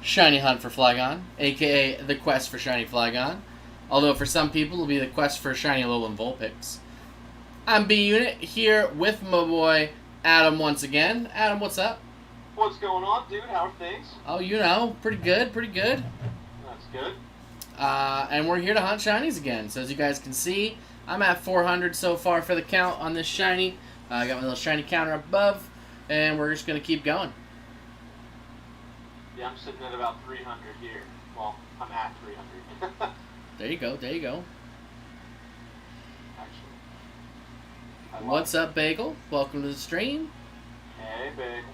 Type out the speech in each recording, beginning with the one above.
Shiny Hunt for Flygon, aka the Quest for Shiny Flygon. Although for some people it'll be the Quest for Shiny Alolan Vulpix. I'm B-Unit here with my boy Adam once again. Adam, what's up? What's going on, dude? How are things? Oh, you know, pretty good, pretty good. That's good. And we're here to hunt shinies again. So as you guys can see, I'm at 400 so far for the count on this shiny. I got my little shiny counter up above, and we're just going to keep going. Yeah, I'm sitting at about 300 here. Well, I'm at 300. There you go, there you go. Actually. What's up, Bagel? Welcome to the stream. Hey, Bagel.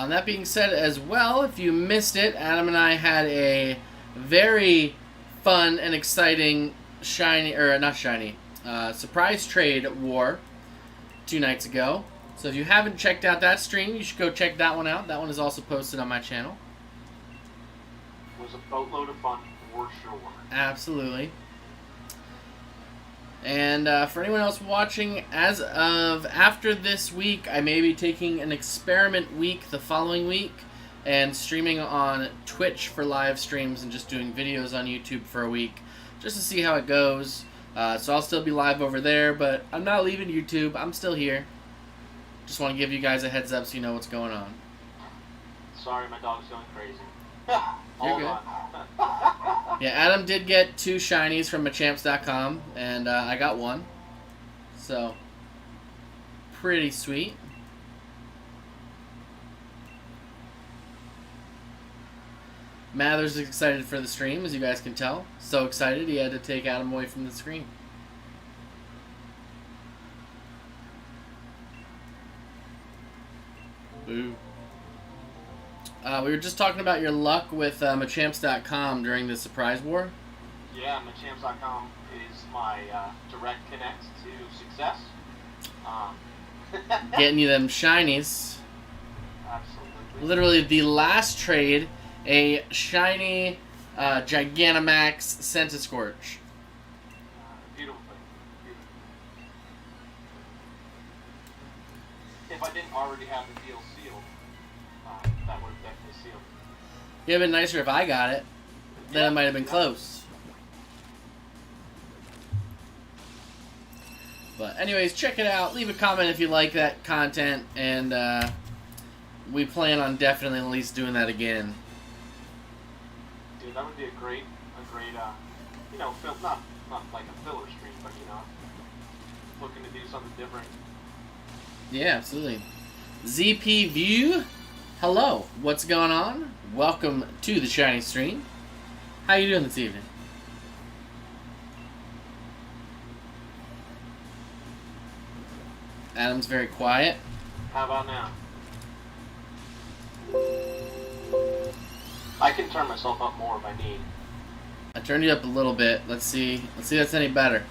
That being said as well, if you missed it, Adam and I had a very fun and exciting surprise trade war 2 nights ago. So if you haven't checked out that stream, you should go check that one out. That one is also posted on my channel. It was a boatload of fun, for sure. Absolutely. And for anyone else watching, as of after this week, I may be taking an experiment week the following week and streaming on Twitch for live streams and just doing videos on YouTube for a week just to see how it goes. So I'll still be live over there, but I'm not leaving YouTube. I'm still here. Just want to give you guys a heads up so you know what's going on. Sorry, my dog's going crazy. You're good. Yeah, Adam did get 2 shinies from Machamps.com, and I got 1. So, pretty sweet. Mather's excited for the stream, as you guys can tell. So excited he had to take Adam away from the screen. Boo. We were just talking about your luck with Machamps.com during the surprise war. Yeah, Machamps.com is my direct connect to success. Getting you them shinies. Absolutely. Literally the last trade, a shiny Gigantamax Centiskorch. Beautiful thing. Beautiful. If I didn't already have the deal sealed, that would have definitely sealed. It would have been nicer if I got it. Then it might have been close. But anyways, check it out. Leave a comment if you like that content. And we plan on definitely at least doing that again. Dude, that would be a great, you know, film, not like a filler stream, but, you know, looking to do something different. Yeah, absolutely. ZP View, hello. What's going on? Welcome to the Shiny Stream. How you doing this evening? Adam's very quiet. How about now? I can turn myself up more if I need. I turned you up a little bit. Let's see. Let's see if that's any better.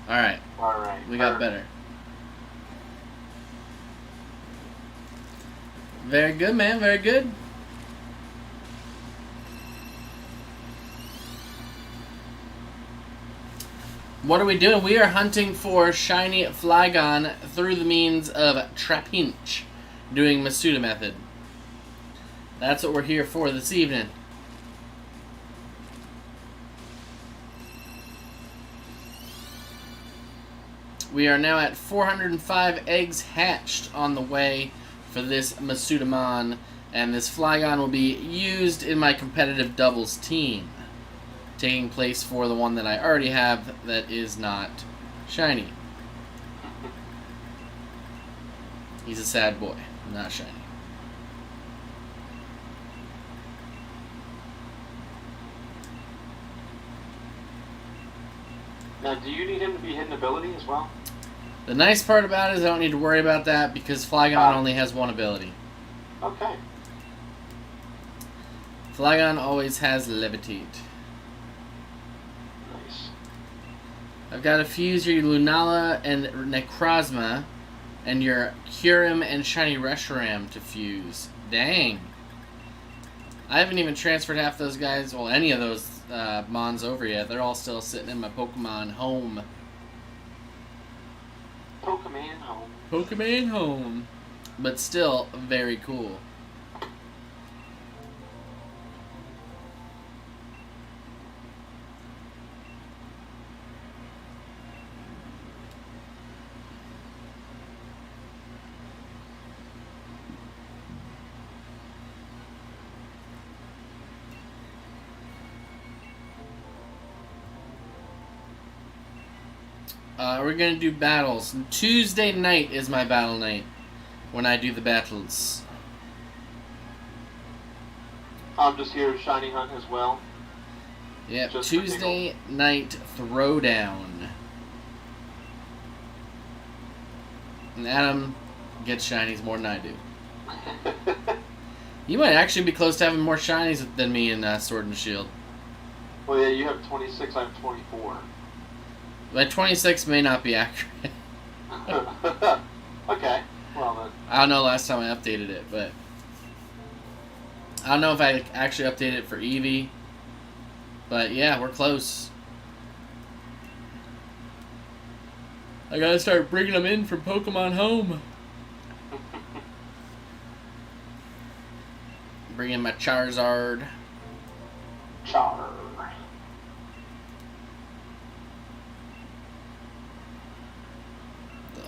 Alright. Alright. We got better. Very good, man. Very good. What are we doing? We are hunting for shiny Flygon through the means of Trapinch, doing Masuda method. That's what we're here for this evening. We are now at 405 eggs hatched on the way for this Masudamon, and this Flygon will be used in my competitive doubles team, taking place for the one that I already have that is not shiny. He's a sad boy, not shiny. Now, do you need him to be hidden ability as well? The nice part about it is I don't need to worry about that because Flygon only has 1 ability. Okay. Flygon always has Levitate. Nice. I've got to fuse your Lunala and Necrozma and your Kyurem and Shiny Reshiram to fuse. Dang. I haven't even transferred half those guys, well, any of those Mons over yet. They're all still sitting in my Pokemon home. Pokemon home. Pokemon home. but still very cool. We're going to do battles. Tuesday night is my battle night when I do the battles. I'm just here shiny hunt as well. Yep, Tuesday night throwdown. And Adam gets shinies more than I do. You might actually be close to having more shinies than me in Sword and Shield. Well, yeah, you have 26, I have 24. But 26 may not be accurate. Okay, well then. I don't know last time I updated it, but I don't know if I actually updated it for Eevee. But yeah, we're close. I gotta start bringing them in from Pokemon Home. Bring in my Charizard.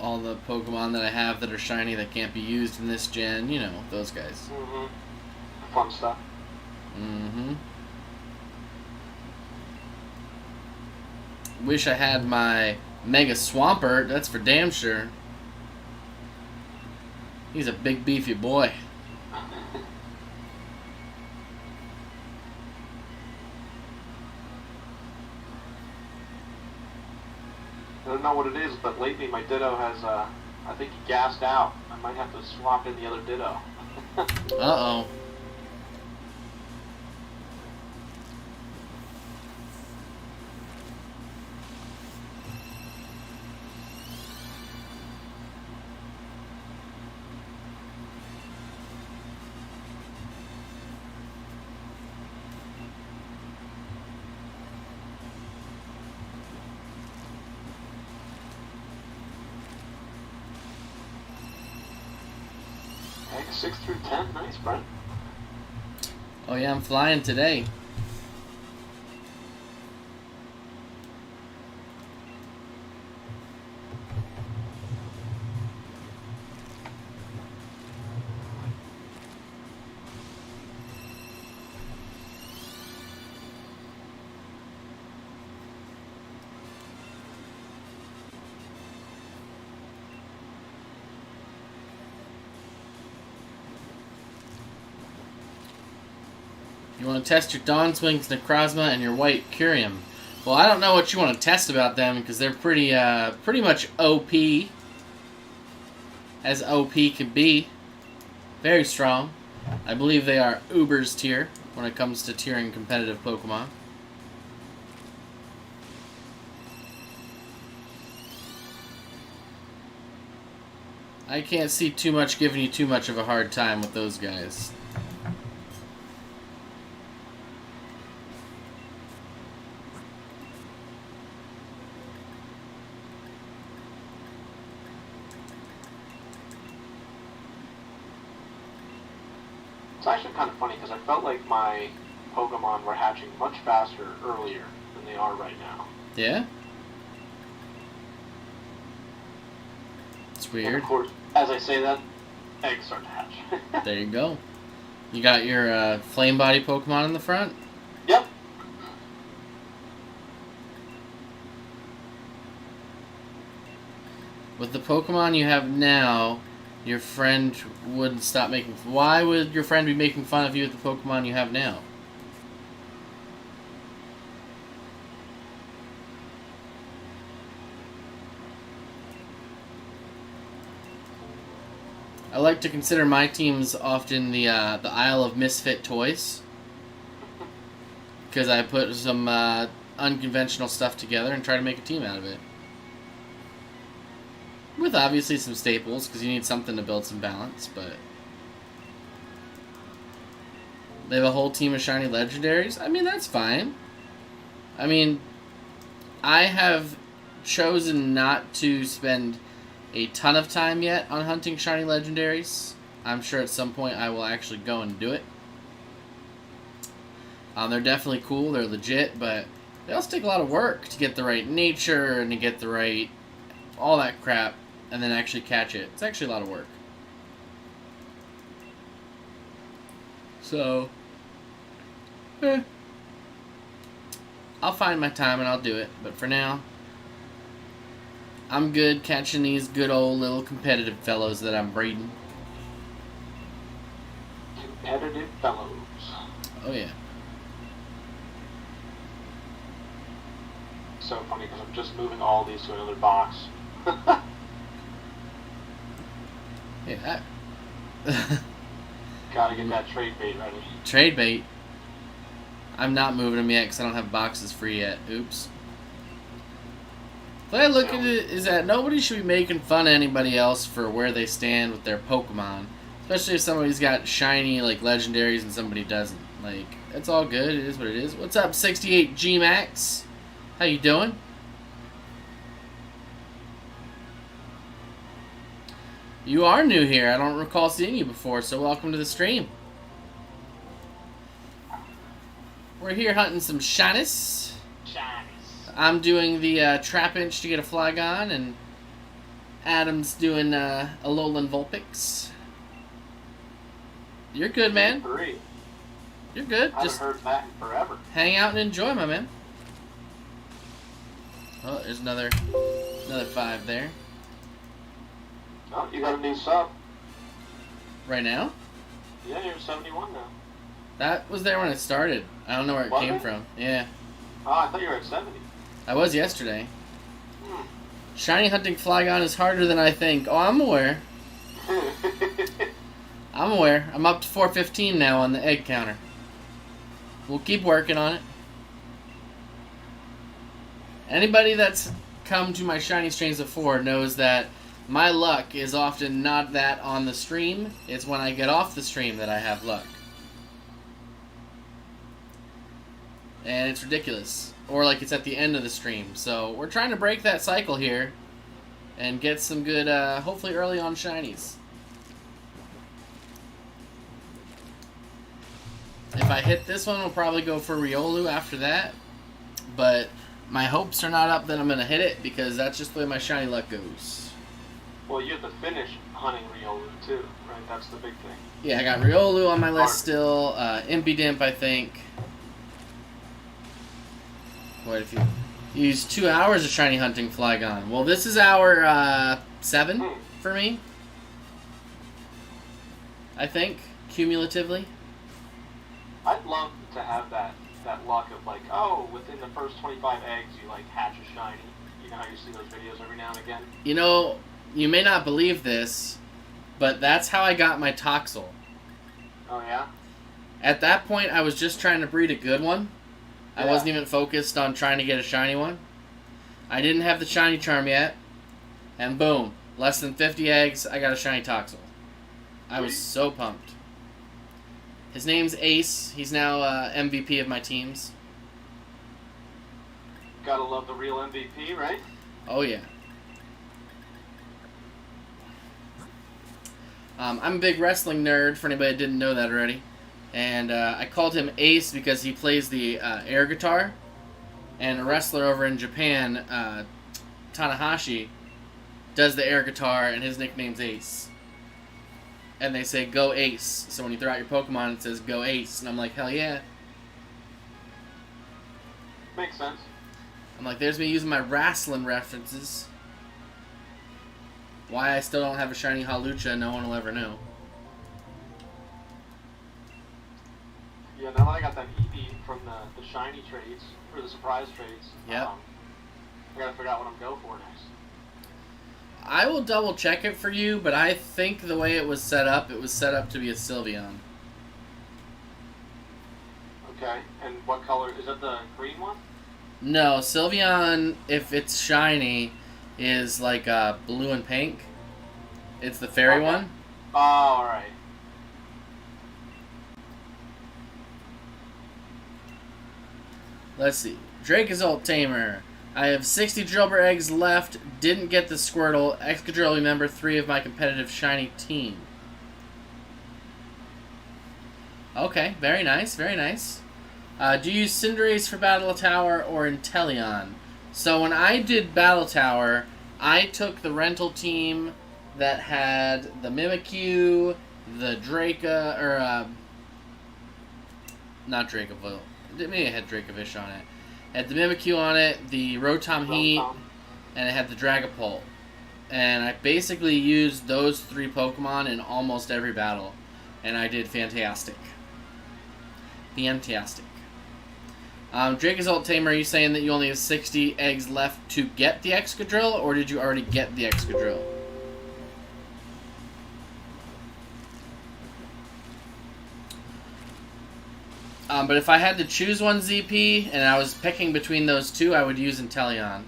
All the Pokemon that I have that are shiny that can't be used in this gen, you know, those guys. Mm-hmm. Fun stuff. Mm-hmm. Wish I had my Mega Swampert, that's for damn sure. He's a big beefy boy. I don't know what it is, but lately my Ditto has, I think he gassed out. I might have to swap in the other Ditto. Uh-oh. Okay, 6 through 10, nice, Brent. Oh yeah, I'm flying today. You want to test your Dawnswing's Necrozma and your White Curium. Well, I don't know what you want to test about them because they're pretty much OP. As OP can be. Very strong. I believe they are Uber's tier when it comes to tiering competitive Pokemon. I can't see too much giving you too much of a hard time with those guys. It's actually kind of funny because I felt like my Pokemon were hatching much faster earlier than they are right now. Yeah? It's weird. And of course, as I say that, eggs start to hatch. There you go. You got your Flame Body Pokemon in the front? Yep. With the Pokemon you have now, your friend wouldn't stop making... Why would your friend be making fun of you with the Pokemon you have now? I like to consider my teams often the Isle of Misfit Toys. Because I put some unconventional stuff together and try to make a team out of it. With obviously some staples, because you need something to build some balance, but... They have a whole team of shiny legendaries? I mean, that's fine. I mean, I have chosen not to spend a ton of time yet on hunting shiny legendaries. I'm sure at some point I will actually go and do it. They're definitely cool, they're legit, but they also take a lot of work to get the right nature and to get the right all that crap and then actually catch it. It's actually a lot of work. So, I'll find my time and I'll do it, but for now, I'm good catching these good old little competitive fellows that I'm breeding. Competitive fellows. Oh yeah. So funny because I'm just moving all these to another box. Yeah. Gotta get that trade bait ready. Trade bait. I'm not moving them yet because I don't have boxes free yet. Oops. The way I look at it is that nobody should be making fun of anybody else for where they stand with their Pokemon. Especially if somebody's got shiny, like, legendaries and somebody doesn't. Like, it's all good. It is what it is. What's up, 68 G-Max? How you doing? You are new here. I don't recall seeing you before, so welcome to the stream. We're here hunting some shinies. I'm doing the Trapinch to get a Flygon, and Adam's doing a Alolan Vulpix. You're good, man. You're good. I Just haven't heard that in forever. hang out and enjoy, my man. Oh, there's another 5 there. Oh, you got a new sub. Right now? Yeah, you're 71 now. That was there when it started. I don't know where it Was came it? from. Yeah. Oh, I thought you were at 70. I was yesterday. Shiny hunting Flygon is harder than I think. Oh, I'm aware. I'm aware. I'm up to 415 now on the egg counter. We'll keep working on it. Anybody that's come to my shiny streams before knows that my luck is often not that on the stream. It's when I get off the stream that I have luck. And it's ridiculous. Or like it's at the end of the stream. So we're trying to break that cycle here and get some good, hopefully early on shinies. If I hit this one, we'll probably go for Riolu after that. But my hopes are not up that I'm going to hit it because that's just the way my shiny luck goes. Well, you have to finish hunting Riolu too, right? That's the big thing. Yeah, I got Riolu on my list still. Impidimp, I think. What if you use 2 hours of shiny hunting Flygon? Well, this is hour 7 for me. I think, cumulatively. I'd love to have that luck of like, oh, within the first 25 eggs you like hatch a shiny. You know how you see those videos every now and again? You know, you may not believe this, but that's how I got my Toxel. Oh yeah? At that point, I was just trying to breed a good one. I wasn't even focused on trying to get a shiny one. I didn't have the shiny charm yet. And boom, less than 50 eggs, I got a shiny Toxel. I was so pumped. His name's Ace. He's now MVP of my teams. Gotta love the real MVP, right? Oh, yeah. I'm a big wrestling nerd, for anybody that didn't know that already. And I called him Ace because he plays the air guitar. And a wrestler over in Japan, Tanahashi, does the air guitar, and his nickname's Ace. And they say, go Ace. So when you throw out your Pokemon, it says, go Ace. And I'm like, hell yeah. Makes sense. I'm like, there's me using my wrestling references. Why I still don't have a shiny Hawlucha, no one will ever know. Yeah, now that I got that Eevee from the shiny trades, or the surprise trades, Yep. I gotta figure out what I'm going for next. I will double check it for you, but I think the way it was set up to be a Sylveon. Okay, and what color? Is that the green one? No, Sylveon, if it's shiny, is like blue and pink. It's the fairy one. Oh, alright. Let's see. Dracozolt Tamer. I have 60 Drillbur eggs left. Didn't get the Squirtle. Excadrill will be member 3 of my competitive shiny team. Okay, very nice, very nice. Do you use Cinderace for Battle Tower or Inteleon? So when I did Battle Tower, I took the rental team that had the Mimikyu, the Draca, or not Dracovill. Maybe it had Dracovish on it. It had the Mimikyu on it, the Rotom Heat, and it had the Dragapult. And I basically used those 3 Pokemon in almost every battle. And I did fantastic. Fantastic. Dracozolt Tamer, are you saying that you only have 60 eggs left to get the Excadrill, or did you already get the Excadrill? But if I had to choose one ZP, and I was picking between those two, I would use Inteleon.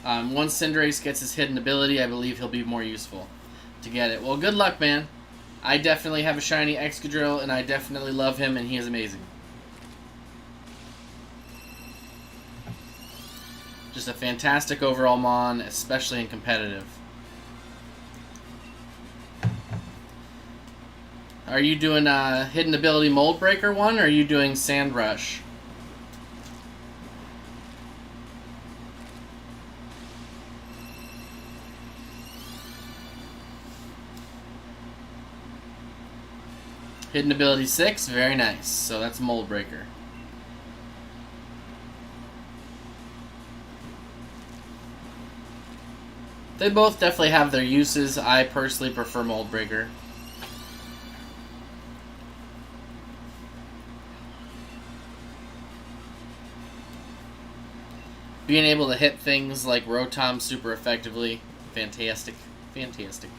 Once Cinderace gets his hidden ability, I believe he'll be more useful to get it. Well, good luck, man. I definitely have a shiny Excadrill, and I definitely love him, and he is amazing. Just a fantastic overall Mon, especially in competitive. Are you doing Hidden Ability Mold Breaker one, or are you doing Sand Rush? Hidden Ability 6, very nice. So that's Mold Breaker. They both definitely have their uses. I personally prefer Mold Breaker. Being able to hit things like Rotom super effectively, fantastic. Fantastic.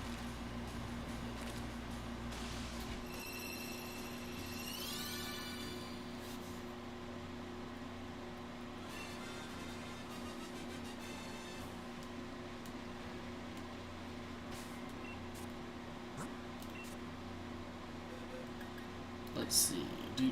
Let's see. Do.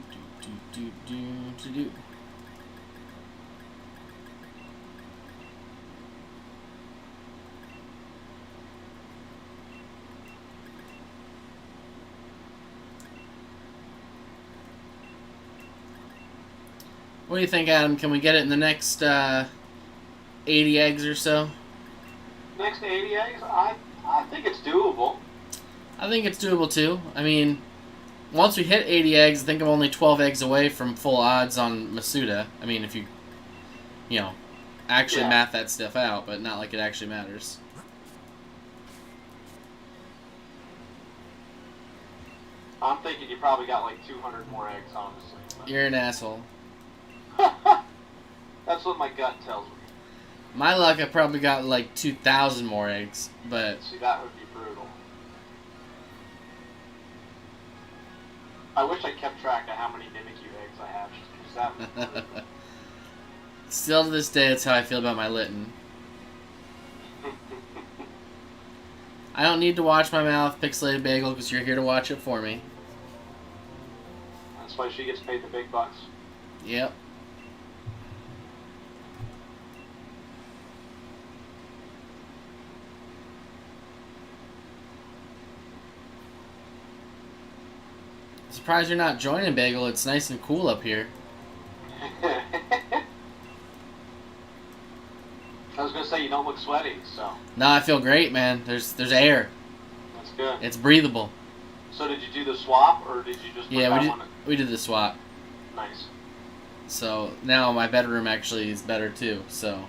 What do you think, Adam? Can we get it in the next 80 eggs or so? Next 80 eggs? I think it's doable. I think it's doable too. I mean, once we hit 80 eggs, I think I'm only 12 eggs away from full odds on Masuda. I mean, if you know, actually math that stuff out, but not like it actually matters. I'm thinking you probably got like 200 more eggs, honestly. You're an asshole. That's what my gut tells me. My luck, I probably got like 2,000 more eggs, but... See, that would be brutal. I wish I kept track of how many Mimikyu eggs I have, just because that would be brutal. Still to this day, that's how I feel about my Litten. I don't need to watch my mouth, Pixelated Bagel, because you're here to watch it for me. That's why she gets paid the big bucks. Yep. Surprised you're not joining, Bagel. It's nice and cool up here. I was gonna say you don't look sweaty, so. No, I feel great, man. There's air. That's good. It's breathable. So did you do the swap, or did you just put that on it? We did the swap. Nice. So now my bedroom actually is better too. So.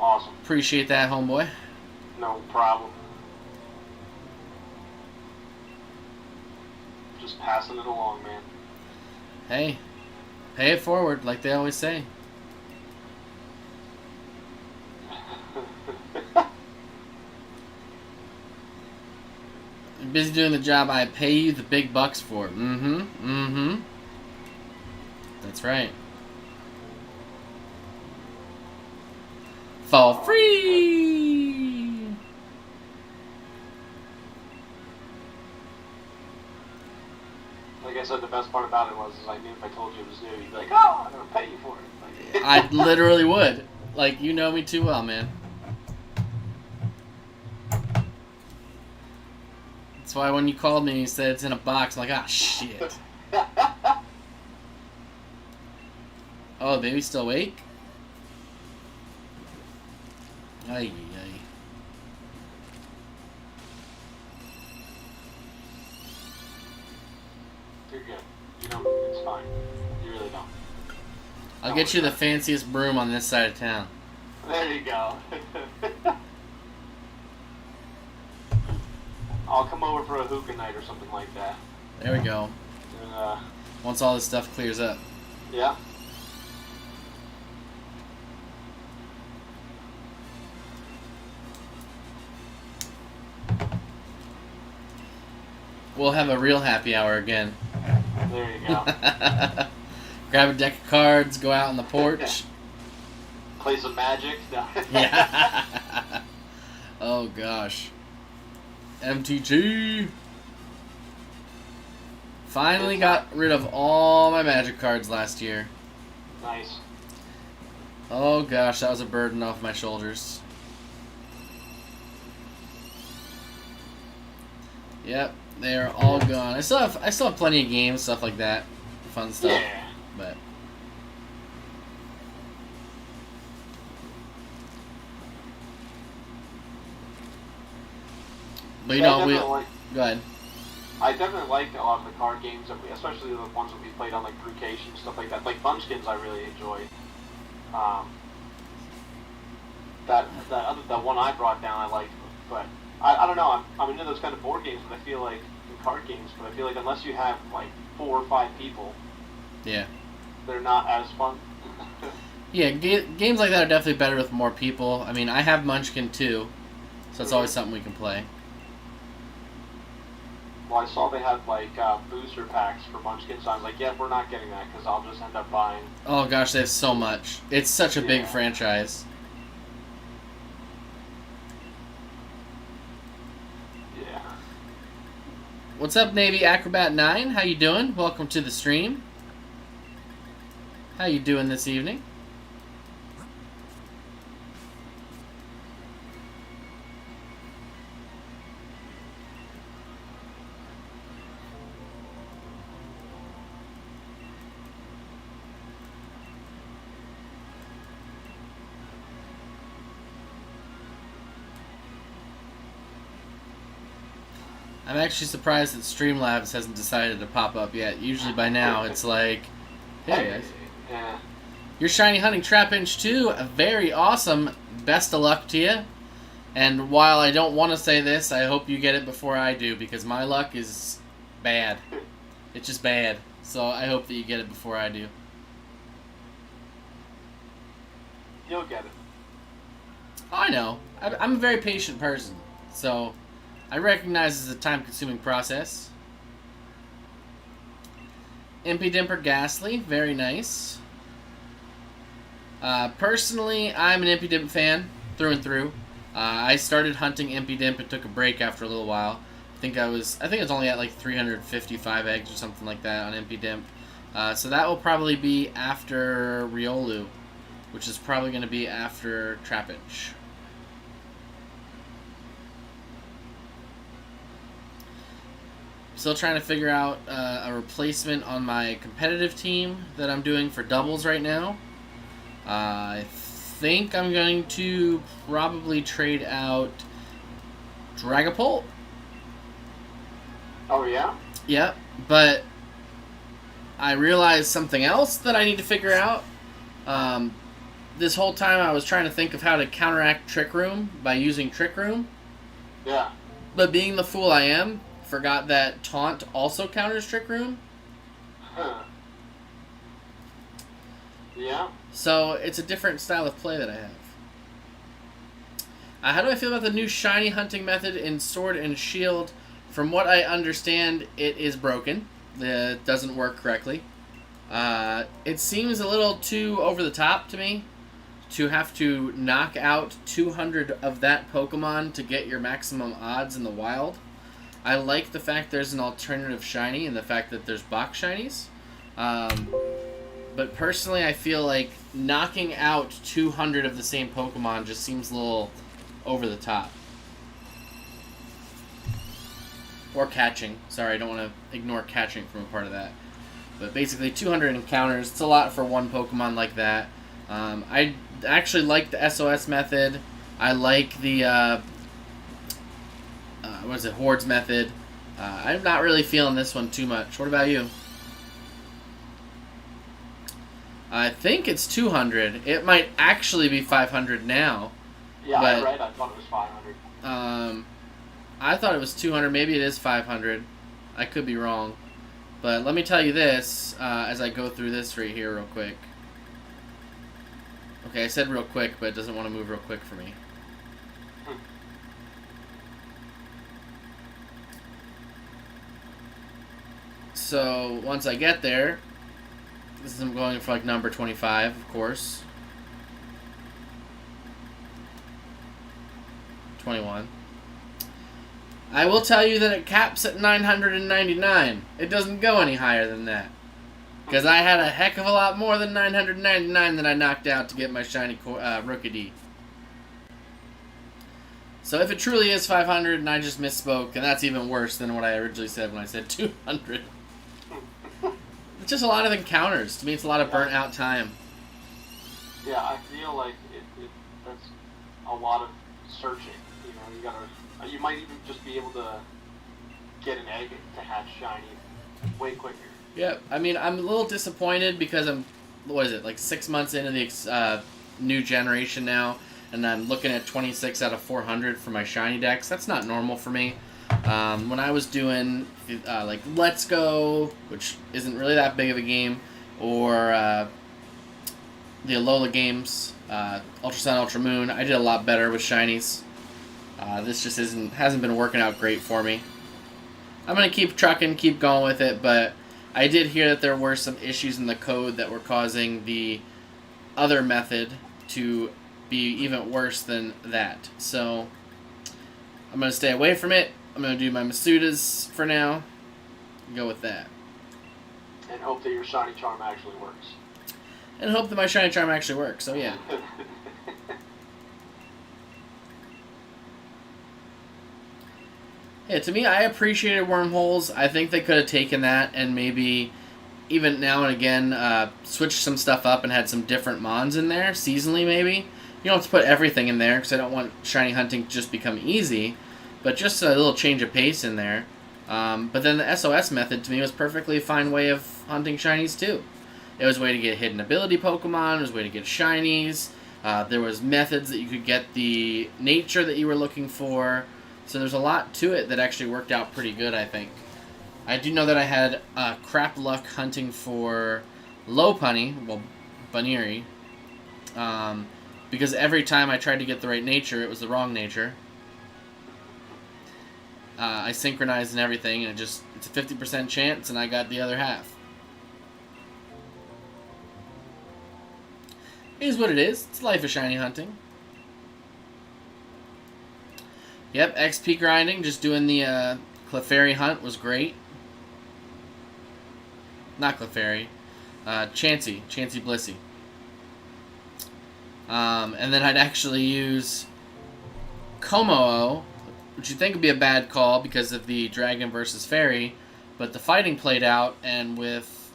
Awesome. Appreciate that, homeboy. No problem. Just passing it along, man. Hey, pay it forward, like they always say. You're busy doing the job I pay you the big bucks for. That's right. For free! like I said, the best part about it was is I knew if I told you it was new, you'd be like, oh, I'm gonna pay you for it. Like, I literally would. Like, you know me too well, man. That's why when you called me and you said it's in a box, I'm like, ah, shit. Oh, the baby's still awake? Ay, ay. You're good. You don't. It's fine. You really don't. I'll get you the fanciest broom on this side of town. There you go. I'll come over for a hookah night or something like that. There we go. And, Once all this stuff clears up. yeah. We'll have a real happy hour again. There you go. Grab a deck of cards, go out on the porch. Play some Magic. No. Yeah. Oh gosh. MTG. Finally got rid of all my Magic cards last year. Nice. Oh gosh, that was a burden off my shoulders. Yep, they are all gone. I still have plenty of games, stuff like that, fun stuff. Yeah. But you know, go ahead. I definitely liked a lot of the card games, that especially the ones that we played on like Brewcation, stuff like that. Like Munchkins, I really enjoyed. That one I brought down, I liked, but I don't know. I'm into those kind of board games, but I feel like in card games, but I feel like unless you have like 4 or 5 people, yeah, they're not as fun. Yeah, games like that are definitely better with more people. I mean, I have Munchkin too, so it's always something we can play. Well, I saw they had like booster packs for Munchkin, so I was like, yeah, we're not getting that because I'll just end up buying. Oh gosh, they have so much. It's such a big franchise. Yeah. What's up, Navy Acrobat 9? How you doing? Welcome to the stream. How you doing this evening? I'm actually surprised that Streamlabs hasn't decided to pop up yet. Usually by now it's like, hey guys. Yeah. You're shiny hunting Trapinch too. Very awesome. Best of luck to you. And while I don't want to say this, I hope you get it before I do because my luck is bad. It's just bad. So I hope that you get it before I do. You'll get it. I know. I'm a very patient person. So I recognize it's a time-consuming process. Impy Dimper Ghastly, very nice. Personally, I'm an Impy Dimp fan, through and through. I started hunting Impy Dimp and took a break after a little while. I think I was only at like 355 eggs or something like that on Impy Dimp. So that will probably be after Riolu, which is probably going to be after Trapinch. Still trying to figure out a replacement on my competitive team that I'm doing for doubles right now. I think I'm going to probably trade out Dragapult. Oh, yeah? Yep, but I realized something else that I need to figure out. This whole time I was trying to think of how to counteract Trick Room by using Trick Room. Yeah. But being the fool I am, forgot that Taunt also counters Trick Room. Huh. Yeah. So it's a different style of play that I have. How do I feel about the new shiny hunting method in Sword and Shield? From what I understand, it is broken. It doesn't work correctly. It seems a little too over the top to me to have to knock out 200 of that Pokemon to get your maximum odds in the wild. I like the fact there's an alternative shiny and the fact that there's box shinies. But personally, I feel like knocking out 200 of the same Pokemon just seems a little over the top. Or catching. Sorry, I don't want to ignore catching from a part of that. But basically, 200 encounters, it's a lot for one Pokemon like that. I actually like the SOS method. I like the, Hordes method. I'm not really feeling this one too much. What about you? I think it's 200. It might actually be 500 now. Yeah, but, right. I thought it was 500. I thought it was 200. Maybe it is 500. I could be wrong. But let me tell you this as I go through this right here real quick. Okay, I said real quick, but it doesn't want to move real quick for me. So once I get there, this is I'm going for like number 25, of course. 21. I will tell you that it caps at 999. It doesn't go any higher than that. Because I had a heck of a lot more than 999 that I knocked out to get my shiny Rookidee. So if it truly is 500 and I just misspoke, and that's even worse than what I originally said when I said 200. It's just a lot of encounters. To me, it's a lot of burnt out time. Yeah, I feel like that's a lot of searching. You know, you might even just be able to get an egg to hatch shiny way quicker. Yeah, I mean, I'm a little disappointed because I'm, like 6 months into the new generation now, and I'm looking at 26 out of 400 for my shiny decks. That's not normal for me. When I was doing like Let's Go, which isn't really that big of a game, or the Alola games, Ultra Sun, Ultra Moon, I did a lot better with shinies. This just hasn't been working out great for me. I'm gonna keep trucking, keep going with it, but I did hear that there were some issues in the code that were causing the other method to be even worse than that. So I'm gonna stay away from it. I'm going to do my Masudas for now. Go with that. And hope that your shiny charm actually works. And hope that my shiny charm actually works. So yeah. Yeah, to me, I appreciated wormholes. I think they could have taken that and maybe even now and again switched some stuff up and had some different mons in there, seasonally maybe. You don't have to put everything in there because I don't want shiny hunting to just become easy. But just a little change of pace in there. But then the SOS method, to me, was perfectly a fine way of hunting shinies, too. It was a way to get hidden ability Pokemon. It was a way to get shinies. There was methods that you could get the nature that you were looking for. So there's a lot to it that actually worked out pretty good, I think. I do know that I had crap luck hunting for Lopunny, well, Bunnery. Because every time I tried to get the right nature, it was the wrong nature. I synchronized and everything, and it's a 50% chance, and I got the other half. It is what it is. It's life of shiny hunting. Yep, XP grinding, just doing the Clefairy hunt was great. Not Clefairy. Chansey Blissey. And then I'd actually use Como-o, which you'd think would be a bad call because of the Dragon versus Fairy, but the fighting played out, and with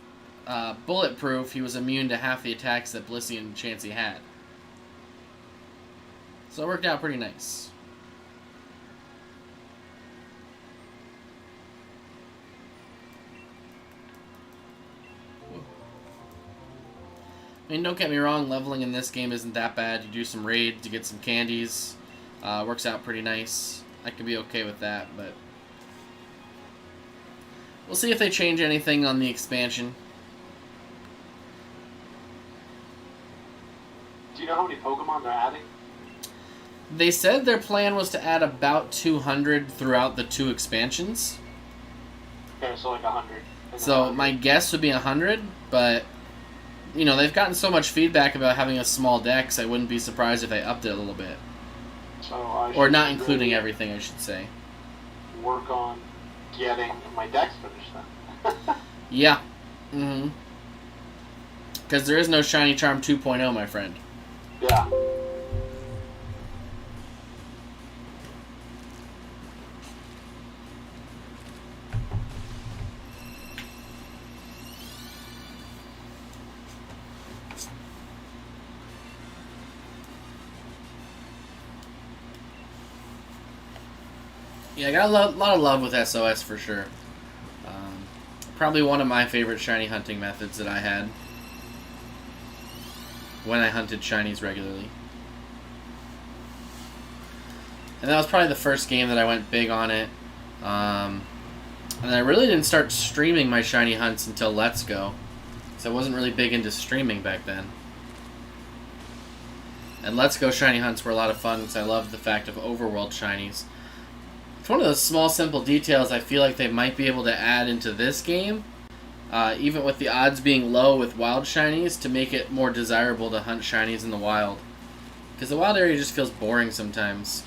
Bulletproof, he was immune to half the attacks that Blissey and Chansey had. So it worked out pretty nice. I mean, don't get me wrong, leveling in this game isn't that bad. You do some raids to get some candies. Works out pretty nice. I could be okay with that, but we'll see if they change anything on the expansion. Do you know how many Pokemon they're adding? They said their plan was to add about 200 throughout the 2 expansions. Okay, so like 100. So my guess would be 100, but you know, they've gotten so much feedback about having a small deck, so I wouldn't be surprised if they upped it a little bit. So or not including everything, I should say. Work on getting my decks finished then. Yeah. Mm-hmm. Because there is no Shiny Charm 2.0, my friend. Yeah. Yeah, I got a lot of love with SOS for sure. Probably one of my favorite shiny hunting methods that I had when I hunted shinies regularly. And that was probably the first game that I went big on it. And I really didn't start streaming my shiny hunts until Let's Go. So I wasn't really big into streaming back then. And Let's Go shiny hunts were a lot of fun because I loved the fact of overworld shinies. It's one of those small, simple details I feel like they might be able to add into this game, even with the odds being low with wild shinies, to make it more desirable to hunt shinies in the wild. Because the wild area just feels boring sometimes.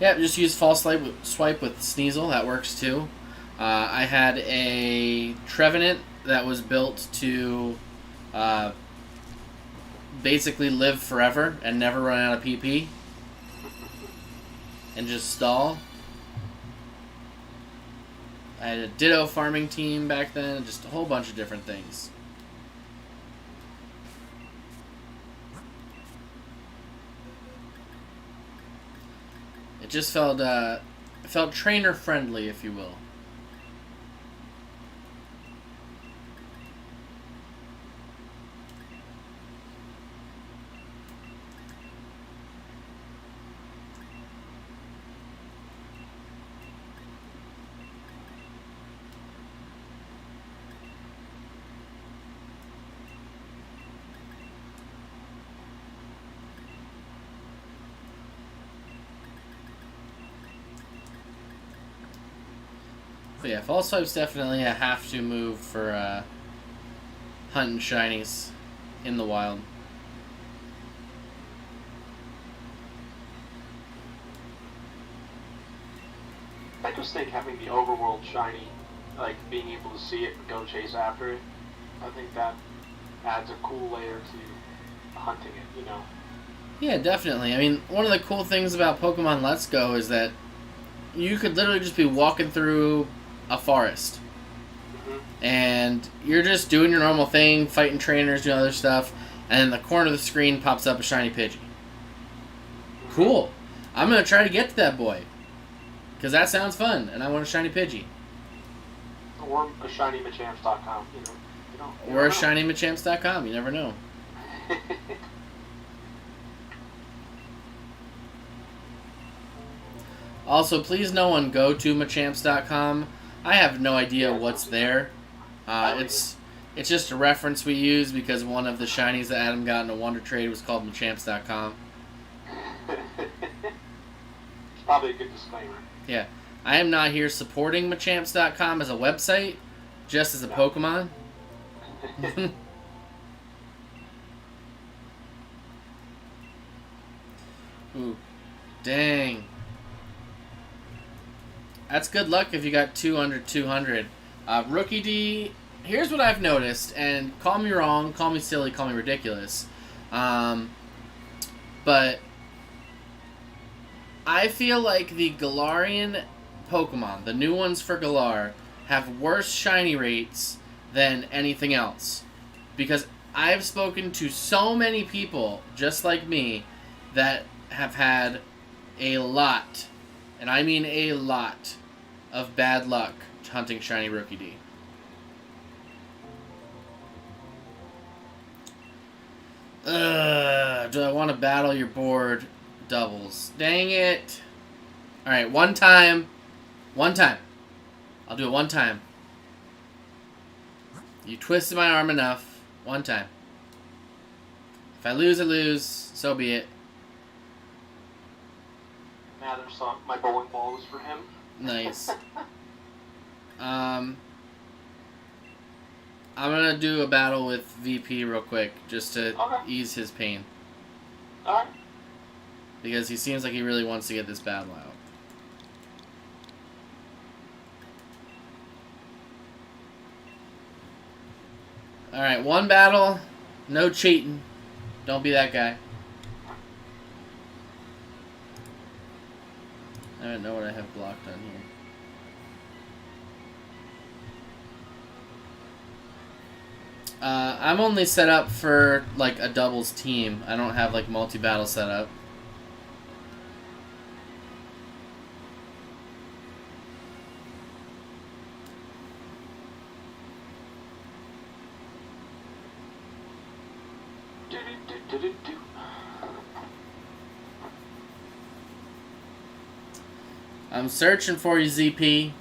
Yeah, just use false swipe with Sneasel. That works too. I had a Trevenant that was built to basically live forever and never run out of PP and just stall. I had a Ditto farming team back then, just a whole bunch of different things. It just felt trainer friendly, if you will. But yeah, false swipe's definitely a have-to move for hunting shinies in the wild. I just think having the overworld shiny, like being able to see it and go chase after it, I think that adds a cool layer to hunting it, you know? Yeah, definitely. I mean, one of the cool things about Pokemon Let's Go is that you could literally just be walking through a forest. Mm-hmm. And you're just doing your normal thing, fighting trainers, doing other stuff, and in the corner of the screen pops up a shiny Pidgey. Mm-hmm. Cool. I'm going to try to get to that boy. Because that sounds fun, and I want a shiny Pidgey. Or a shiny.machamps.com, you know. Or a shiny.machamps.com, you never know. Also, please no one go to machamps.com. I have no idea what's there. It's just a reference we use because one of the shinies that Adam got in a Wonder Trade was called machamps.com. It's probably a good disclaimer. Yeah. I am not here supporting machamps.com as a website, just as a Pokemon. Ooh. Dang. That's good luck if you got 2 under 200. Rookie D, here's what I've noticed, and call me wrong, call me silly, call me ridiculous. But I feel like the Galarian Pokemon, the new ones for Galar, have worse shiny rates than anything else. Because I've spoken to so many people, just like me, that have had a lot, and I mean a lot, of bad luck hunting shiny Rookie D. Do I want to battle your board doubles? Dang it. Alright, one time. One time. I'll do it one time. You twisted my arm enough. One time. If I lose, I lose. So be it. Adam saw my bowling ball was for him. Nice. I'm gonna do a battle with VP real quick, just to ease his pain. Alright. because he seems like he really wants to get this battle out. Alright, one battle, no cheating. Don't be that guy. I don't know what I have blocked on here. I'm only set up for like a doubles team. I don't have like multi-battle set up. I'm searching for you, ZP.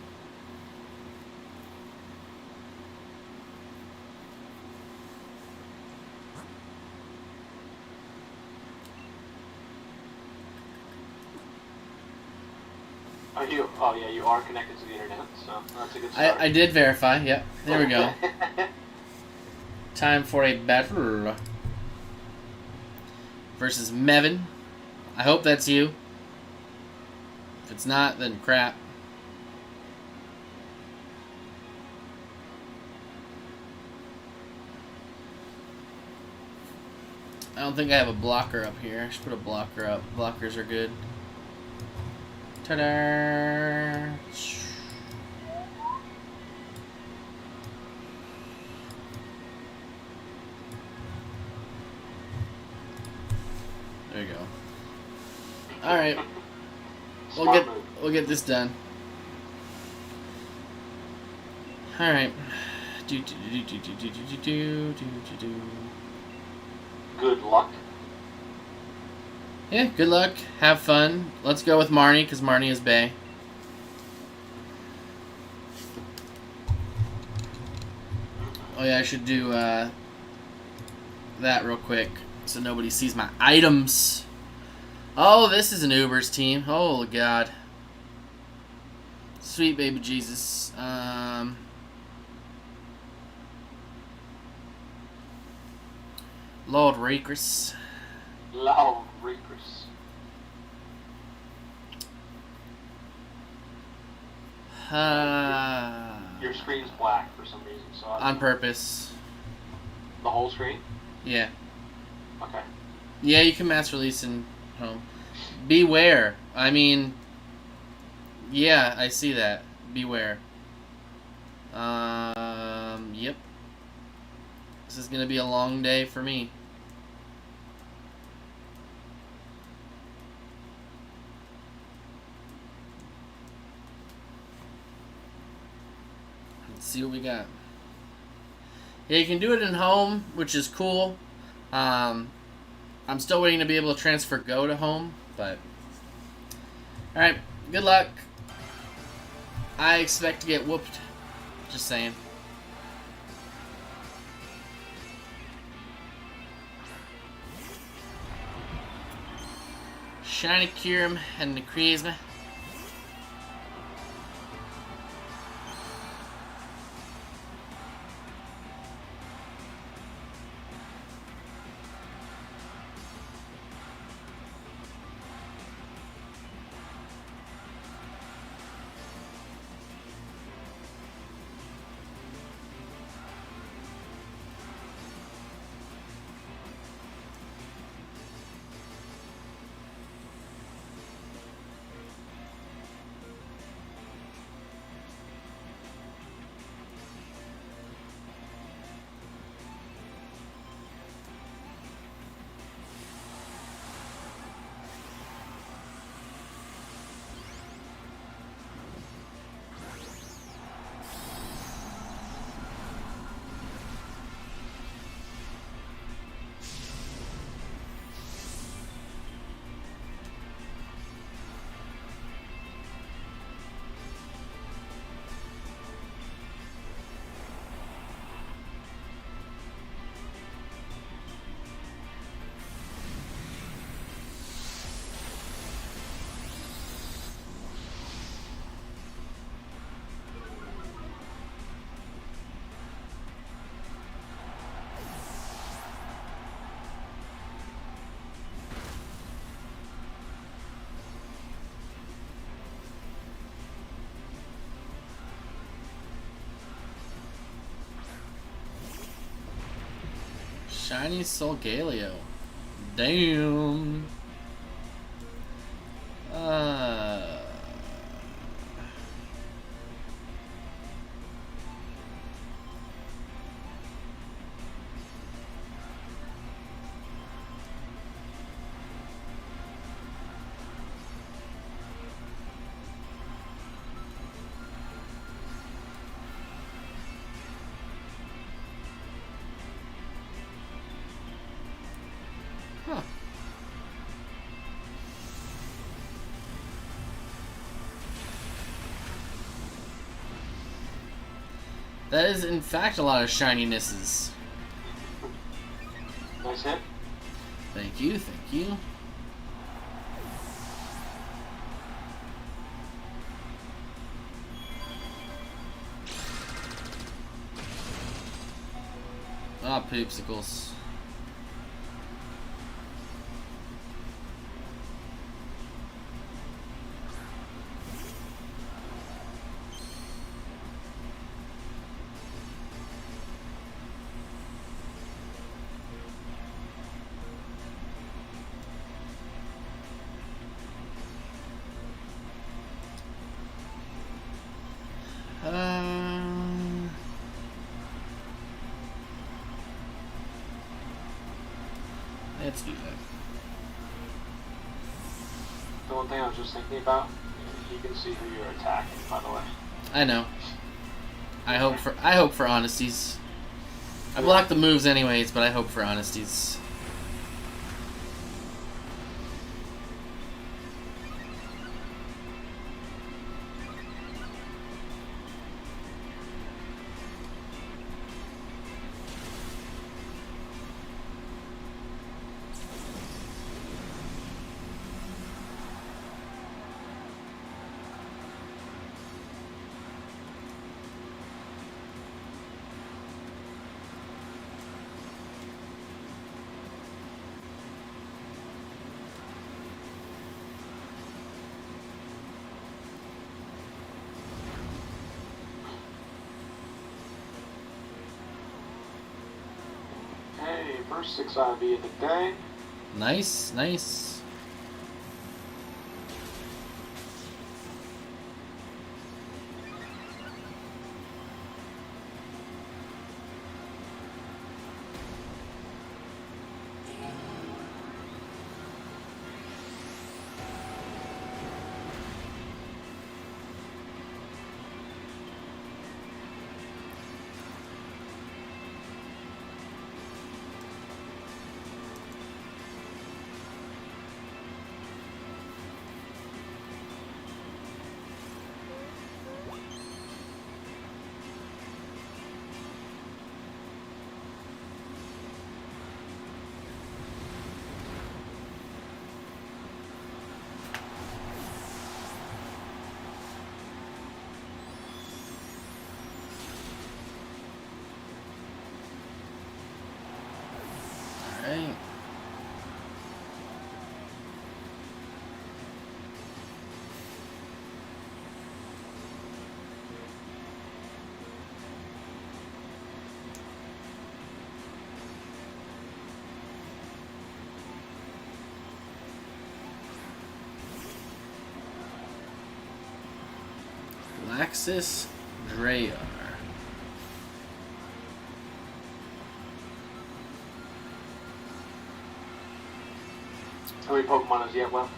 Are you? Oh yeah, you are connected to the internet, so that's a good start. I did verify. Yep, there we go. Time for a battle versus Mevin. I hope that's you. If it's not, then crap. I don't think I have a blocker up here. I should put a blocker up. Blockers are good. Ta-da! There you go. All right. We'll get this done. All right. Good luck. Yeah, good luck. Have fun. Let's go with Marnie, because Marnie is bae. Oh yeah, I should do that real quick so nobody sees my items. Oh, this is an Uber's team. Oh God. Sweet baby Jesus. Lord Rakers. Lord Rakers. Your screen's black for some reason, so on purpose. The whole screen? Yeah. Okay. Yeah, you can mass release in home. Beware. I mean, yeah, I see that. Beware. Yep. This is gonna be a long day for me. Let's see what we got. Yeah, you can do it in home, which is cool. I'm still waiting to be able to transfer Go to home, but... Alright, good luck. I expect to get whooped. Just saying. Shiny Kyurem and Necrozma. Shiny Solgaleo. Damn. Huh. That is, in fact, a lot of shininesses. Nice hit. Thank you, thank you. Ah, poopsicles. Let's do that. The one thing I was just thinking about, you can see who you're attacking, by the way. I know. I hope for honesties. I block the moves anyways, but I hope for honesties. Hey, first 6 IV of the day. Nice, nice. Alright. Laxus Drayar. How many Pokemon has he have left?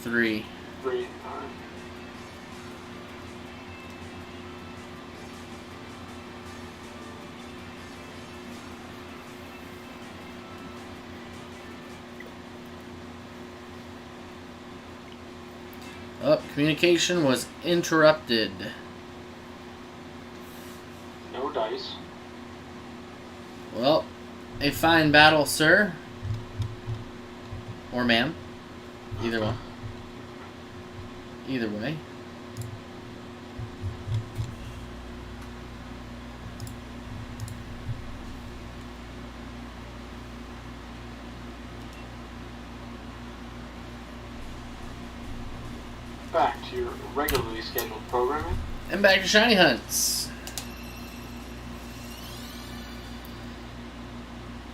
3. 3. Alright. Oh, communication was interrupted. No dice. Well, a fine battle, sir. Or ma'am. Either one. Either way. Back to your regularly scheduled programming. And back to shiny hunts.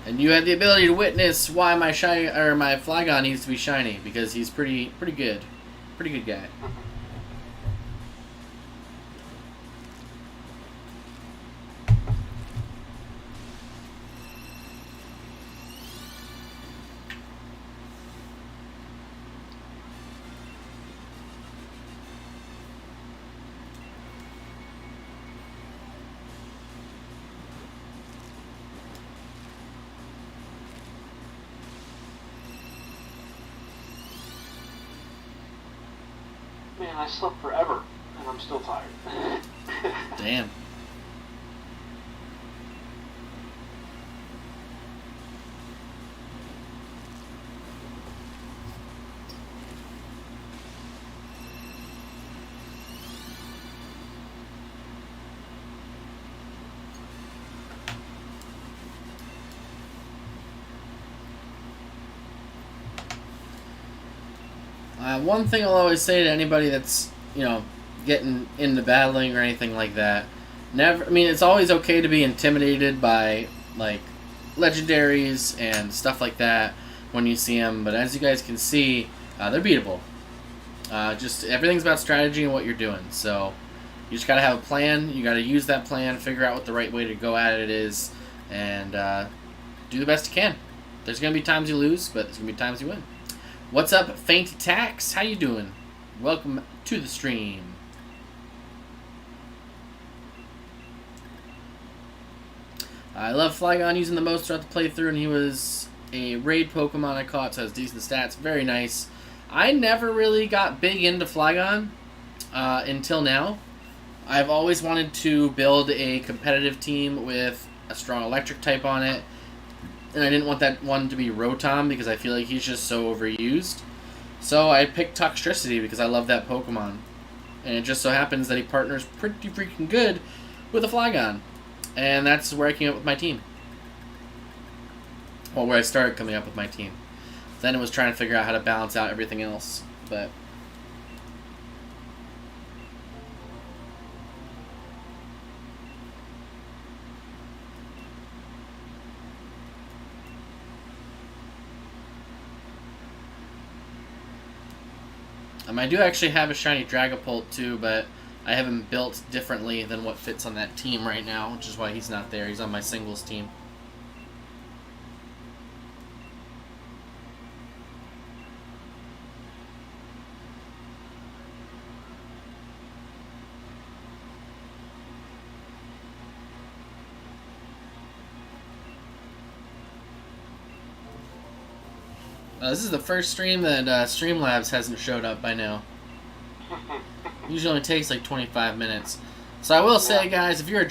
And you had the ability to witness why my Flygon needs to be shiny, because he's pretty good. Pretty good guy. Man, I slept forever, and I'm still tired. Damn. One thing I'll always say to anybody that's, getting into battling or anything like that, it's always okay to be intimidated by, like, legendaries and stuff like that when you see them, but as you guys can see, they're beatable. Just everything's about strategy and what you're doing, so you just gotta have a plan, you gotta use that plan, figure out what the right way to go at it is, and do the best you can. There's gonna be times you lose, but there's gonna be times you win. What's up, Faint Attacks? How you doing? Welcome to the stream. I love Flygon, using the most throughout the playthrough, and he was a raid Pokemon I caught, so has decent stats. Very nice. I never really got big into Flygon until now. I've always wanted to build a competitive team with a strong electric type on it. And I didn't want that one to be Rotom because I feel like he's just so overused. So I picked Toxtricity because I love that Pokemon. And it just so happens that he partners pretty freaking good with a Flygon. And that's where I came up with my team. Well, where I started coming up with my team. Then it was trying to figure out how to balance out everything else. But I do actually have a shiny Dragapult too, but I have him built differently than what fits on that team right now, which is why he's not there. He's on my singles team. This is the first stream that Streamlabs hasn't showed up by now. Usually only takes like 25 minutes. So I will say, guys, if you're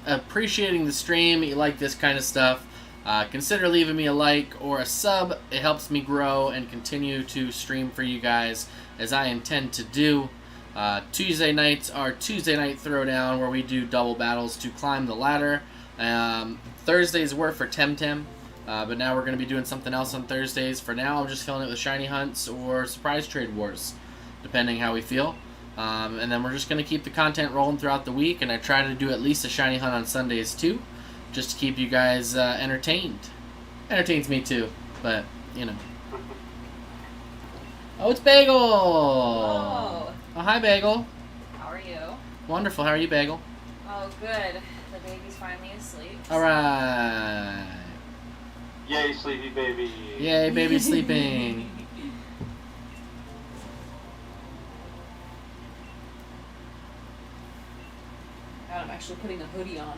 appreciating the stream, you like this kind of stuff, consider leaving me a like or a sub. It helps me grow and continue to stream for you guys, as I intend to do. Tuesday nights are Tuesday Night Throwdown, where we do double battles to climb the ladder. Thursdays were for Temtem. But now we're going to be doing something else on Thursdays. For now, I'm just filling it with Shiny Hunts or Surprise Trade Wars, depending how we feel. And then we're just going to keep the content rolling throughout the week, and I try to do at least a Shiny Hunt on Sundays too, just to keep you guys entertained. Entertains me too, but, Oh, it's Bagel! Hello. Oh, hi, Bagel. How are you? Wonderful. How are you, Bagel? Oh, good. The baby's finally asleep. All right. Yay, sleepy baby. Yay, baby sleeping. God, I'm actually putting a hoodie on.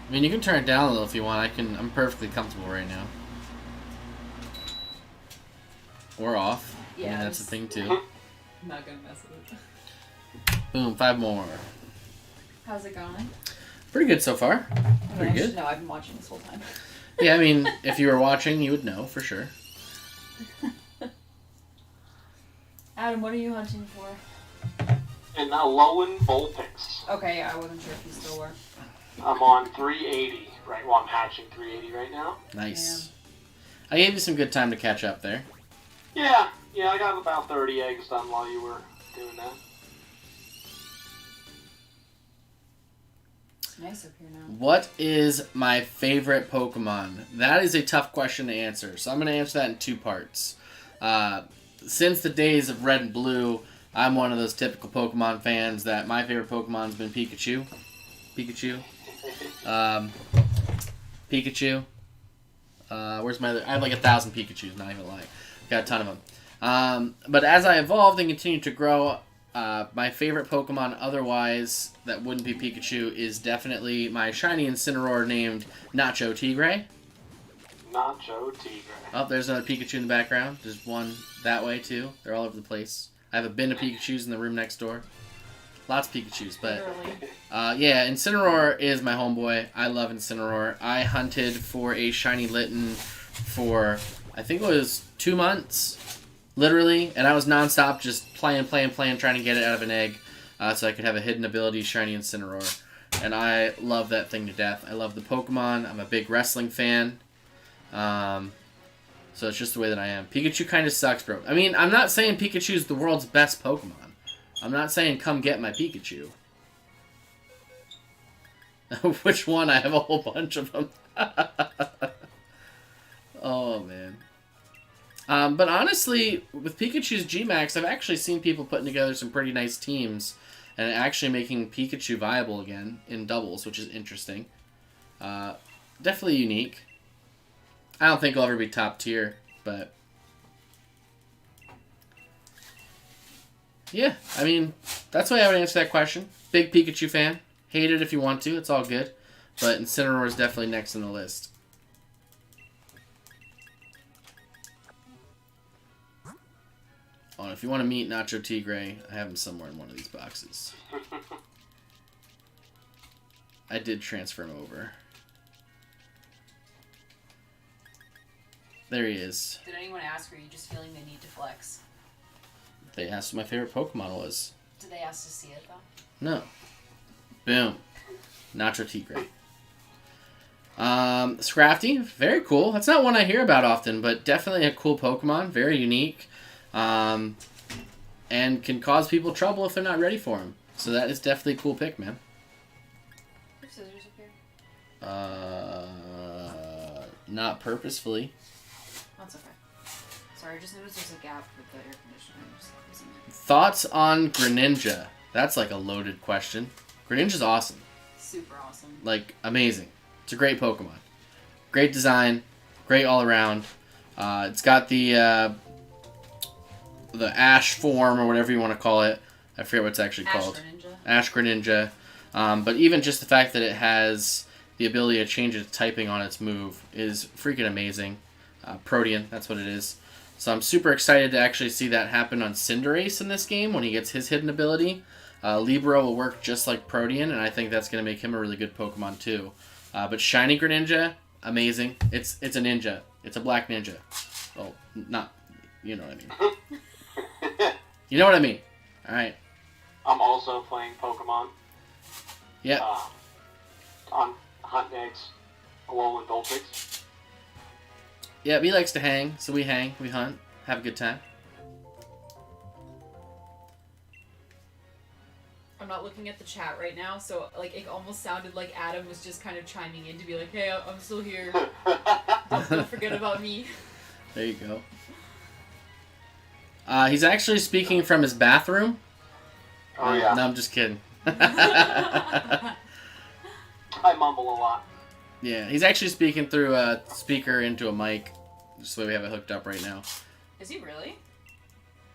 I mean, you can turn it down a little if you want. I'm perfectly comfortable right now. Or off. Yeah, I mean, that's the thing too. I'm not gonna mess with it. Boom, 5 more. How's it going? Pretty good so far. Pretty good. No, I've been watching this whole time. Yeah, I mean, if you were watching, you would know for sure. Adam, what are you hunting for? And now Lowen Vulpix. Okay, yeah, I wasn't sure if you still were. I'm on 380, right? Well, I'm hatching 380 right now. Nice. I gave you some good time to catch up there. Yeah, I got about 30 eggs done while you were doing that. Nice up here now. What is my favorite Pokemon? That is a tough question to answer, so I'm going to answer that in two parts. Since the days of Red and Blue, I'm one of those typical Pokemon fans that my favorite Pokemon's been Pikachu. Pikachu. Where's my other? I have like 1,000 Pikachus, not even lying. Got a ton of them. But as I evolved and continued to grow, my favorite Pokemon otherwise that wouldn't be Pikachu is definitely my shiny Incineroar named Nacho Tigre. Nacho Tigre. Oh, there's another Pikachu in the background. There's one that way too. They're all over the place. I have a bin of Pikachus in the room next door. Lots of Pikachus, but yeah, Incineroar is my homeboy. I love Incineroar. I hunted for a shiny Litten for, I think it was 2 months, literally, and I was nonstop just playing, trying to get it out of an egg so I could have a hidden ability shiny Incineroar. And I love that thing to death. I love the Pokemon. I'm a big wrestling fan. So it's just the way that I am. Pikachu kind of sucks, bro. I mean, I'm not saying Pikachu's the world's best Pokemon. I'm not saying come get my Pikachu. Which one? I have a whole bunch of them. Oh, man. But honestly, with Pikachu's G-Max, I've actually seen people putting together some pretty nice teams and actually making Pikachu viable again in doubles, which is interesting. Definitely unique. I don't think I'll ever be top tier, but... yeah, I mean, that's the way I would answer that question. Big Pikachu fan. Hate it if you want to. It's all good. But Incineroar is definitely next on the list. Oh, and if you want to meet Nacho Tigre, I have him somewhere in one of these boxes. I did transfer him over. There he is. Did anyone ask, or are you just feeling the need to flex? They asked what my favorite Pokemon was. Did they ask to see it, though? No. Boom. Nacho Tigre. Scrafty, very cool. That's not one I hear about often, but definitely a cool Pokemon. Very unique. And can cause people trouble if they're not ready for him. So that is definitely a cool pick, man. There's scissors up here. Not purposefully. That's okay. Sorry, I just noticed there's a gap with the air conditioner. I'm just closing it. Thoughts on Greninja? That's like a loaded question. Greninja's awesome. Super awesome. Like, amazing. It's a great Pokemon. Great design. Great all around. It's got the Ash form, or whatever you want to call it. I forget what it's actually called. Ash Greninja. But even just the fact that it has the ability to change its typing on its move is freaking amazing. Protean, that's what it is. So I'm super excited to actually see that happen on Cinderace in this game when he gets his hidden ability. Libero will work just like Protean, and I think that's going to make him a really good Pokemon too. But Shiny Greninja, amazing. It's a ninja. It's a black ninja. Well, not... you know what I mean. You know what I mean. Alright. I'm also playing Pokemon. Yeah. On Hunt Eggs, along with Dolphix. Yeah, he likes to hang, so we hang, we hunt, have a good time. I'm not looking at the chat right now, so like it almost sounded like Adam was just kind of chiming in to be like, "Hey, I'm still here. Don't forget about me." There you go. He's actually speaking from his bathroom. Oh yeah. No, I'm just kidding. I mumble a lot. Yeah, he's actually speaking through a speaker into a mic, just the way we have it hooked up right now. Is he really?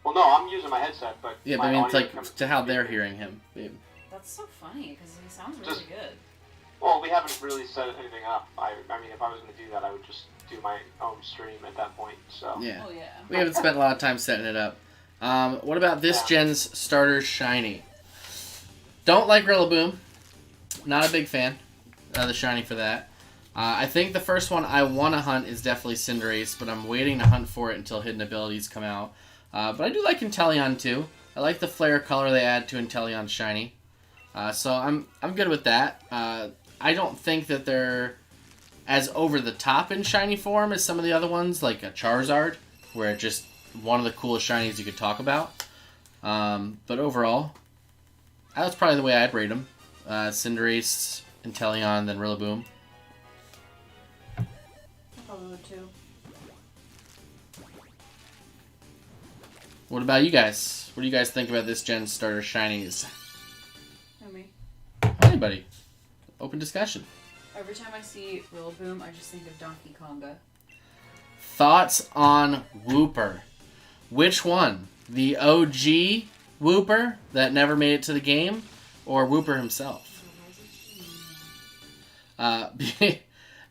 Well, no, I'm using my headset, but yeah, but I mean, it's like to how they're hearing him. Yeah. That's so funny because he sounds really good. Well, we haven't really set anything up. I mean, if I was going to do that, I would just do my own stream at that point. So. Yeah. Oh yeah. We haven't spent a lot of time setting it up. What about this gen's starter shiny? Don't like Rillaboom. Not a big fan of the shiny for that. I think the first one I want to hunt is definitely Cinderace, but I'm waiting to hunt for it until hidden abilities come out. But I do like Inteleon too. I like the flare color they add to Inteleon shiny. So I'm good with that. I don't think that they're as over the top in shiny form as some of the other ones, like a Charizard, where it's just one of the coolest shinies you could talk about. But overall, that's probably the way I'd rate them. Cinderace, Inteleon than Rillaboom. I probably would too. What about you guys? What do you guys think about this gen starter shinies? Who, me? Anybody? Open discussion. Every time I see Rillaboom, I just think of Donkey Konga. Thoughts on Wooper? Which one? The OG Wooper that never made it to the game, or Wooper himself?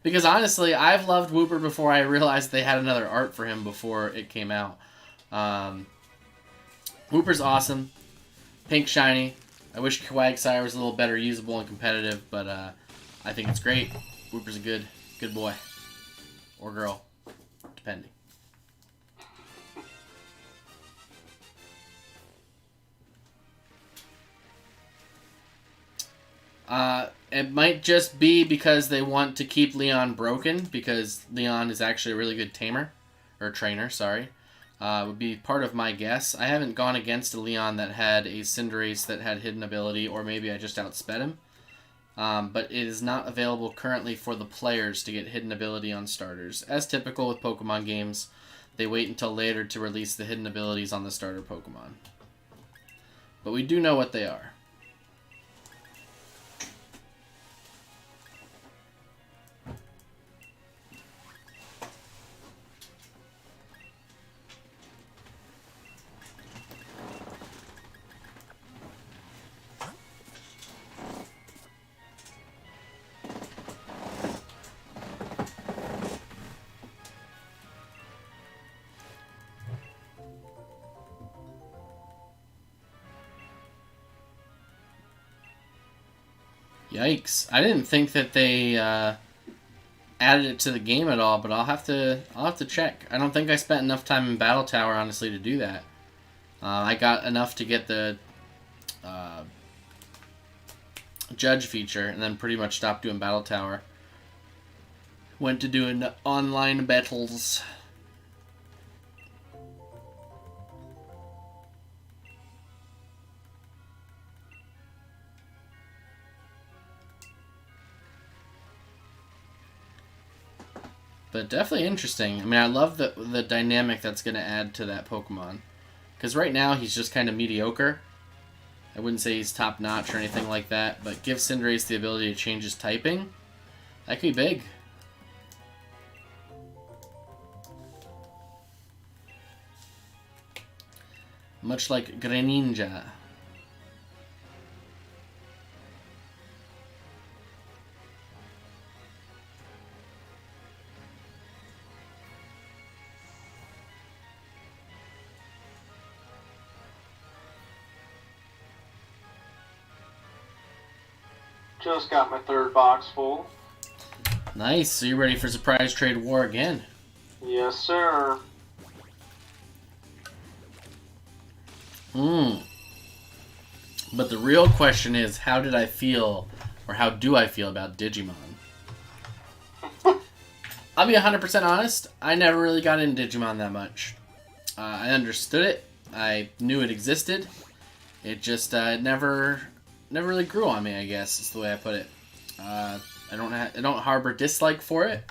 Because honestly, I've loved Wooper before I realized they had another art for him before it came out. Wooper's awesome. Pink shiny. I wish Quagsire was a little better usable and competitive, but I think it's great. Wooper's a good boy. Or girl. Depending. It might just be because they want to keep Leon broken, because Leon is actually a really good tamer. Or trainer, sorry. Would be part of my guess. I haven't gone against a Leon that had a Cinderace that had hidden ability, or maybe I just outsped him. But it is not available currently for the players to get hidden ability on starters. As typical with Pokemon games, they wait until later to release the hidden abilities on the starter Pokemon. But we do know what they are. Yikes! I didn't think that they added it to the game at all, but I'll have to check. I don't think I spent enough time in Battle Tower, honestly, to do that. I got enough to get the Judge feature, and then pretty much stopped doing Battle Tower. Went to doing online battles. But definitely interesting. I mean, I love the dynamic that's going to add to that Pokemon. Because right now, he's just kind of mediocre. I wouldn't say he's top-notch or anything like that. But give Cinderace the ability to change his typing. That could be big. Much like Greninja. Just got my third box full. Nice. So you're ready for Surprise Trade War again? Yes, sir. But the real question is, how did I feel, or how do I feel about Digimon? I'll be 100% honest, I never really got into Digimon that much. I understood it, I knew it existed, it just never really grew on me, I guess, is the way I put it. I don't harbor dislike for it,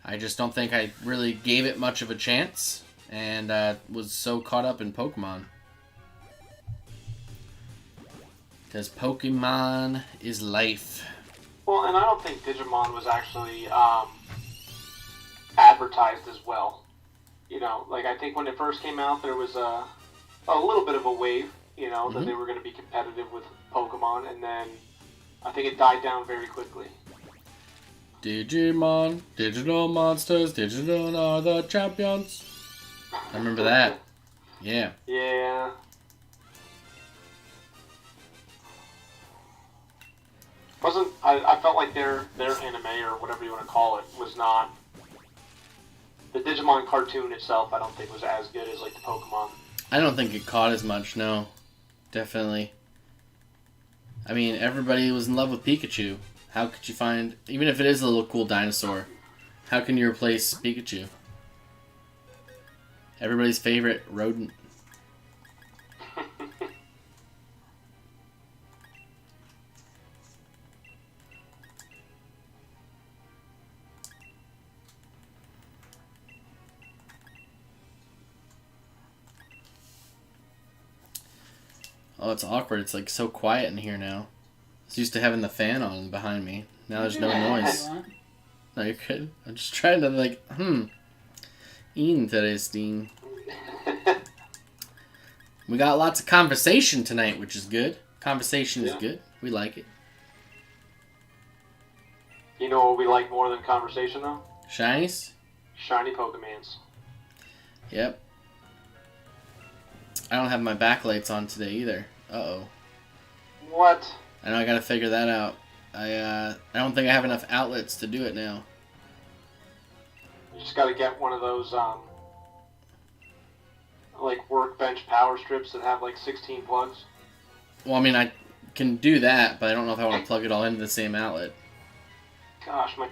I just don't think I really gave it much of a chance, and was so caught up in Pokemon. Because Pokemon is life. Well, and I don't think Digimon was actually advertised as well. You know, like I think when it first came out, there was a little bit of a wave, you know, that they were going to be competitive with Pokemon, and then I think it died down very quickly. Digimon, digital monsters, digital are the champions. I remember that. Yeah. Yeah. I felt like their anime, or whatever you want to call it, was not... The Digimon cartoon itself, I don't think was as good as, like, the Pokemon. I don't think it caught as much, no. Definitely. I mean, everybody was in love with Pikachu. How could you find... Even if it is a little cool dinosaur, how can you replace Pikachu? Everybody's favorite rodent. Oh, it's awkward. It's like so quiet in here now. It's used to having the fan on behind me. Now there's no noise. No, you're good. I'm just trying to like, interesting. We got lots of conversation tonight, which is good. Conversation is good. We like it. You know what we like more than conversation, though? Shinies? Shiny Pokemans. Yep. I don't have my backlights on today either. Uh-oh. What? I know I gotta figure that out. I don't think I have enough outlets to do it now. You just gotta get one of those, like, workbench power strips that have, like, 16 plugs. Well, I mean, I can do that, but I don't know if I want to plug it all into the same outlet. Gosh, my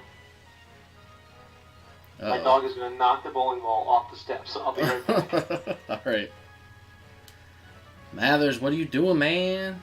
dog is gonna knock the bowling ball off the steps. I'll be right back. Alright. Mathers, what are you doing, man?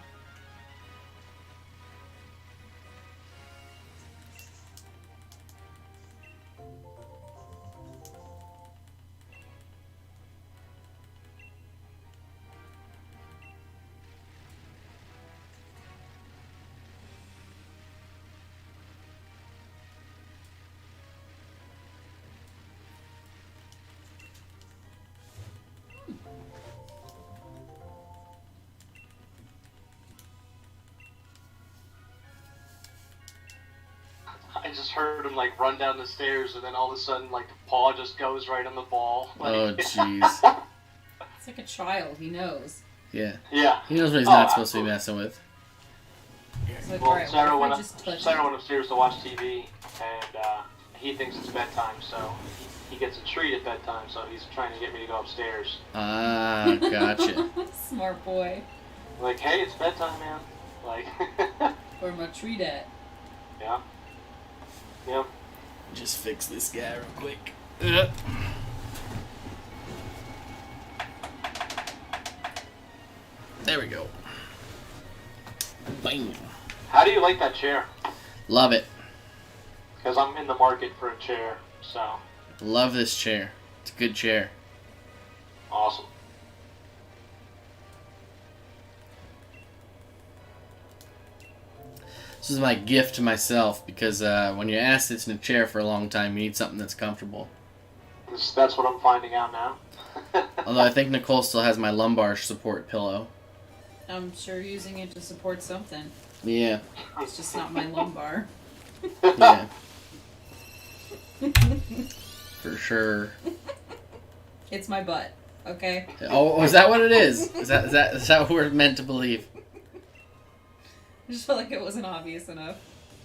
I just heard him, like, run down the stairs, and then all of a sudden, like, the paw just goes right on the ball. Like, Oh, jeez. It's like a child. He knows. Yeah. Yeah. He knows what he's not supposed to be messing with. It's like, Well, alright, Sarah, what went if I just touch Sarah it? went upstairs to watch TV, and he thinks it's bedtime, so he gets a treat at bedtime, so he's trying to get me to go upstairs. Ah, gotcha. Smart boy. Like, hey, it's bedtime, man. Like, Where my treat at? yeah. Yep. Just fix this guy real quick. There we go. Bam. How do you like that chair? Love it. Because I'm in the market for a chair, so Love this chair. It's a good chair. awesome. This is my gift to myself because when you're asked to sit in a chair for a long time, you need something that's comfortable. That's what I'm finding out now. Although I think Nicole still has my lumbar support pillow. I'm sure using it to support something. Yeah. It's just not my lumbar. Yeah. For sure. It's my butt. Okay. Oh, is that what it is? Is that what we're meant to believe? I just felt like it wasn't obvious enough.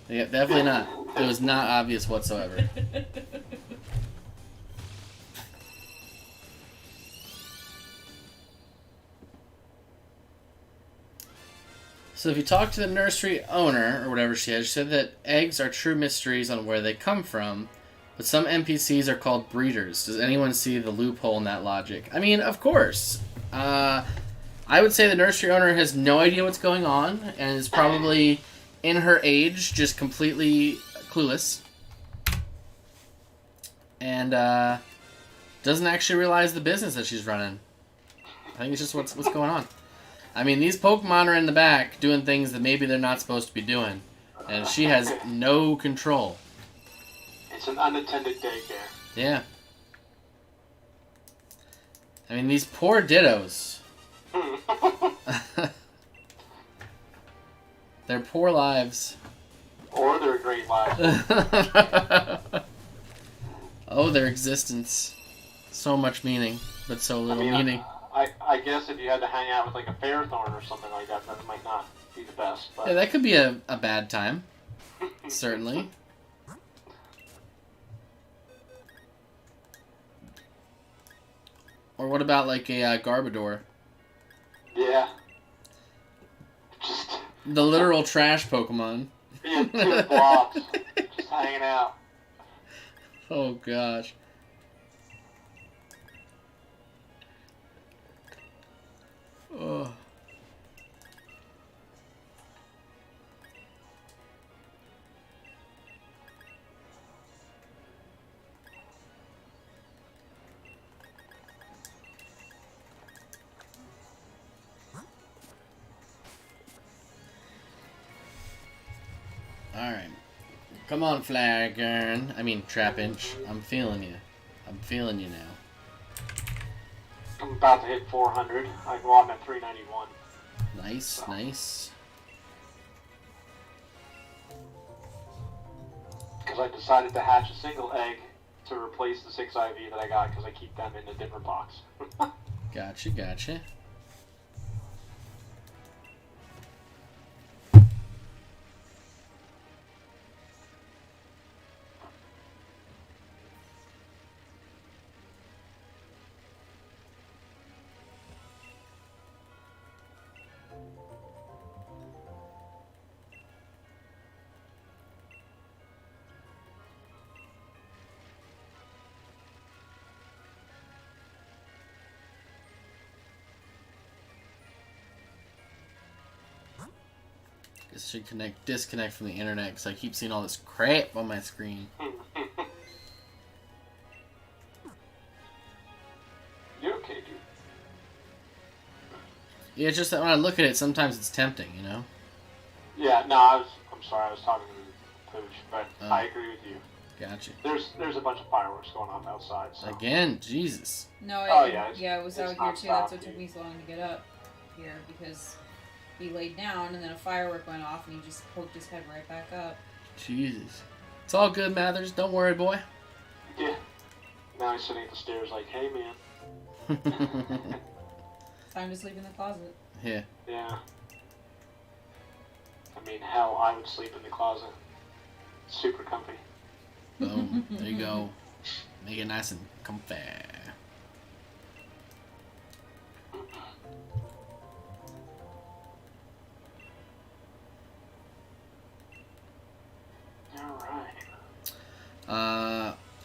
Yeah, definitely not. It was not obvious whatsoever. So if you talk to the nursery owner, or whatever she said that eggs are true mysteries on where they come from, but some NPCs are called breeders. Does anyone see the loophole in that logic? I mean, of course. I would say the nursery owner has no idea what's going on, and is probably, in her age, just completely clueless. And doesn't actually realize the business that she's running. I think it's just what's going on. I mean, these Pokemon are in the back doing things that maybe they're not supposed to be doing. And she has no control. It's an unattended daycare. Yeah. I mean, these poor Dittos. Their poor lives. Or their great lives. Oh, their existence. So much meaning, but so little meaning. I guess if you had to hang out with like a Ferrothorn or something like that, that might not be the best. But Yeah, that could be a bad time. Certainly. Or what about like a Garbodor? yeah. Just The literal trash Pokemon. being two blobs, just hanging out. Oh gosh. Oh. Alright. Come on, Flygon. I mean, Trapinch. I'm feeling you. I'm feeling you now. I'm about to hit 400. I'm at 391. Nice, so. Nice. Because I decided to hatch a single egg to replace the 6 IV that I got because I keep them in a different box. Gotcha. This should disconnect from the internet because I keep seeing all this crap on my screen. You're okay, dude. Yeah, it's just that when I look at it, sometimes it's tempting, you know? Yeah, no, I'm sorry, I was talking to Pooch, but I agree with you. Gotcha. There's a bunch of fireworks going on outside. So. Again, Jesus. No, it was out here too. That's what took me so long to get up here because he laid down and then a firework went off and he just poked his head right back up. Jesus. It's all good, Mathers. Don't worry, boy. Yeah. Now he's sitting at the stairs like, hey, man. Time to sleep in the closet. Yeah. Yeah. I mean, hell, I would sleep in the closet. Super comfy. Boom. There you go. Make it nice and comfy.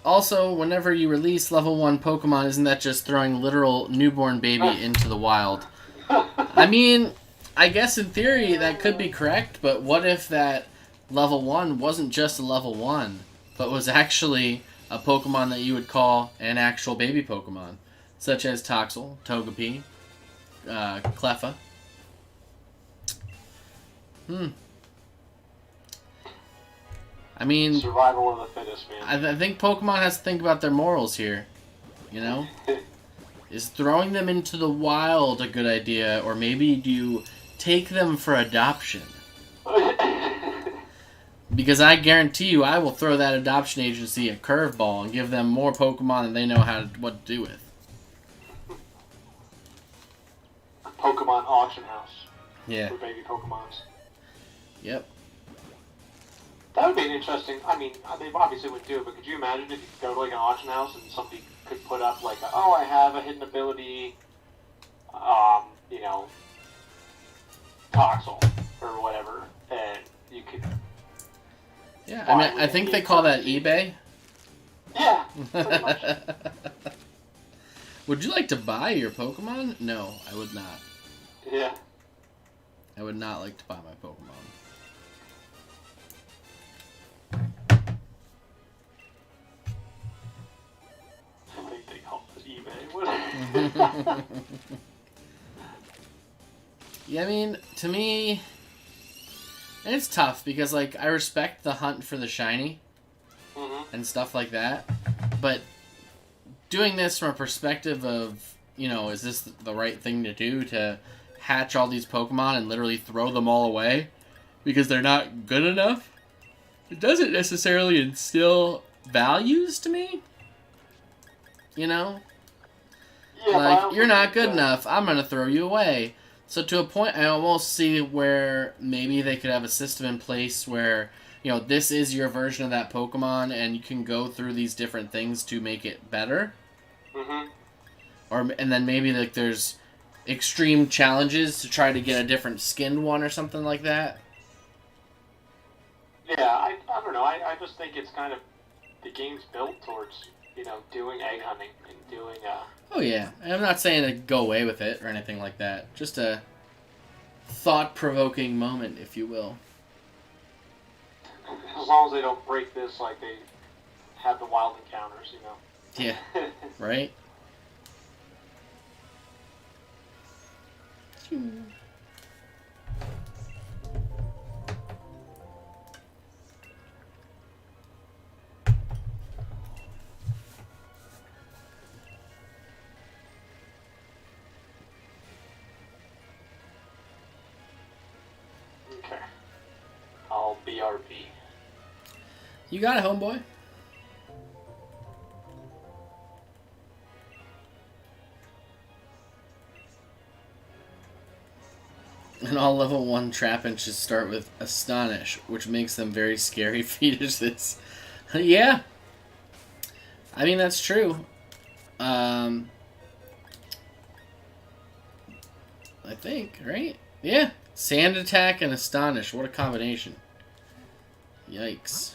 Also, whenever you release level 1 Pokemon, isn't that just throwing literal newborn baby into the wild? I mean, I guess in theory that could be correct, but what if that level 1 wasn't just a level 1, but was actually a Pokemon that you would call an actual baby Pokemon, such as Toxel, Togepi, Cleffa. I mean, survival of the fittest, man. I think Pokemon has to think about their morals here. You know? Is throwing them into the wild a good idea, or maybe do you take them for adoption? Because I guarantee you I will throw that adoption agency a curveball and give them more Pokemon than they know what to do with. Pokemon auction house. Yeah. For baby Pokemons. Yep. That would be an interesting. I mean, they obviously wouldn't do it, but could you imagine if you could go to like an auction house and somebody could put up like, oh, I have a hidden ability, you know, Toxel or whatever, and you could. Yeah, I mean, I think they call that eBay. Yeah. Pretty much. Would you like to buy your Pokemon? No, I would not. Yeah. I would not like to buy my Pokemon. I think they call it eBay. Yeah, I mean, to me, and it's tough because, like, I respect the hunt for the shiny and stuff like that, but doing this from a perspective of, you know, is this the right thing to do to hatch all these Pokemon and literally throw them all away because they're not good enough? It doesn't necessarily instill values to me, you know? Yeah, like, you're not good enough, I'm gonna throw you away. So to a point, I almost see where maybe they could have a system in place where, you know, this is your version of that Pokemon, and you can go through these different things to make it better. And then maybe like there's extreme challenges to try to get a different skinned one or something like that. Yeah, I don't know. I just think it's kind of the game's built towards, you know, doing egg hunting and doing Oh yeah, I'm not saying to go away with it or anything like that. Just a thought-provoking moment, if you will. As long as they don't break this like they have the wild encounters, you know. Yeah, right? BRB. You got it, homeboy. And all level 1 Trapinches start with Astonish, which makes them very scary fetuses. Yeah. I mean, that's true. I think, right? Yeah. Sand Attack and Astonish. What a combination. Yikes.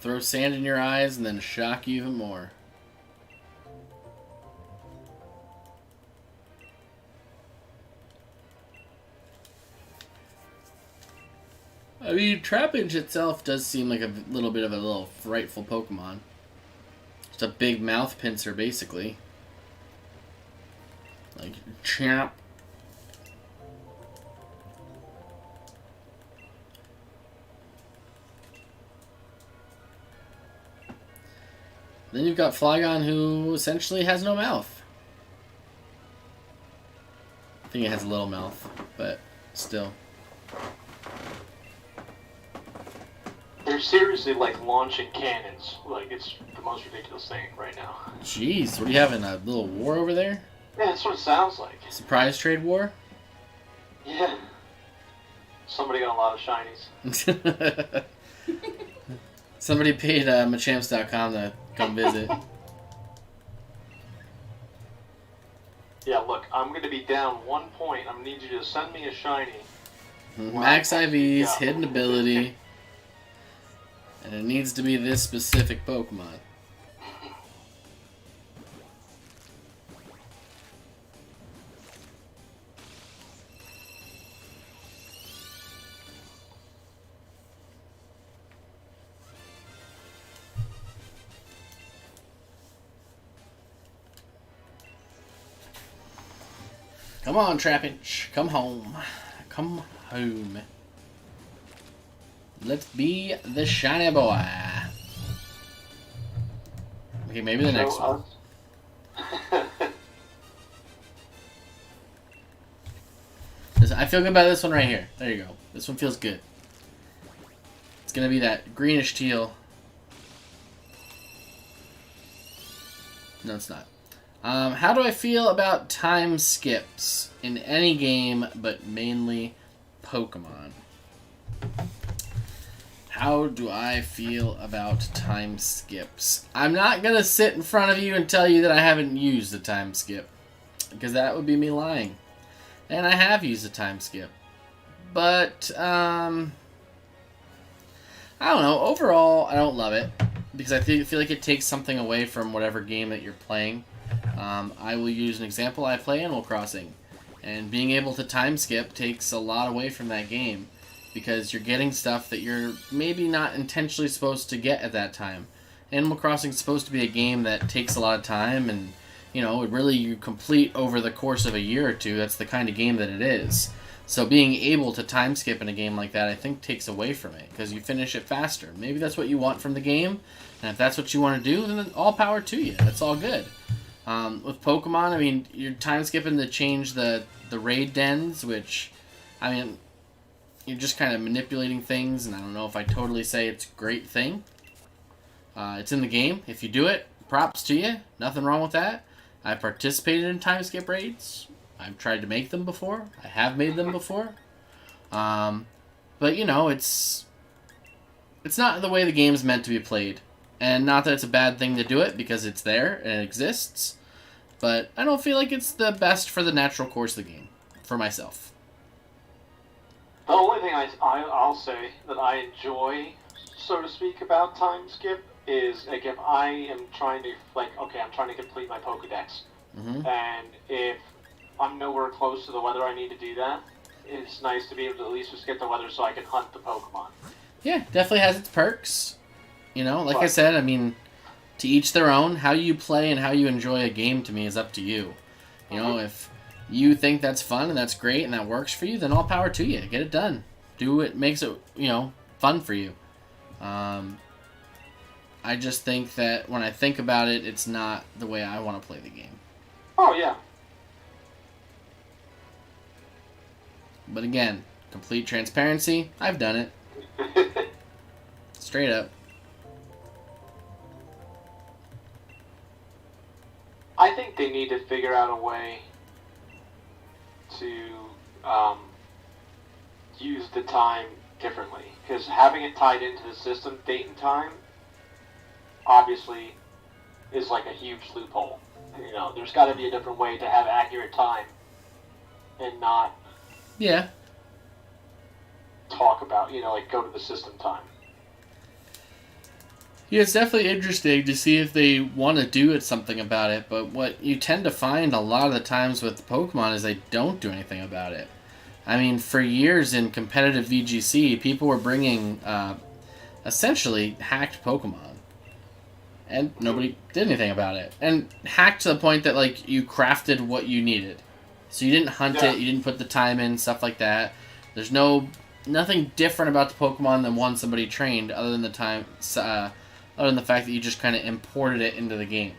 Throw sand in your eyes and then shock you even more. I mean, Trapinch itself does seem like a little bit of a little frightful Pokemon. Just a big mouth pincer, basically. Like, champ. Then you've got Flygon, who essentially has no mouth. I think it has a little mouth, but still. They're seriously, like, launching cannons. Like, it's the most ridiculous thing right now. Jeez, what do you have in a little war over there? Yeah, that's what it sounds like. Surprise trade war? Yeah. Somebody got a lot of shinies. Somebody paid Machamps.com to come visit. Yeah, look, I'm going to be down 1 point. I'm going to need you to send me a shiny. Max IVs, Yeah. hidden ability. And it needs to be this specific Pokemon. Come on, Trapinch. Come home. Come home. Let's be the shiny boy. Okay, maybe the next one. I feel good about this one right here. There you go. This one feels good. It's gonna be that greenish teal. No, it's not. How do I feel about time skips in any game, but mainly Pokemon? How do I feel about time skips? I'm not going to sit in front of you and tell you that I haven't used a time skip, because that would be me lying. And I have used a time skip. But, I don't know. Overall, I don't love it, because I feel like it takes something away from whatever game that you're playing. I will use an example. I play Animal Crossing, and being able to time skip takes a lot away from that game, because you're getting stuff that you're maybe not intentionally supposed to get at that time. Animal Crossing is supposed to be a game that takes a lot of time, and really you complete over the course of a year or two. That's the kind of game that it is. So being able to time skip in a game like that, I think, takes away from it, because you finish it faster. Maybe that's what you want from the game, and if that's what you want to do, then all power to you. That's all good. With Pokemon, I mean, you're time skipping to change the raid dens, which, I mean, you're just kind of manipulating things, and I don't know if I totally say it's a great thing. It's in the game. If you do it, props to you. Nothing wrong with that. I've participated in time skip raids. I've tried to make them before. I have made them before. But, it's not the way the game's meant to be played. And not that it's a bad thing to do it, because it's there and it exists. But I don't feel like it's the best for the natural course of the game, for myself. The only thing I'll say that I enjoy, so to speak, about time skip is, like, if I am trying to, I'm trying to complete my Pokedex, and if I'm nowhere close to the weather I need to do that, it's nice to be able to at least just get the weather so I can hunt the Pokemon. Yeah, definitely has its perks. I said, I mean, to each their own. How you play and how you enjoy a game, to me, is up to you. If you think that's fun and that's great and that works for you, then all power to you. Get it done. Do what makes it, fun for you. I just think that when I think about it, it's not the way I want to play the game. Oh, yeah. But again, Complete transparency, I've done it. Straight up. I think they need to figure out a way to use the time differently. Because having it tied into the system, date and time, obviously is like a huge loophole. You know, there's got to be a different way to have accurate time and not talk about, you know, like go to the system time. Yeah, it's definitely interesting to see if they want to do something about it, but what you tend to find a lot of the times with Pokemon is they don't do anything about it. I mean, for years in competitive VGC, people were bringing essentially hacked Pokemon, and nobody did anything about it. And hacked to the point that, like, you crafted what you needed. So you didn't hunt it, you didn't put the time in, stuff like that. There's nothing different about the Pokemon than one somebody trained, other than the time, other than the fact that you just kind of imported it into the game.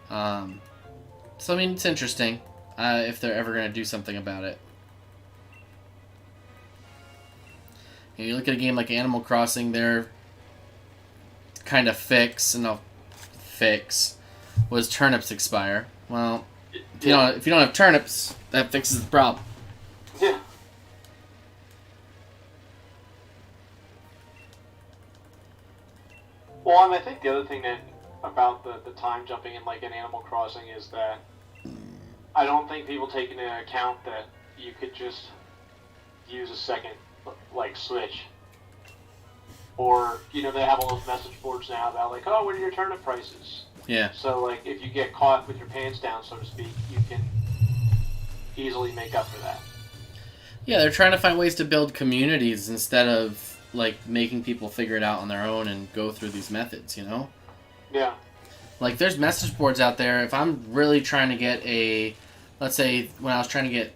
So I mean, it's interesting if they're ever going to do something about it. And you look at a game like Animal Crossing, their kind of fix was turnips expire. Well, if you don't have turnips, that fixes the problem. Yeah. Well, and I think the other thing that about the time jumping in like in Animal Crossing is that I don't think people take into account that you could just use a second like switch. Or, you know, they have all those message boards now about like, oh, what are your turnip prices? Yeah. So like if you get caught with your pants down, so to speak, you can easily make up for that. Yeah, they're trying to find ways to build communities instead of like making people figure it out on their own and go through these methods, you know? Yeah. Like, there's message boards out there. If I'm really trying to get let's say when I was trying to get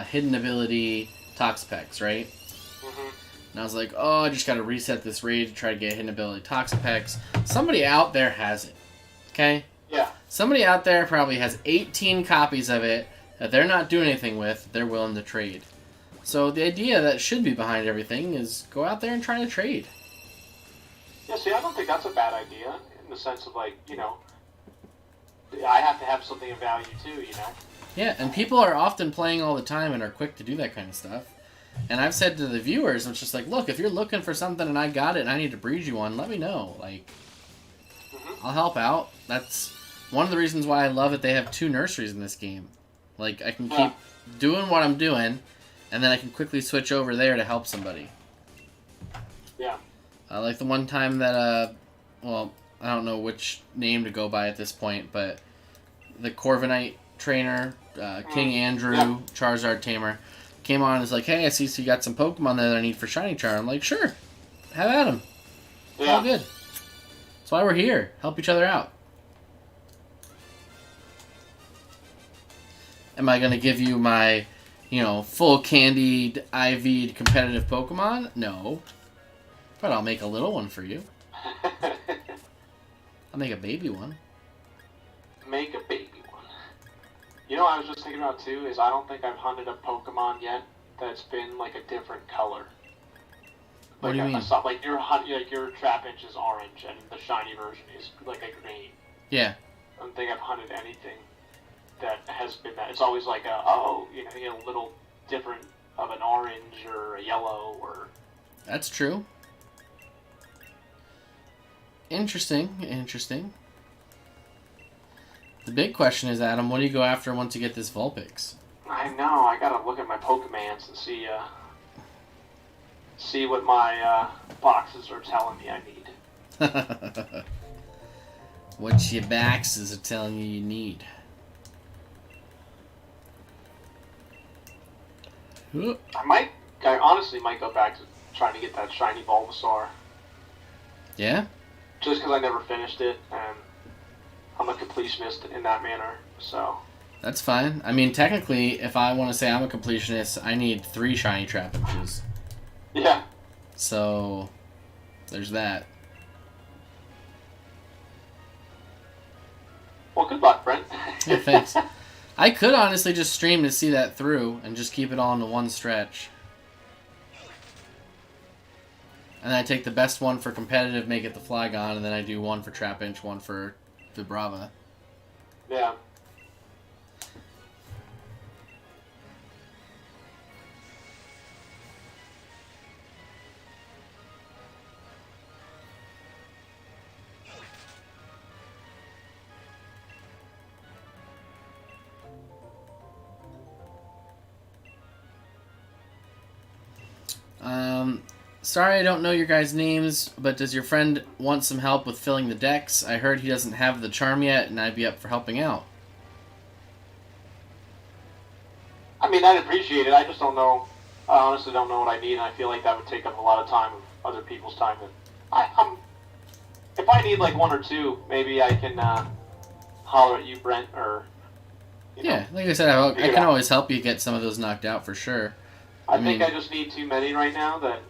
hidden ability Toxapex, right? Mm-hmm. And I was like, oh, I just got to reset this raid to try to get hidden ability Toxapex. Somebody out there has it, okay? Yeah. Somebody out there probably has 18 copies of it that they're not doing anything with, they're willing to trade. So the idea that should be behind everything is go out there and try to trade. Yeah, see, I don't think that's a bad idea in the sense of like, you know, I have to have something of value too, you know? Yeah, and people are often playing all the time and are quick to do that kind of stuff. And I've said to the viewers, it's just like, look, if you're looking for something and I got it and I need to breed you one, let me know. Like, I'll help out. That's one of the reasons why I love it. They have 2 nurseries in this game. Like, I can keep doing what I'm doing, and then I can quickly switch over there to help somebody. Yeah. Like the one time that, well, I don't know which name to go by at this point, but the Corviknight trainer, King Andrew, Charizard tamer, came on and was like, hey, I see you got some Pokemon there that I need for Shiny Charm. I'm like, sure, have at them. It's all good. That's why we're here. Help each other out. Am I going to give you my, full candied, IV'd competitive Pokemon? No. But I'll make a little one for you. I'll make a baby one. Make a baby one. You know what I was just thinking about too is I don't think I've hunted a Pokemon yet that's been like a different color. What do you mean? Like your Trapinch is orange and the shiny version is like a green. Yeah. I don't think I've hunted anything that has been that. It's always like a little different of an orange or a yellow or. That's true. Interesting. The big question is, Adam, what do you go after once you get this Vulpix? I know. I gotta look at my Pokemans and see what my boxes are telling me I need. What your boxes are telling you need. I honestly might go back to trying to get that shiny Bulbasaur. Yeah? Just because I never finished it, and I'm a completionist in that manner, so. That's fine. I mean, technically, if I want to say I'm a completionist, I need 3 shiny Trapinches. Yeah. So, there's that. Well, good luck, Brent. Yeah, thanks. I could honestly just stream to see that through and just keep it all into one stretch. And then I take the best one for competitive, make it the Flygon, and then I do one for Trapinch, one for the Brava. Yeah. Sorry I don't know your guys' names, but does your friend want some help with filling the decks? I heard he doesn't have the charm yet, and I'd be up for helping out. I mean, I'd appreciate it. I just don't know. I honestly don't know what I need, and I feel like that would take up a lot of time of other people's time. And if I need like one or two, maybe I can holler at you, Brent, or yeah, like I said, I can always help you get some of those knocked out for sure. I think I just need too many right now. That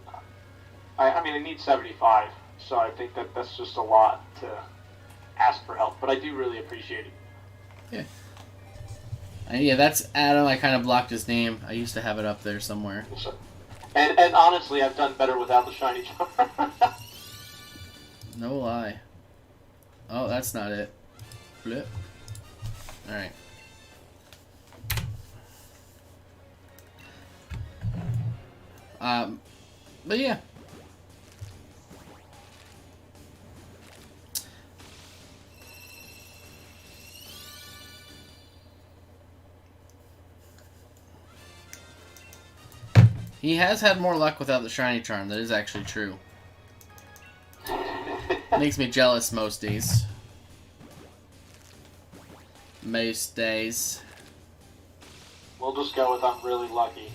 I need 75, so I think that's just a lot to ask for help. But I do really appreciate it. Yeah. Yeah, that's Adam. I kind of blocked his name. I used to have it up there somewhere. And honestly, I've done better without the shiny charm. No lie. Oh, that's not it. Flip. Alright. But yeah. He has had more luck without the shiny charm. That is actually true. Makes me jealous most days. Most days. We'll just go with I'm really lucky.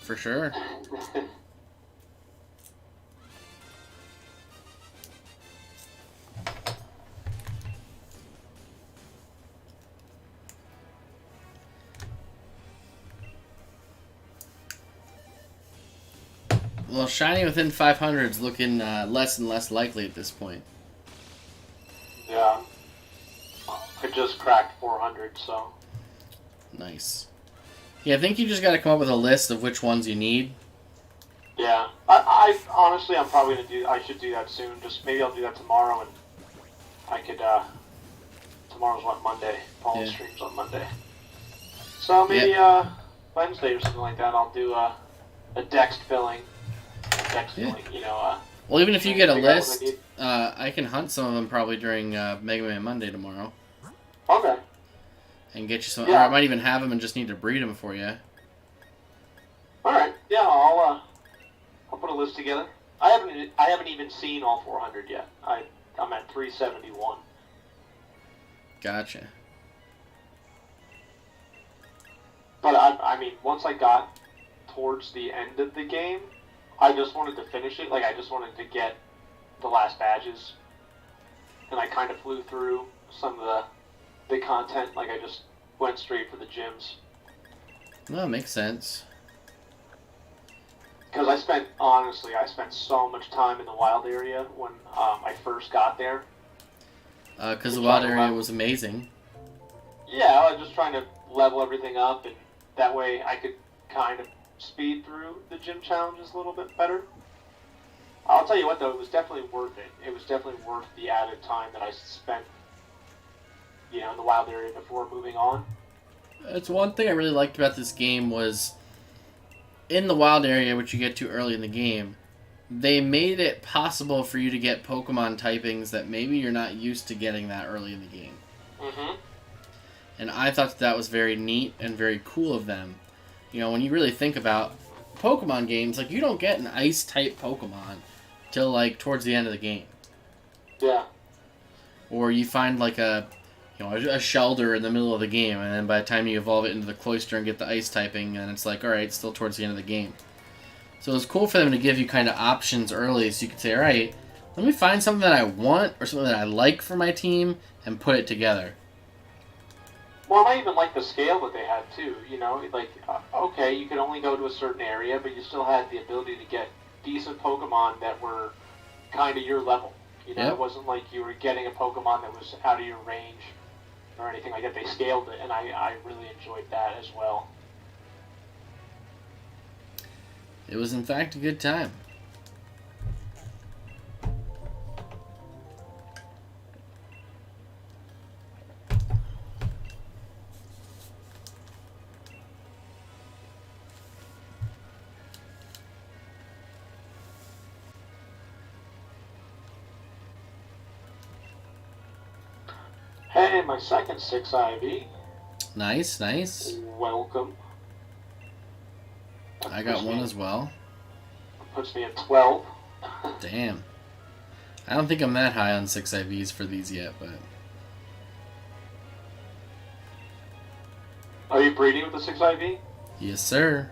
For sure. Well, shiny within 500 is looking less and less likely at this point. Yeah. I just cracked 400, so. Nice. Yeah, I think you just got to come up with a list of which ones you need. Yeah. I honestly, I'm probably going to do, I should do that soon. Just maybe I'll do that tomorrow, and I could, tomorrow's what, Monday? Paul streams on Monday. So maybe, Wednesday or something like that, I'll do, a dex filling. Well, even if you get a list, I can hunt some of them probably during Mega Man Monday tomorrow. Okay. And get you some. Or I might even have them and just need to breed them for you. All right. Yeah, I'll put a list together. I haven't even seen all 400 yet. I'm at 371. Gotcha. But I mean, once I got towards the end of the game, I just wanted to finish it. Like, I just wanted to get the last badges. And I kind of flew through some of the content. Like, I just went straight for the gyms. No, that makes sense. Because I spent so much time in the wild area when I first got there. Because the wild area was amazing. Yeah, I was just trying to level everything up, and that way I could kind of speed through the gym challenges a little bit better. I'll tell you what, though, it was definitely worth it. It was definitely worth the added time that I spent, in the wild area before moving on. That's one thing I really liked about this game was in the wild area, which you get to early in the game, they made it possible for you to get Pokemon typings that maybe you're not used to getting that early in the game. Mm-hmm. And I thought that was very neat and very cool of them. When you really think about Pokemon games, like, you don't get an Ice-type Pokemon till, like, towards the end of the game. Yeah. Or you find, like, a Shelder in the middle of the game, and then by the time you evolve it into the Cloyster and get the Ice typing, and it's like, alright, it's still towards the end of the game. So it was cool for them to give you kind of options early, so you could say, alright, let me find something that I want, or something that I like for my team, and put it together. Well, I even like the scale that they had, too, okay, you could only go to a certain area, but you still had the ability to get decent Pokemon that were kind of your level. It wasn't like you were getting a Pokemon that was out of your range. or anything like that. They scaled it, and I really enjoyed that as well. It was, in fact, a good time. Hey, my second 6 IV. Nice, nice. Welcome. I got one as well. Puts me at 12. Damn. I don't think I'm that high on 6 IVs for these yet, but... Are you breeding with the 6 IV? Yes, sir.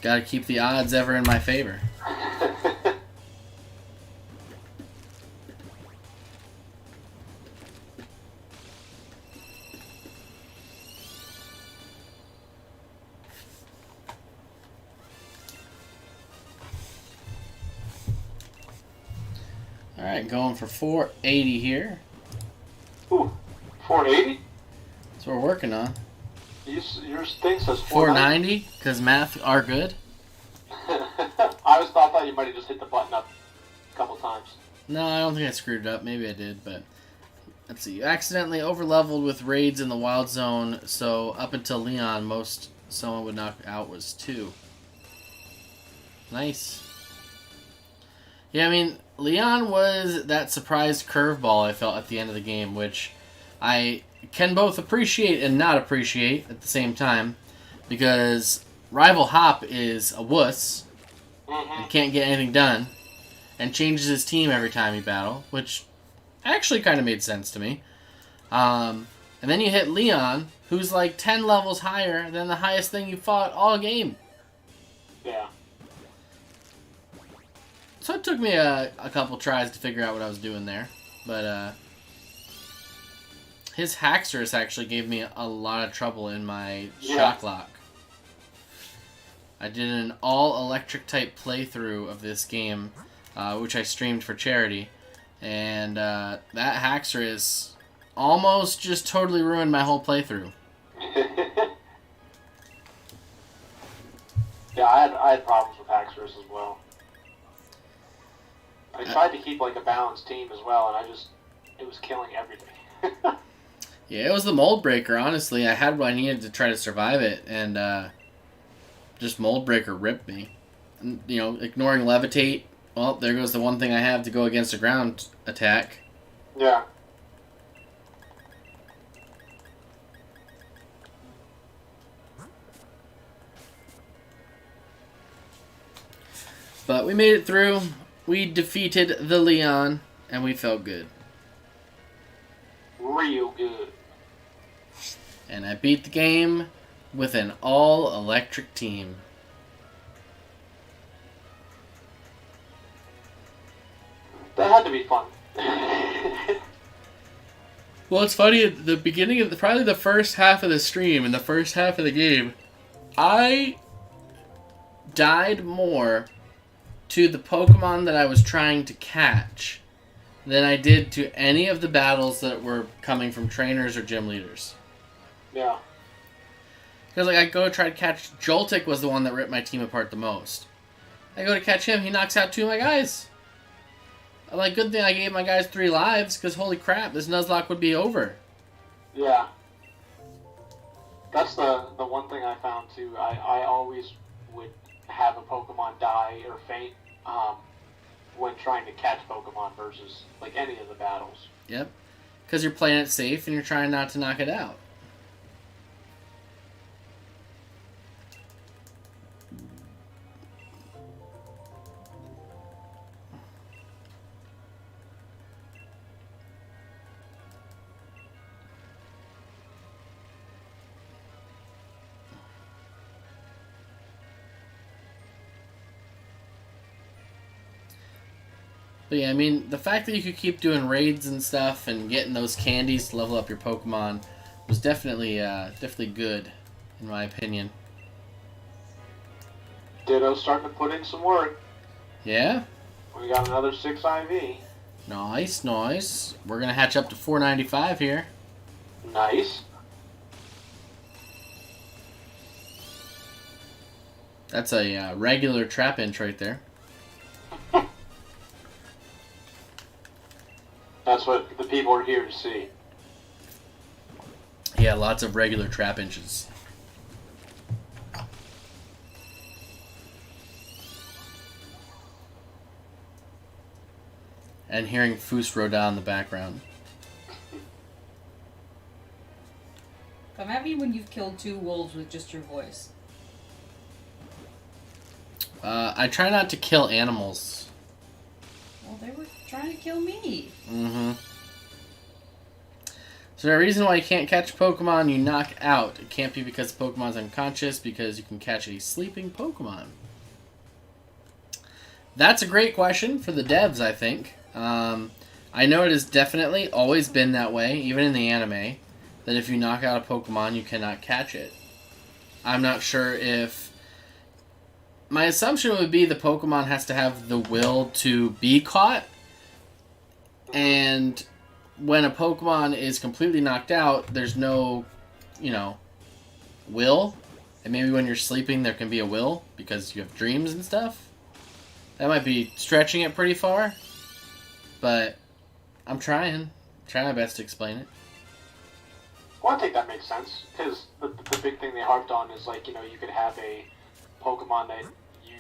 Gotta keep the odds ever in my favor. Alright, going for 480 here. Ooh, 480? That's what we're working on. Your thing says 490, because math are good. I thought you might have just hit the button up a couple times. No, I don't think I screwed it up. Maybe I did, but... Let's see. You accidentally overleveled with raids in the wild zone, so up until Leon, most someone would knock out was 2. Nice. Yeah, I mean, Leon was that surprised curveball I felt at the end of the game, which I can both appreciate and not appreciate at the same time, because Rival Hop is a wuss and can't get anything done, and changes his team every time you battle, which actually kind of made sense to me. And then you hit Leon, who's like 10 levels higher than the highest thing you fought all game. Yeah. So it took me a couple tries to figure out what I was doing there. But his Haxorus actually gave me a lot of trouble in my Shock Lock. I did an all-electric type playthrough of this game, which I streamed for charity. And that Haxorus almost just totally ruined my whole playthrough. Yeah, I had problems with Haxorus as well. I tried to keep like a balanced team as well, and it was killing everything. Yeah, it was the Mold Breaker, honestly. I had what I needed to try to survive it, and just Mold Breaker ripped me. And, you know, ignoring Levitate, well, there goes the one thing I have to go against a ground attack. Yeah. But we made it through. We defeated the Leon, and we felt good. Real good. And I beat the game with an all-electric team. That had to be fun. Well, it's funny, at the beginning of probably the first half of the stream and the first half of the game, I died more to the Pokemon that I was trying to catch than I did to any of the battles that were coming from trainers or gym leaders. Yeah. Because like I go to try to catch Joltik was the one that ripped my team apart the most. I go to catch him, he knocks out 2 of my guys. I'm like, good thing I gave my guys 3 lives, because holy crap, this Nuzlocke would be over. Yeah. That's the one thing I found too. I always would have a Pokemon die or faint when trying to catch Pokemon versus like any of the battles. Yep. Because you're playing it safe and you're trying not to knock it out. But yeah, I mean, the fact that you could keep doing raids and stuff and getting those candies to level up your Pokemon was definitely good, in my opinion. Ditto's starting to put in some work. Yeah? We got another 6 IV. Nice, nice. We're going to hatch up to 495 here. Nice. That's a regular Trapinch right there. That's what the people are here to see. Yeah, lots of regular Trapinches. And hearing Foos Roda in the background. Come at me when you've killed 2 wolves with just your voice. I try not to kill animals. Well, they were trying to kill me. Mm-hmm. Is there a reason why you can't catch Pokemon you knock out? It can't be because Pokemon's unconscious, because you can catch a sleeping Pokemon. That's a great question for the devs, I think. I know it has definitely always been that way, even in the anime, that if you knock out a Pokemon, you cannot catch it. I'm not sure if... My assumption would be the Pokemon has to have the will to be caught, and when a Pokemon is completely knocked out, there's no, will. And maybe when you're sleeping, there can be a will, because you have dreams and stuff. That might be stretching it pretty far, but I'm trying my best to explain it. Well, I think that makes sense, because the big thing they harped on is, you could have a Pokemon that you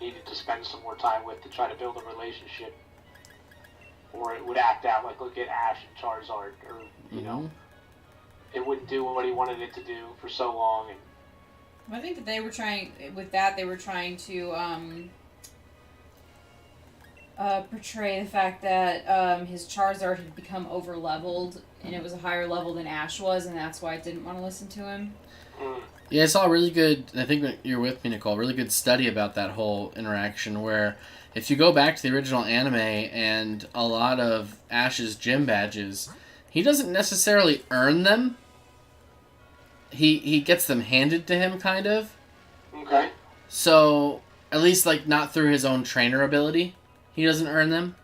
needed to spend some more time with to try to build a relationship, or it would act out like, look at Ash and Charizard, or, it wouldn't do what he wanted it to do for so long. And I think that they were trying to portray the fact that his Charizard had become over-leveled, and it was a higher level than Ash was, and that's why I didn't want to listen to him. Yeah, I saw a really good, I think you're with me, Nicole, really good study about that whole interaction, where if you go back to the original anime and a lot of Ash's gym badges, he doesn't necessarily earn them. He gets them handed to him, kind of. Okay. So, at least, not through his own trainer ability. He doesn't earn them.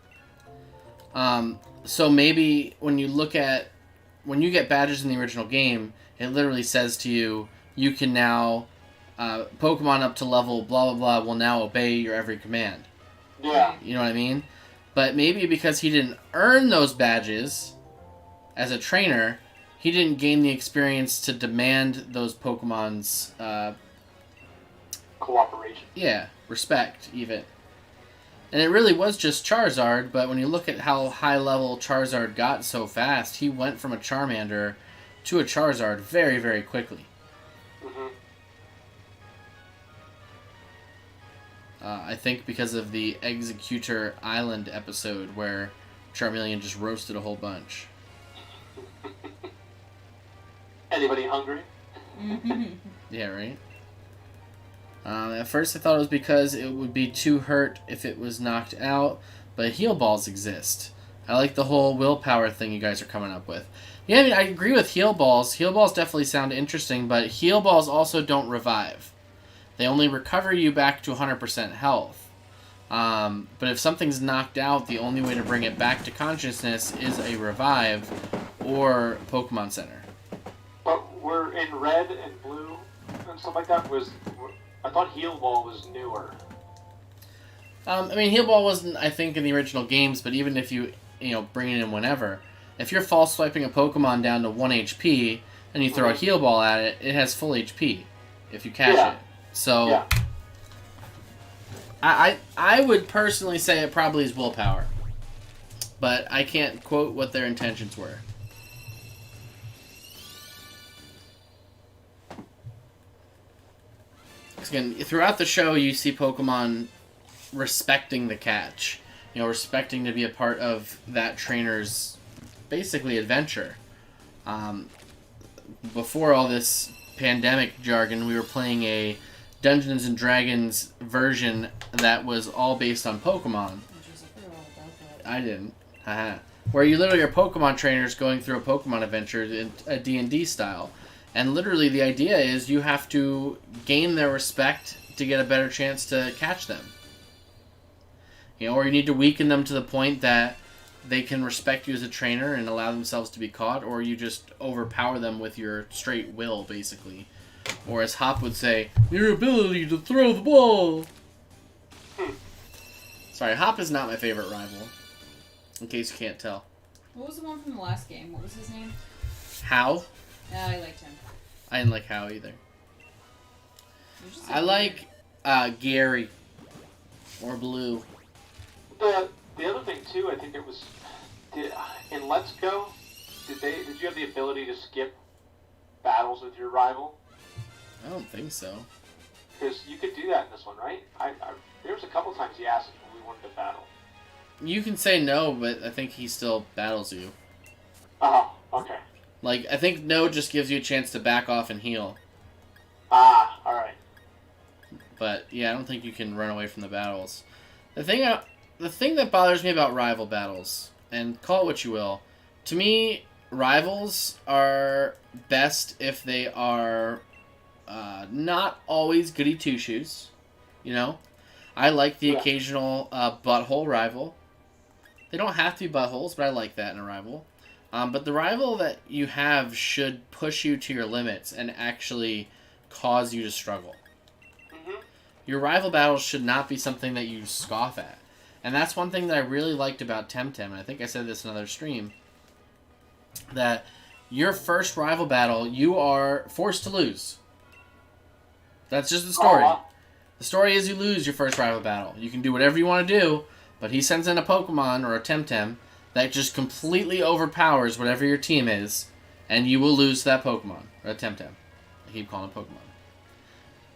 So maybe when you get badges in the original game, it literally says to you, you can now, Pokemon up to level blah blah blah will now obey your every command. Yeah. You know what I mean? But maybe because he didn't earn those badges as a trainer, he didn't gain the experience to demand those Pokemon's cooperation. Yeah, respect even. And it really was just Charizard, but when you look at how high level Charizard got so fast, he went from a Charmander to a Charizard very, very quickly. Mm-hmm. I think because of the Executor Island episode where Charmeleon just roasted a whole bunch. Anybody hungry? Yeah, right? At first I thought it was because it would be too hurt if it was knocked out, but heal balls exist. I like the whole willpower thing you guys are coming up with. Yeah, I mean, I agree with heal balls. Heal balls definitely sound interesting, but heal balls also don't revive. They only recover you back to 100% health. But if something's knocked out, the only way to bring it back to consciousness is a revive or Pokemon Center. But we're in red and blue and stuff like that. I thought heal ball was newer. I mean, heal ball wasn't, I think, in the original games, but even if you bring it in whenever, if you're false swiping a Pokemon down to 1 HP and you throw a heal ball at it, it has full HP if you catch it. So, I would personally say it probably is willpower, but I can't quote what their intentions were. Again, throughout the show, you see Pokemon respecting the catch. Respecting to be a part of that trainer's, basically, adventure. Before all this pandemic jargon, we were playing a Dungeons & Dragons version that was all based on Pokemon. I didn't. Haha. Where you literally are Pokemon trainers going through a Pokemon adventure in a D&D style. And literally the idea is you have to gain their respect to get a better chance to catch them. Or you need to weaken them to the point that they can respect you as a trainer and allow themselves to be caught, or you just overpower them with your straight will, basically. Or as Hop would say, your ability to throw the ball. Sorry, Hop is not my favorite rival, in case you can't tell. What was the one from the last game? What was his name? How? I liked him. I didn't like How either. I like Gary. Or Blue. The other thing too, I think it was in Let's Go. Did you have the ability to skip battles with your rival? I don't think so. Because you could do that in this one, right? There was a couple times he asked us when we wanted to battle. You can say no, but I think he still battles you. Oh, okay. Like, I think no just gives you a chance to back off and heal. Ah, alright. But, yeah, I don't think you can run away from the battles. The thing that bothers me about rival battles, and call it what you will, to me, rivals are best if they are not always goody two-shoes. I like the occasional butthole rival. They don't have to be buttholes, but I like that in a rival. But the rival that you have should push you to your limits and actually cause you to struggle. Mm-hmm. Your rival battles should not be something that you scoff at. And that's one thing that I really liked about Temtem, and I think I said this in another stream, that your first rival battle, you are forced to lose. That's just the story. The story is you lose your first rival battle. You can do whatever you want to do, but he sends in a Pokemon or a Temtem that just completely overpowers whatever your team is, and you will lose that Pokemon, or a Temtem. I keep calling it Pokemon.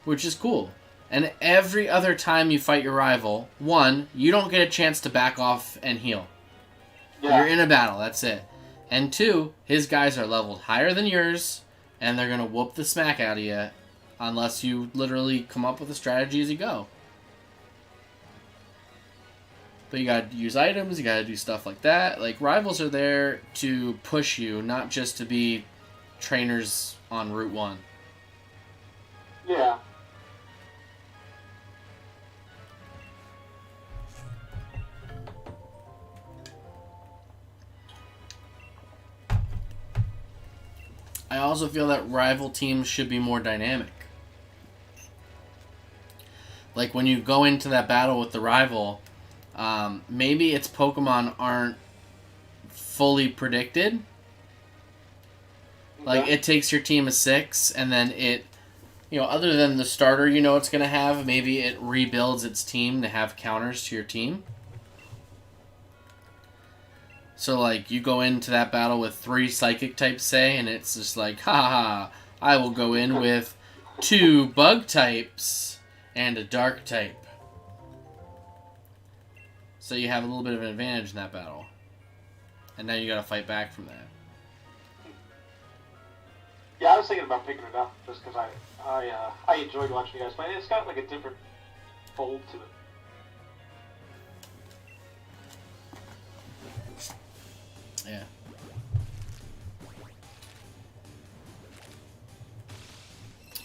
Which is cool. And every other time you fight your rival, one, you don't get a chance to back off and heal. Yeah. You're in a battle, that's it. And two, his guys are leveled higher than yours, and they're going to whoop the smack out of you unless you literally come up with a strategy as you go. But you gotta use items, you gotta do stuff like that. Like, rivals are there to push you, not just to be trainers on Route 1. Yeah. I also feel that rival teams should be more dynamic. Like, when you go into that battle with the rival, maybe its Pokemon aren't fully predicted. Like, it takes your team a 6, and then it, other than the starter it's going to have, maybe it rebuilds its team to have counters to your team. So, like, you go into that battle with 3 Psychic types, say, and it's just like, ha, I will go in with 2 Bug types and a Dark type. So you have a little bit of an advantage in that battle. And now you gotta fight back from that. Yeah, I was thinking about picking it up just because I enjoyed watching you guys play. It's got like a different fold to it. Yeah.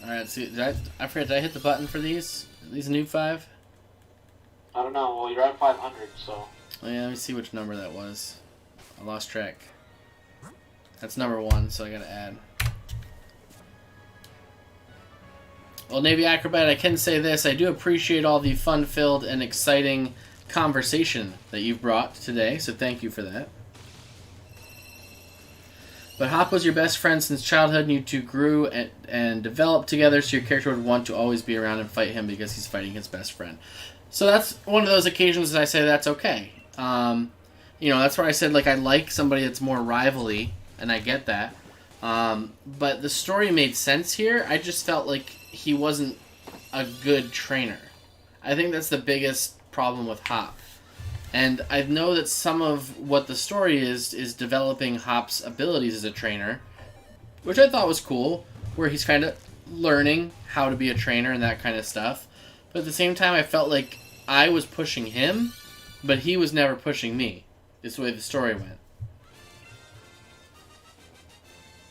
Alright, see, I forget, did I hit the button for these? Are these a new 5? I don't know. Well, you're at 500, so. Oh, yeah, let me see which number that was. I lost track. That's number 1, so I gotta add. Well, Navy Acrobat, I can say this. I do appreciate all the fun-filled and exciting conversation that you've brought today, so thank you for that. But Hop was your best friend since childhood, and you two grew and developed together, so your character would want to always be around and fight him because he's fighting his best friend. So that's one of those occasions that I say that's okay. That's where I said, like, I like somebody that's more rival-y, and I get that. But the story made sense here. I just felt like he wasn't a good trainer. I think that's the biggest problem with Hop. And I know that some of what the story is developing Hop's abilities as a trainer, which I thought was cool, where he's kind of learning how to be a trainer and that kind of stuff. But at the same time, I felt like I was pushing him, but he was never pushing me. It's the way the story went.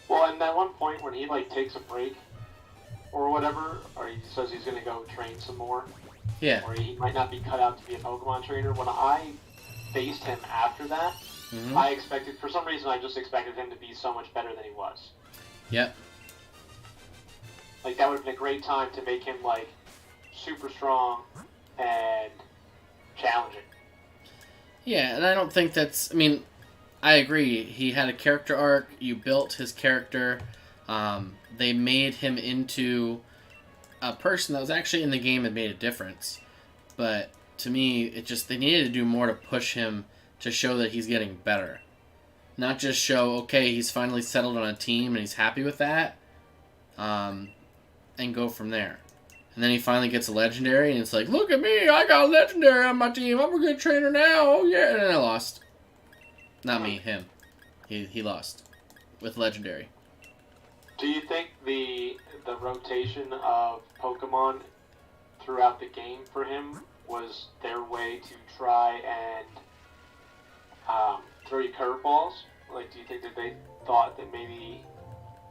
Well, and that one point when he, like, takes a break or whatever, or he says he's going to go train some more, Yeah. or he might not be cut out to be a Pokemon trainer. When I faced him after that, I expected, for some reason, I just expected him to be so much better than he was. Yep. Like, that would have been a great time to make him, like, super strong and challenging. Yeah, and I don't think that's... I mean, I agree. He had a character arc. You built his character. They made him into a person that was actually in the game and made a difference. But to me, it just... They needed to do more to push him to show that he's getting better. Not just show, okay, he's finally settled on a team and he's happy with that. And go from there. And then he finally gets a legendary, and it's like, look at me, I got a legendary on my team. I'm a good trainer now. Oh, yeah. And then I lost. Not me, him. He lost with legendary. Do you think the rotation of Pokemon throughout the game for him was their way to try and throw you curveballs? Like, do you think that they thought that maybe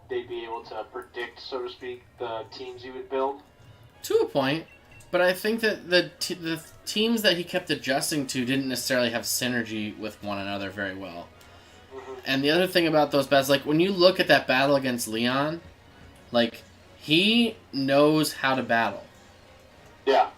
they'd be able to predict, so to speak, the teams he would build? To a point, but I think that the teams that he kept adjusting to didn't necessarily have synergy with one another very well. And the other thing about those battles, like when you look at that battle against Leon, like he knows how to battle. Yeah.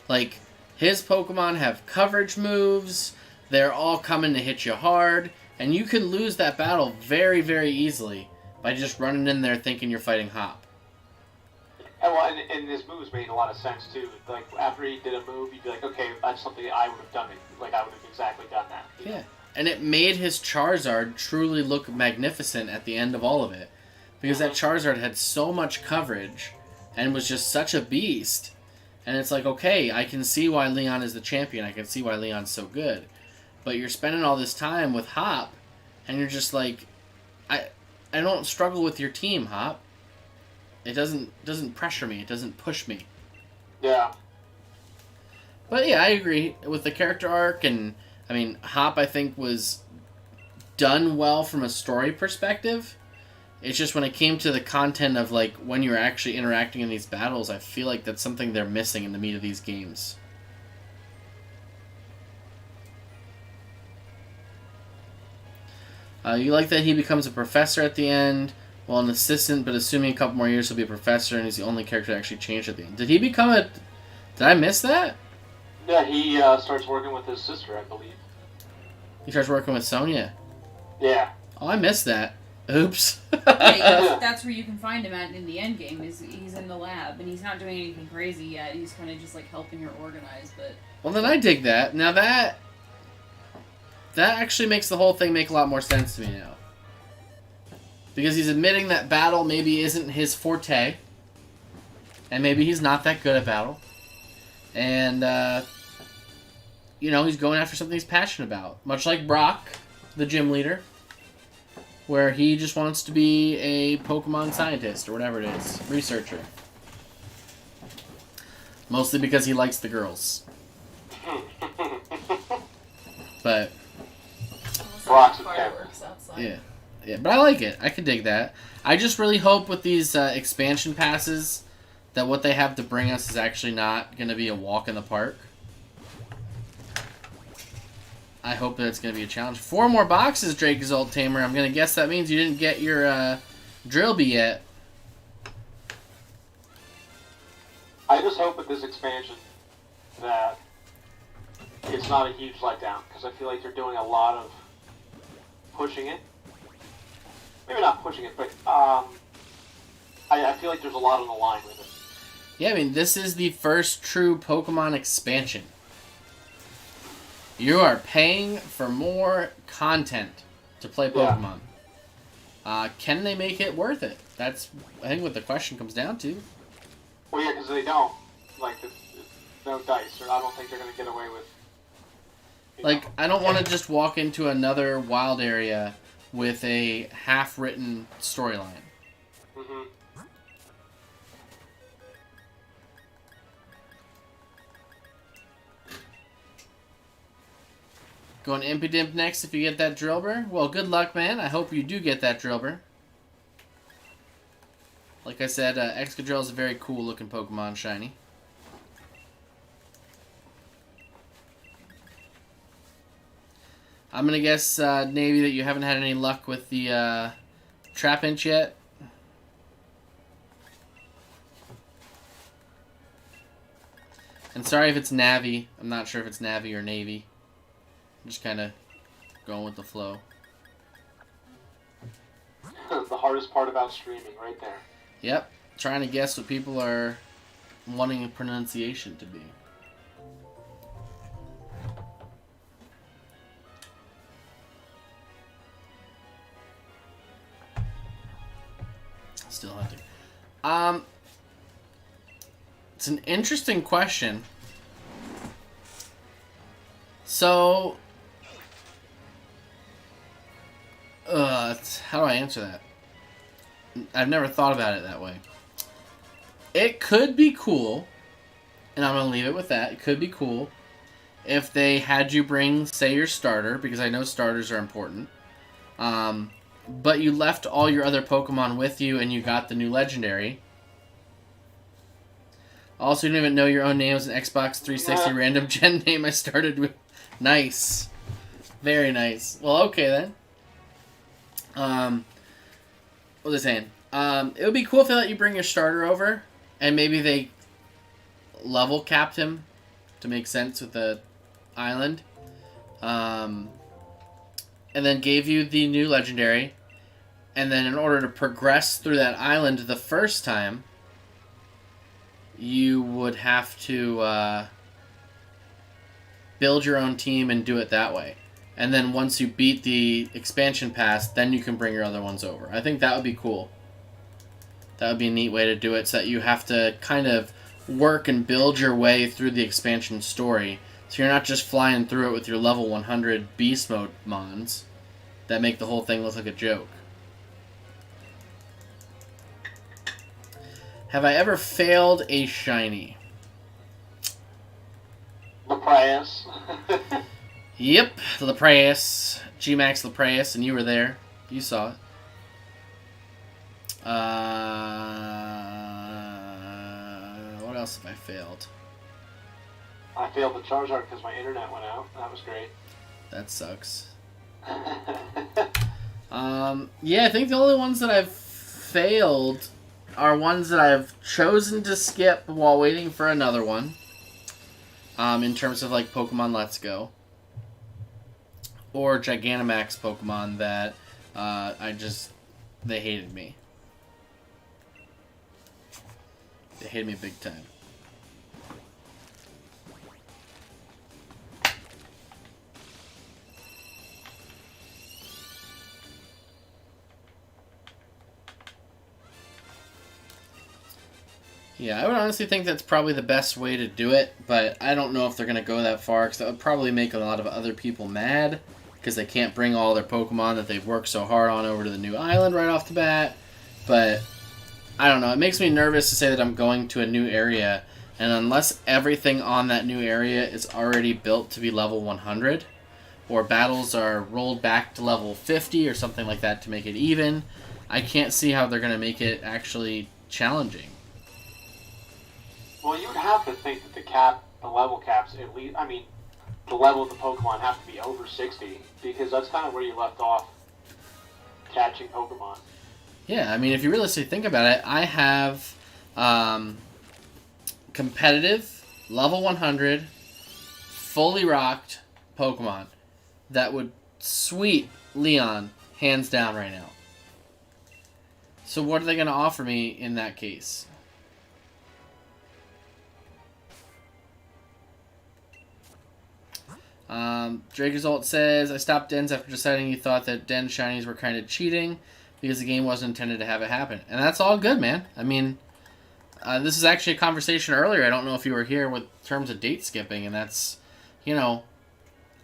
Like his Pokemon have coverage moves, they're all coming to hit you hard, and you could lose that battle very, very easily by just running in there thinking you're fighting Hop. And his moves made a lot of sense too. Like after he did a move, you'd be like, okay, that's something I would have done. Like I would have exactly done that. Yeah, and it made his Charizard truly look magnificent at the end of all of it, because that Charizard had so much coverage and was just such a beast. And it's like, okay, I can see why Leon is the champion. I can see why Leon's so good. But you're spending all this time with Hop, and you're just like, I don't struggle with your team, Hop. It doesn't pressure me. It doesn't push me. Yeah. But yeah, I agree with the character arc, and I mean, Hop I think was done well from a story perspective. It's just when it came to the content of like when you're actually interacting in these battles, I feel like that's something they're missing in the meat of these games. You like that he becomes a professor at the end. Well, an assistant, but assuming a couple more years he'll be a professor, and he's the only character that actually changed at the end. Did he become a... Did I miss that? Yeah, he starts working with his sister, I believe. He starts working with Sonya. Yeah. Oh, I missed that. Oops. Yeah, that's where you can find him at in the end game. Is he's in the lab, and he's not doing anything crazy yet. He's kind of just like helping her organize, but... Well, then I dig that. Now that actually makes the whole thing make a lot more sense to me now. Because he's admitting that battle maybe isn't his forte. And maybe he's not that good at battle. And, he's going after something he's passionate about. Much like Brock, the gym leader. Where he just wants to be a Pokemon scientist, or whatever it is. Researcher. Mostly because he likes the girls. But... Brock's a fireworks outside. Yeah. Yeah, but I like it. I could dig that. I just really hope with these expansion passes that what they have to bring us is actually not going to be a walk in the park. I hope that it's going to be a challenge. 4 more boxes, Drake Exalt Tamer. I'm going to guess that means you didn't get your Drillbee yet. I just hope with this expansion that it's not a huge letdown, because I feel like they're doing a lot of pushing it. Maybe not pushing it, but I feel like there's a lot on the line with it. Yeah, I mean, this is the first true Pokemon expansion. You are paying for more content to play Pokemon. Yeah. Can they make it worth it? That's, I think, what the question comes down to. Well, yeah, because they don't. Like, no dice, or I don't think they're going to get away with... Like, I don't want to just walk into another wild area with a half-written storyline. Mm-hmm. Going Impidimp next if you get that Drillbur? Well, good luck, man. I hope you do get that Drillbur. Like I said, Excadrill is a very cool looking Pokemon, shiny. I'm going to guess, Navy, that you haven't had any luck with the Trapinch yet. And sorry if it's Navi. I'm not sure if it's Navi or Navy. I'm just kind of going with the flow. The hardest part about streaming, right there. Yep. Trying to guess what people are wanting a pronunciation to be. Still hunting. It's an interesting question. So, how do I answer that? I've never thought about it that way. It could be cool, and I'm going to leave it with that. It could be cool if they had you bring, say, your starter, because I know starters are important. But you left all your other Pokemon with you, and you got the new legendary. Also, you don't even know your own name as an Xbox 360 random gen name I started with. Nice. Very nice. Well, okay then. What was I saying? It would be cool if they let you bring your starter over, and maybe they level capped him to make sense with the island. And then gave you the new legendary. And then in order to progress through that island the first time, you would have to build your own team and do it that way. And then once you beat the expansion pass, then you can bring your other ones over. I think that would be cool. That would be a neat way to do it, so that you have to kind of work and build your way through the expansion story. So you're not just flying through it with your level 100 Beast Mode mons that make the whole thing look like a joke. Have I ever failed a shiny? Lapras. Yep, Lapras. G-Max Lapras, and you were there. You saw it. What else have I failed? I failed the Charizard because my internet went out. That was great. That sucks. Yeah, I think the only ones that I've failed are ones that I've chosen to skip while waiting for another one. In terms of like Pokemon Let's Go. Or Gigantamax Pokemon that they hated me. They hated me big time. Yeah, I would honestly think that's probably the best way to do it, but I don't know if they're going to go that far, because that would probably make a lot of other people mad, because they can't bring all their Pokemon that they've worked so hard on over to the new island right off the bat. But, I don't know, it makes me nervous to say that I'm going to a new area, and unless everything on that new area is already built to be level 100, or battles are rolled back to level 50 or something like that to make it even, I can't see how they're going to make it actually challenging. Well, you would have to think that the level caps, at least, I mean, the level of the Pokemon have to be over 60, because that's kind of where you left off catching Pokemon. Yeah, I mean, if you really think about it, I have competitive, level 100, fully rocked Pokemon that would sweep Leon hands down right now. So what are they going to offer me in that case? Drake Result says, I stopped Dens after deciding you thought that Den Shinies were kind of cheating because the game wasn't intended to have it happen. And that's all good, man. I mean, this is actually a conversation earlier. I don't know if you were here with terms of date skipping, and that's, you know,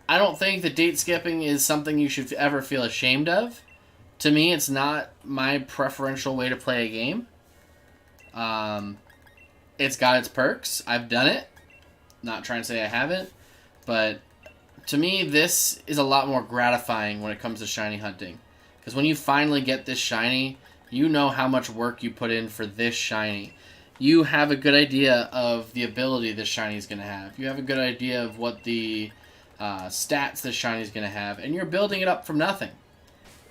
I don't think that date skipping is something you should ever feel ashamed of. To me, it's not my preferential way to play a game. It's got its perks. I've done it. Not trying to say I haven't, but to me, this is a lot more gratifying when it comes to shiny hunting. Because when you finally get this shiny, You know how much work you put in for this shiny. You have a good idea of the ability this shiny is going to have. You have a good idea of what the stats this shiny is going to have, and you're building it up from nothing.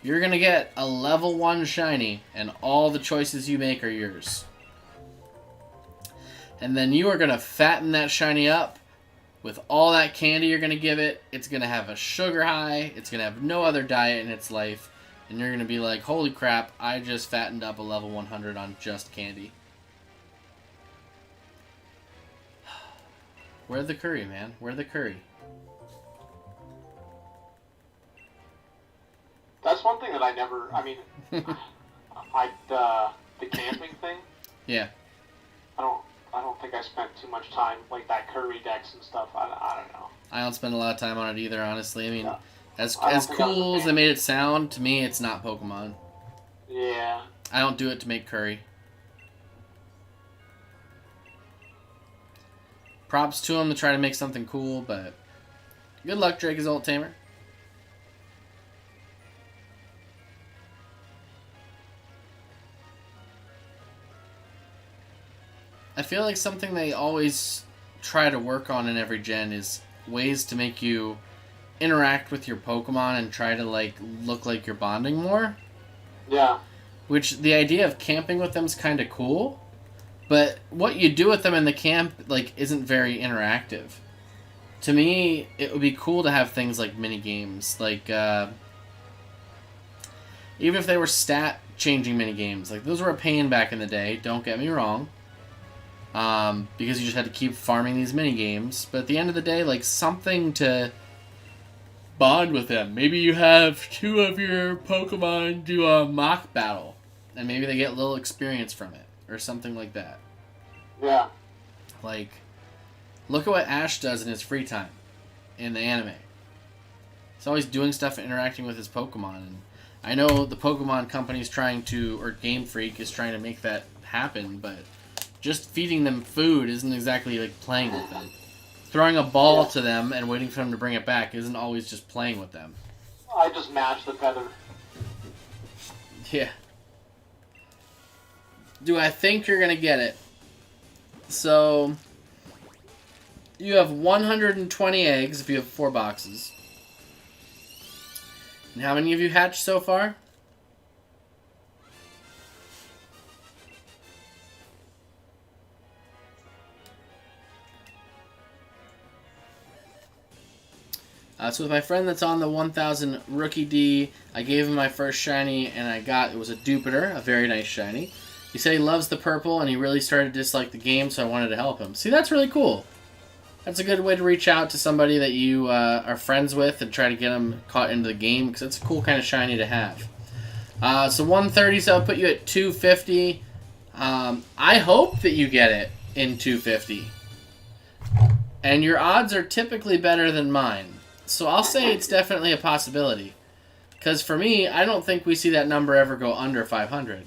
You're going to get a level 1 shiny, and all the choices you make are yours. And then you are going to fatten that shiny up with all that candy you're going to give it. It's going to have a sugar high. It's going to have no other diet in its life. And you're going to be like, holy crap, I just fattened up a level 100 on just candy. Where the curry, man? Where the curry? That's one thing that I never. I mean, the camping thing. Yeah. I don't think I spent too much time like that curry decks and stuff. I don't know. I don't spend a lot of time on it either, honestly. I mean, Yeah. as think I was cool a as fan. they made it sound, to me, it's not Pokemon. Yeah. I don't do it to make curry. Props to him to try to make something cool, but good luck, Drake Ult Tamer. I feel like something they always try to work on in every gen is ways to make you interact with your Pokemon and try to like look like you're bonding more. Yeah. Which the idea of camping with them is kind of cool, but what you do with them in the camp like isn't very interactive. To me, it would be cool to have things like mini games, like even if they were stat changing mini games. Like those were a pain back in the day. Don't get me wrong. Because you just had to keep farming these mini games. But at the end of the day, like something to bond with them. Maybe you have 2 of your Pokemon do a mock battle, and maybe they get a little experience from it, or something like that. Yeah. Like, look at what Ash does in his free time in the anime. He's always doing stuff and interacting with his Pokemon. And I know the Pokemon company's trying to, or Game Freak is trying to make that happen, but just feeding them food isn't exactly like playing with them. Throwing a ball to them and waiting for them to bring it back isn't always just playing with them. I just matched the feather. Yeah. Do I think you're going to get it? So, you have 120 eggs if you have 4 boxes. And how many have you hatched so far? So with my friend that's on the 1000 Rookie D, I gave him my first shiny, and it was a Jupiter, a very nice shiny. He said he loves the purple, and he really started to dislike the game, so I wanted to help him. See, that's really cool. That's a good way to reach out to somebody that you are friends with and try to get them caught into the game, because it's a cool kind of shiny to have. So 130, so I'll put you at 250. I hope that you get it in 250. And your odds are typically better than mine. So I'll say it's definitely a possibility. Because for me, I don't think we see that number ever go under 500.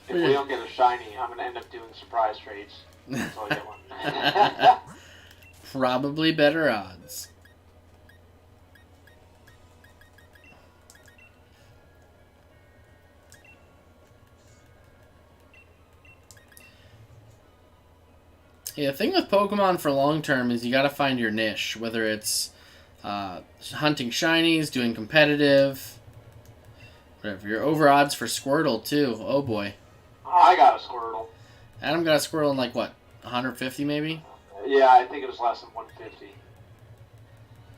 If we don't get a shiny, I'm gonna end up doing surprise trades until I get one. Probably better odds. Yeah, the thing with Pokemon for long term is you gotta find your niche, whether it's hunting shinies, doing competitive, whatever. Your over odds for Squirtle too. Oh boy, I got a Squirtle. Adam got a Squirtle in like what, 150 maybe? Yeah, I think it was less than 150.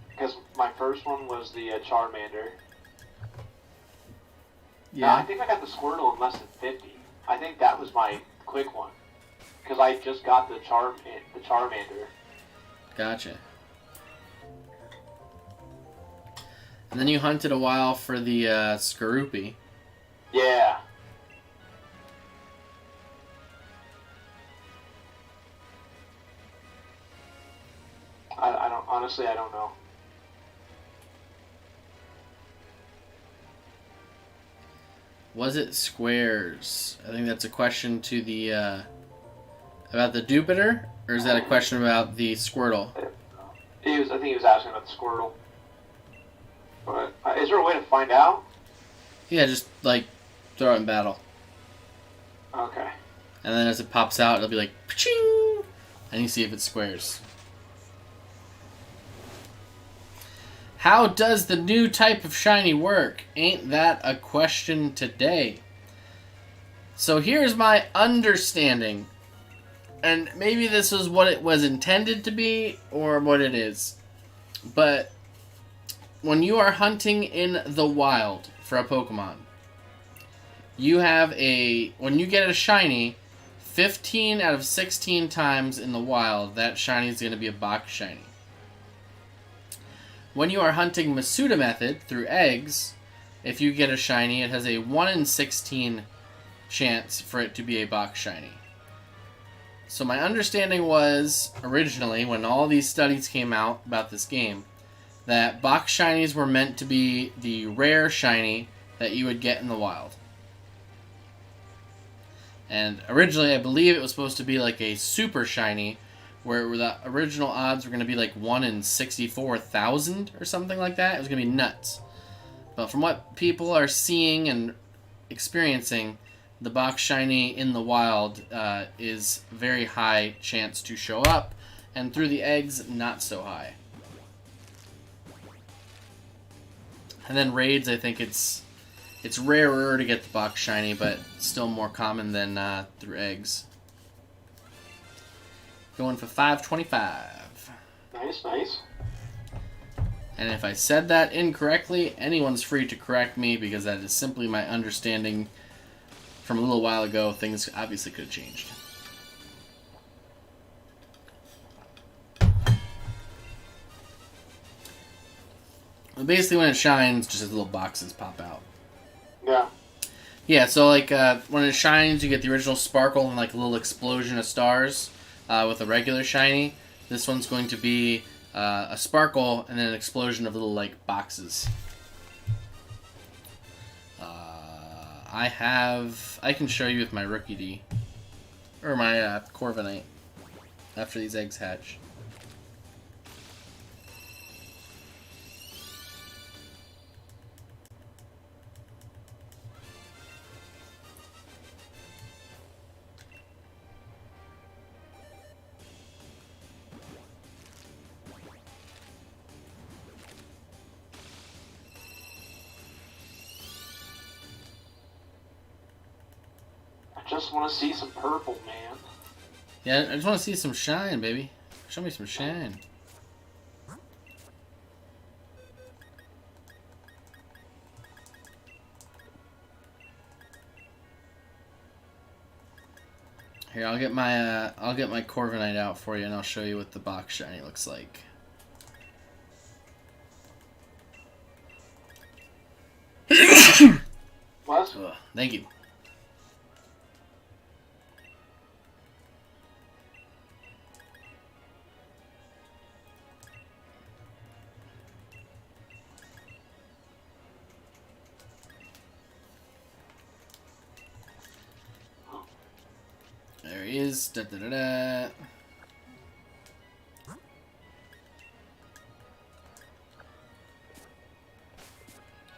Because my first one was the Charmander. No, I think I got the Squirtle in less than 50. I think that was my quick one. Because I just got the Charmander. Gotcha. And then you hunted a while for the Skorupi. Yeah. I don't, honestly, I don't know. Was it squares? I think that's a question to the About the Jupiter? Or is that a question about the Squirtle? I think he was asking about the Squirtle. But is there a way to find out? Yeah, just, like, throw it in battle. Okay. And then as it pops out, it'll be like, pa-ching! And you see if it squares. How does the new type of shiny work? Ain't that a question today? So here's my understanding. And maybe this is what it was intended to be, or what it is. But when you are hunting in the wild for a Pokemon, you have when you get a shiny, 15 out of 16 times in the wild, that shiny is going to be a box shiny. When you are hunting Masuda method through eggs, if you get a shiny, it has a 1 in 16 chance for it to be a box shiny. So my understanding was, originally, when all these studies came out about this game, that box shinies were meant to be the rare shiny that you would get in the wild. And originally, I believe it was supposed to be like a super shiny, where the original odds were going to be like 1 in 64,000 or something like that. It was going to be nuts. But from what people are seeing and experiencing, the box shiny in the wild is very high chance to show up, and through the eggs, not so high. And then raids, I think it's rarer to get the box shiny, but still more common than through eggs. Going for 525. Nice. And if I said that incorrectly, anyone's free to correct me, because that is simply my understanding from a little while ago. Things obviously could have changed. But basically, when it shines, just as little boxes pop out. Yeah. Yeah, so like when it shines, you get the original sparkle and like a little explosion of stars with a regular shiny. This one's going to be a sparkle and then an explosion of little like boxes. I can show you with my Rookie D or my Corviknight after these eggs hatch. I just want to see some purple, man. Yeah, I just want to see some shine, baby. Show me some shine. Here, I'll get my Corviknight out for you, and I'll show you what the box shiny looks like. What? Ugh, thank you. There he is. Da, da, da, da.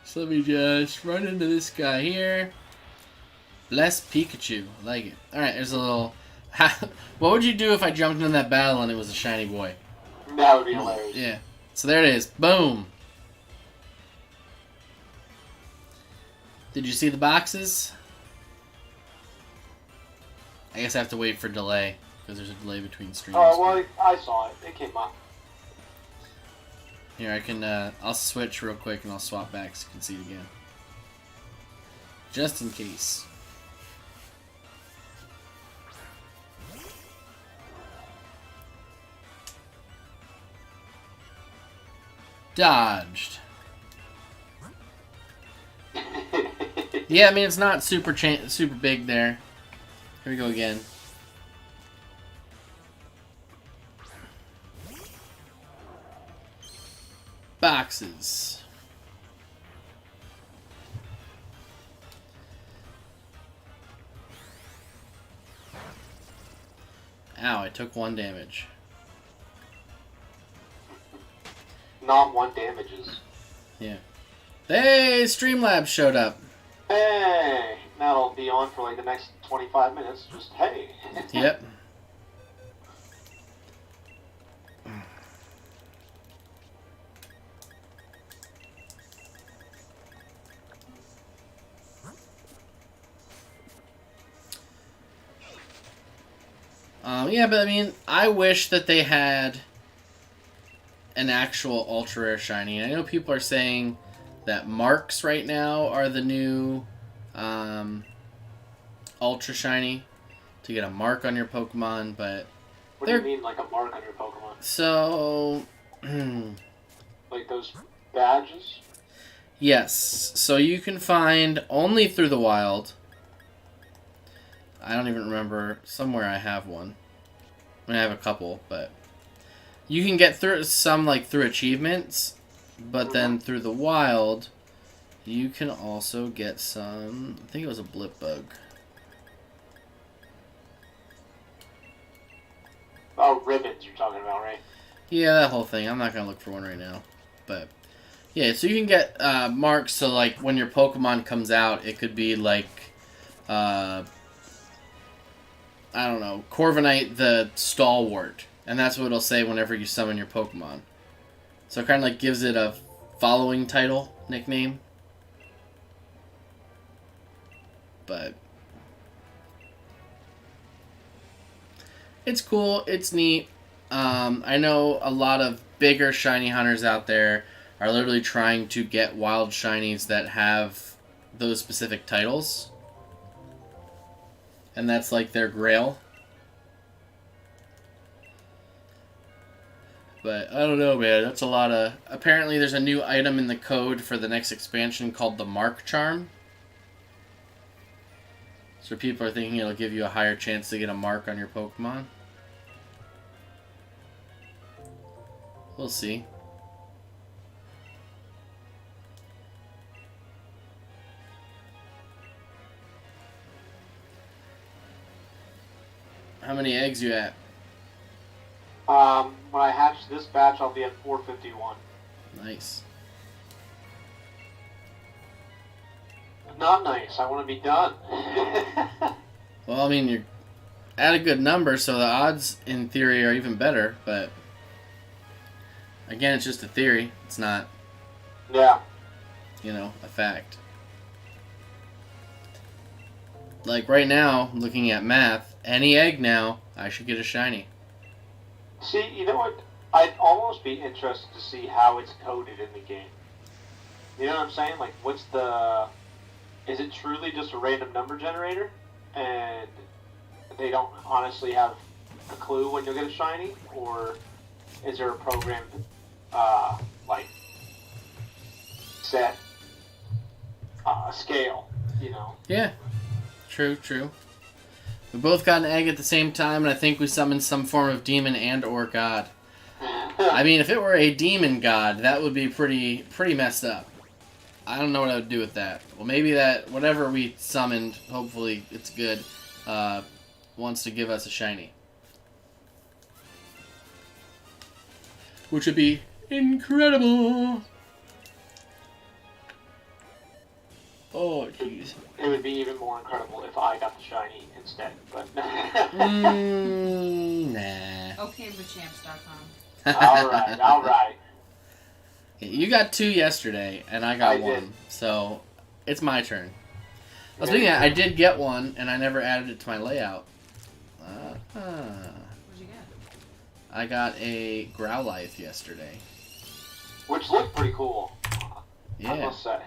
So let me just run into this guy here. Bless Pikachu. I like it. Alright, there's a little... What would you do if I jumped into that battle and it was a shiny boy? That would be hilarious. Yeah. So there it is. Boom. Did you see the boxes? I guess I have to wait for delay, because there's a delay between streams. Oh, well, I saw it. It came up. Here, I can, I'll switch real quick and I'll swap back so you can see it again. Just in case. Dodged. Yeah, I mean, it's not super big there. Here we go again. Boxes. I took 1 damage. Not 1 damages. Yeah. Hey, Streamlabs showed up. Hey! That'll be on for like the next 25 minutes. Just hey. Yep. Yeah, but I mean, I wish that they had an actual ultra rare shiny. I know people are saying that marks right now are the new ultra shiny to get a mark on your Pokemon, but What do you mean, like a mark on your Pokemon? so Like those badges? yes, so you can find only through the wild. I don't even remember. Somewhere I have one. I mean, I have a couple, but you can get through some like through achievements, but then through the wild, you can also get some. I think it was a blip bug. Oh, ribbons you're talking about, right? Yeah, that whole thing. I'm not gonna look for one right now, but yeah. So you can get marks. So like when your Pokemon comes out, it could be like. I don't know, Corviknight the Stalwart. And that's what it'll say whenever you summon your Pokemon. So it kind of like gives it a following title nickname. But it's cool. It's neat. I know a lot of bigger shiny hunters out there are literally trying to get wild shinies that have those specific titles. And that's like their grail. But I don't know, man. That's a lot of... Apparently there's a new item in the code for the next expansion called the Mark Charm. So people are thinking it'll give you a higher chance to get a mark on your Pokemon. We'll see. How many eggs you at? When I hatch this batch, I'll be at 451. Nice. Not nice. I want to be done. Well, I mean, you're at a good number, so the odds, in theory, are even better, but... Again, it's just a theory. It's not, Yeah. you know, a fact. Like, right now, looking at math, any egg now, I should get a shiny. See, you know what? I'd almost be interested to see how it's coded in the game. You know what I'm saying? Like, what's the... Is it truly just a random number generator? And they don't honestly have a clue when you'll get a shiny? Or is there a programmed, like, set scale, you know? Yeah. True, true. We both got an egg at the same time, and I think we summoned some form of demon and or god. I mean, if it were a demon god, that would be pretty messed up. I don't know what I would do with that. Well, maybe that, whatever we summoned, hopefully it's good, wants to give us a shiny. Which would be incredible! Oh, jeez. It would be even more incredible if I got the shiny instead, but... Nah. OKWithChamps.com. Alright. You got 2 yesterday, and I got I 1. did. So, it's my turn. Well, Yeah, speaking of you that, I did get one, and I never added it to my layout. What'd you get? I got a Growlithe yesterday. Which looked pretty cool, I Yeah. must say.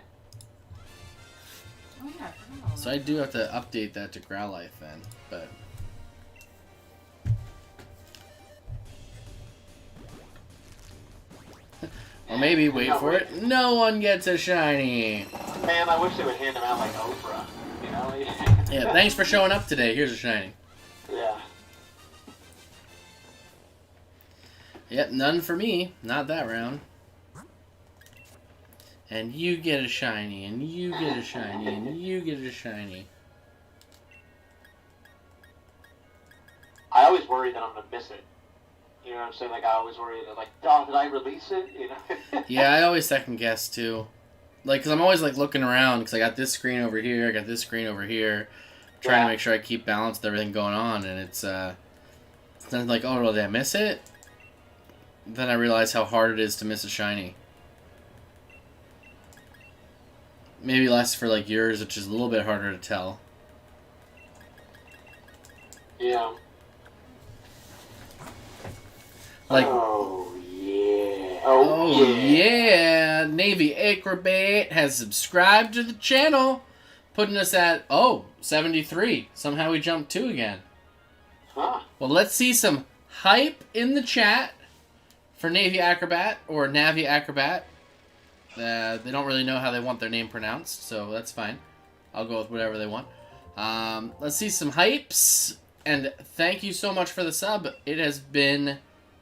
Oh yeah, I forgot all So that. I do have to update that to Growlithe then, but... Or maybe wait for it. No one gets a shiny. Man, I wish they would hand them out like Oprah, you know? Yeah, thanks for showing up today. Here's a shiny. Yeah. Yep, none for me. Not that round. And you get a shiny, and you get a shiny, and you get a shiny. I always worry worried that I'm gonna miss it. You know what I'm saying? Like I always worry that like, oh, did I release it? You know? Yeah, I always second guess too. Like, cause I'm always like looking around because I got this screen over here, I got this screen over here, trying to make sure I keep balance with everything going on, and it's then like, oh, did I miss it? Then I realize how hard it is to miss a shiny. Maybe less for like yours, which is a little bit harder to tell. Yeah. Like, oh yeah. oh yeah, Navy Acrobat has subscribed to the channel, putting us at 73. Somehow we jumped 2 again. Huh. Well, let's see some hype in the chat for Navy Acrobat or Navi Acrobat. They don't really know how they want their name pronounced, so that's fine. I'll go with whatever they want. Let's see some hypes, and thank you so much for the sub. It has been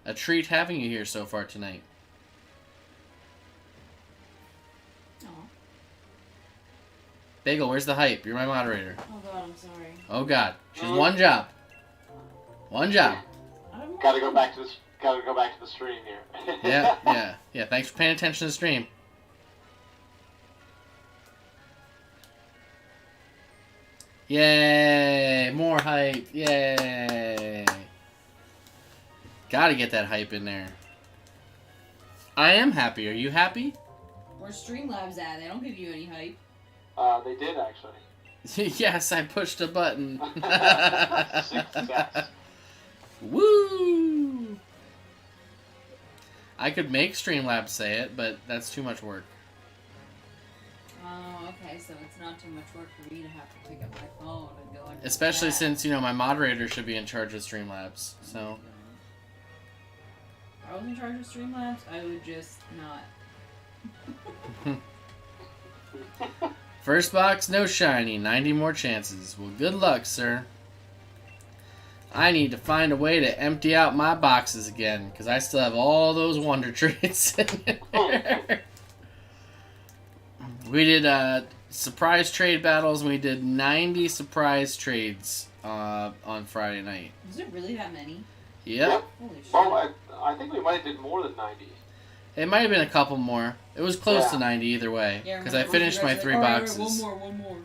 a treat having you here so far tonight. Aw. Bagel, where's the hype? You're my moderator. Oh god, I'm sorry. Oh god, she's one job. One job. I don't Gotta go back to this. Gotta go back to the stream here. Yeah. Thanks for paying attention to the stream. Yay! More hype. Yay! Gotta get that hype in there. I am happy. Are you happy? Where's Streamlabs at? They don't give you any hype. They did actually. Yes, I pushed a button. Success. Woo! I could make Streamlabs say it, but that's too much work. Oh, okay, so it's not too much work for me to have to pick up my phone and go into Especially the chat. since, my moderator should be in charge of Streamlabs, so... If I was in charge of Streamlabs, I would just not. First box, no shiny. 90 more chances. Well, good luck, sir. I need to find a way to empty out my boxes again, because I still have all those Wonder Treats in there. We did surprise trade battles, and we did 90 surprise trades on Friday night. Was it really that many? Yep. Holy shit. Well, I think we might have did more than 90. It might have been a couple more. It was close to 90 either way, Yeah, because I remember, finished my you guys 3 were like, boxes. Alright, one more.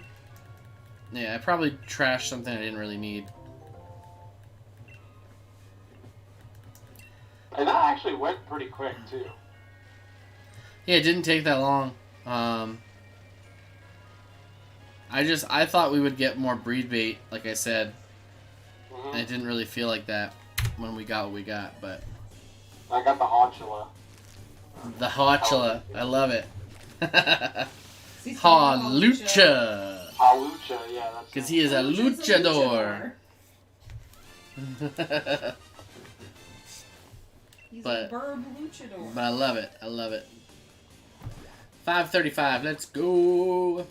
Yeah, I probably trashed something I didn't really need. And that actually went pretty quick too. Yeah, it didn't take that long. I thought we would get more breed bait, like I said. Mm-hmm. And it didn't really feel like that when we got what we got, but... I got the Honchula. The Hawchula. I love it. See, Halucha! Halucha, yeah, that's Because he is a luchador. He's But- a burb luchador. But I love it. I love it. 5:35. Let's go.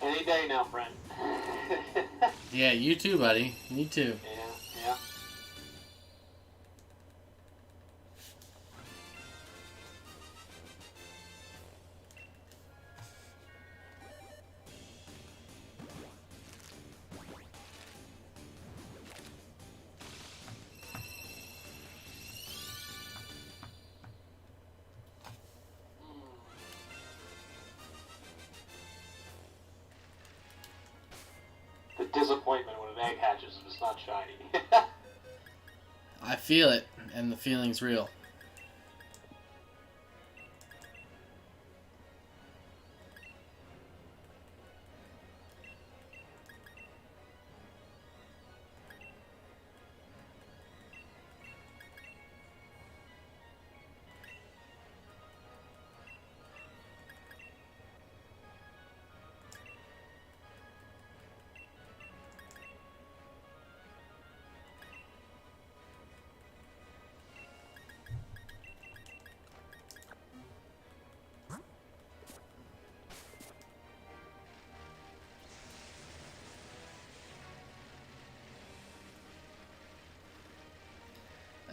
Any day now, friend. Yeah, you too, buddy. Me too. Yeah. The disappointment when an egg hatches if it's not shiny. I feel it, and the feeling's real.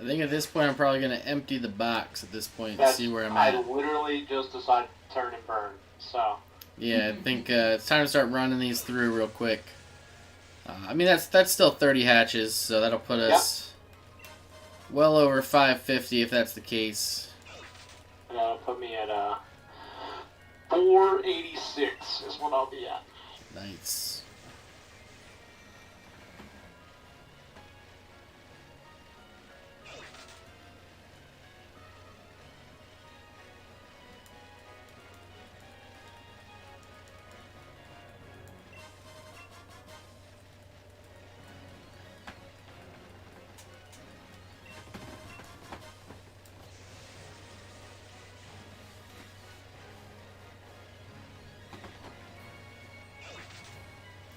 I think at this point I'm probably going to empty the box at this point and That's, see where I'm I at. literally just decided to turn and burn. So. Yeah, I think it's time to start running these through real quick. I mean, that's still 30 hatches, so that'll put us well over 550 if that's the case. And that'll put me at 486 is what I'll be at. Nice.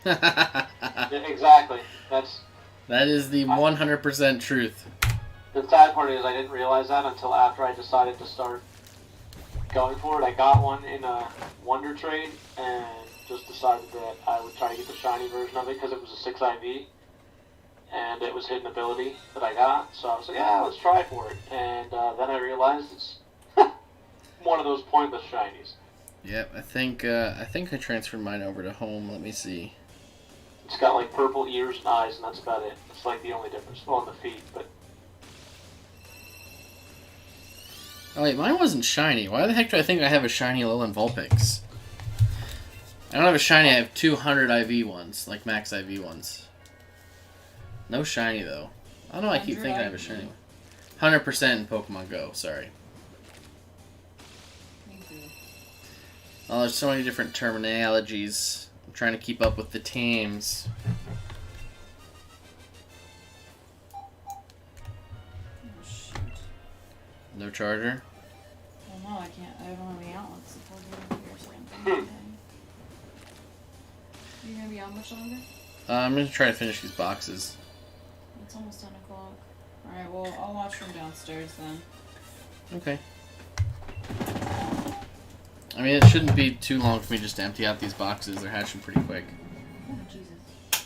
Yeah, exactly. That is the 100% truth. The sad part is I didn't realize that until after I decided to start going for it. I got one in a Wonder Trade and just decided that I would try to get the shiny version of it because it was a 6 IV and it was hidden ability that I got. So I was like, yeah, let's try for it. And then I realized it's one of those pointless shinies. Yep, I think I transferred mine over to home. Let me see. It's got like purple ears and eyes, and that's about it. It's like the only difference. Well, on the feet, but. Oh wait, mine wasn't shiny. Why the heck do I think I have a shiny Alolan Vulpix? I don't have a shiny, I have 200 IV ones, like max IV ones. No shiny though. I don't know, I keep thinking I have a shiny one. 100% in Pokemon Go, sorry. Oh, there's so many different terminologies. I'm trying to keep up with the teams. Oh, shoot. No charger? Well, no, I can't. I don't have any outlets. It's plugged in here, so I can't do anything. Are you gonna be on much longer? I'm gonna try to finish these boxes. It's almost 10 o'clock. Alright, well, I'll watch from downstairs then. Okay. I mean, it shouldn't be too long for me just to empty out these boxes. They're hatching pretty quick. Oh, Jesus.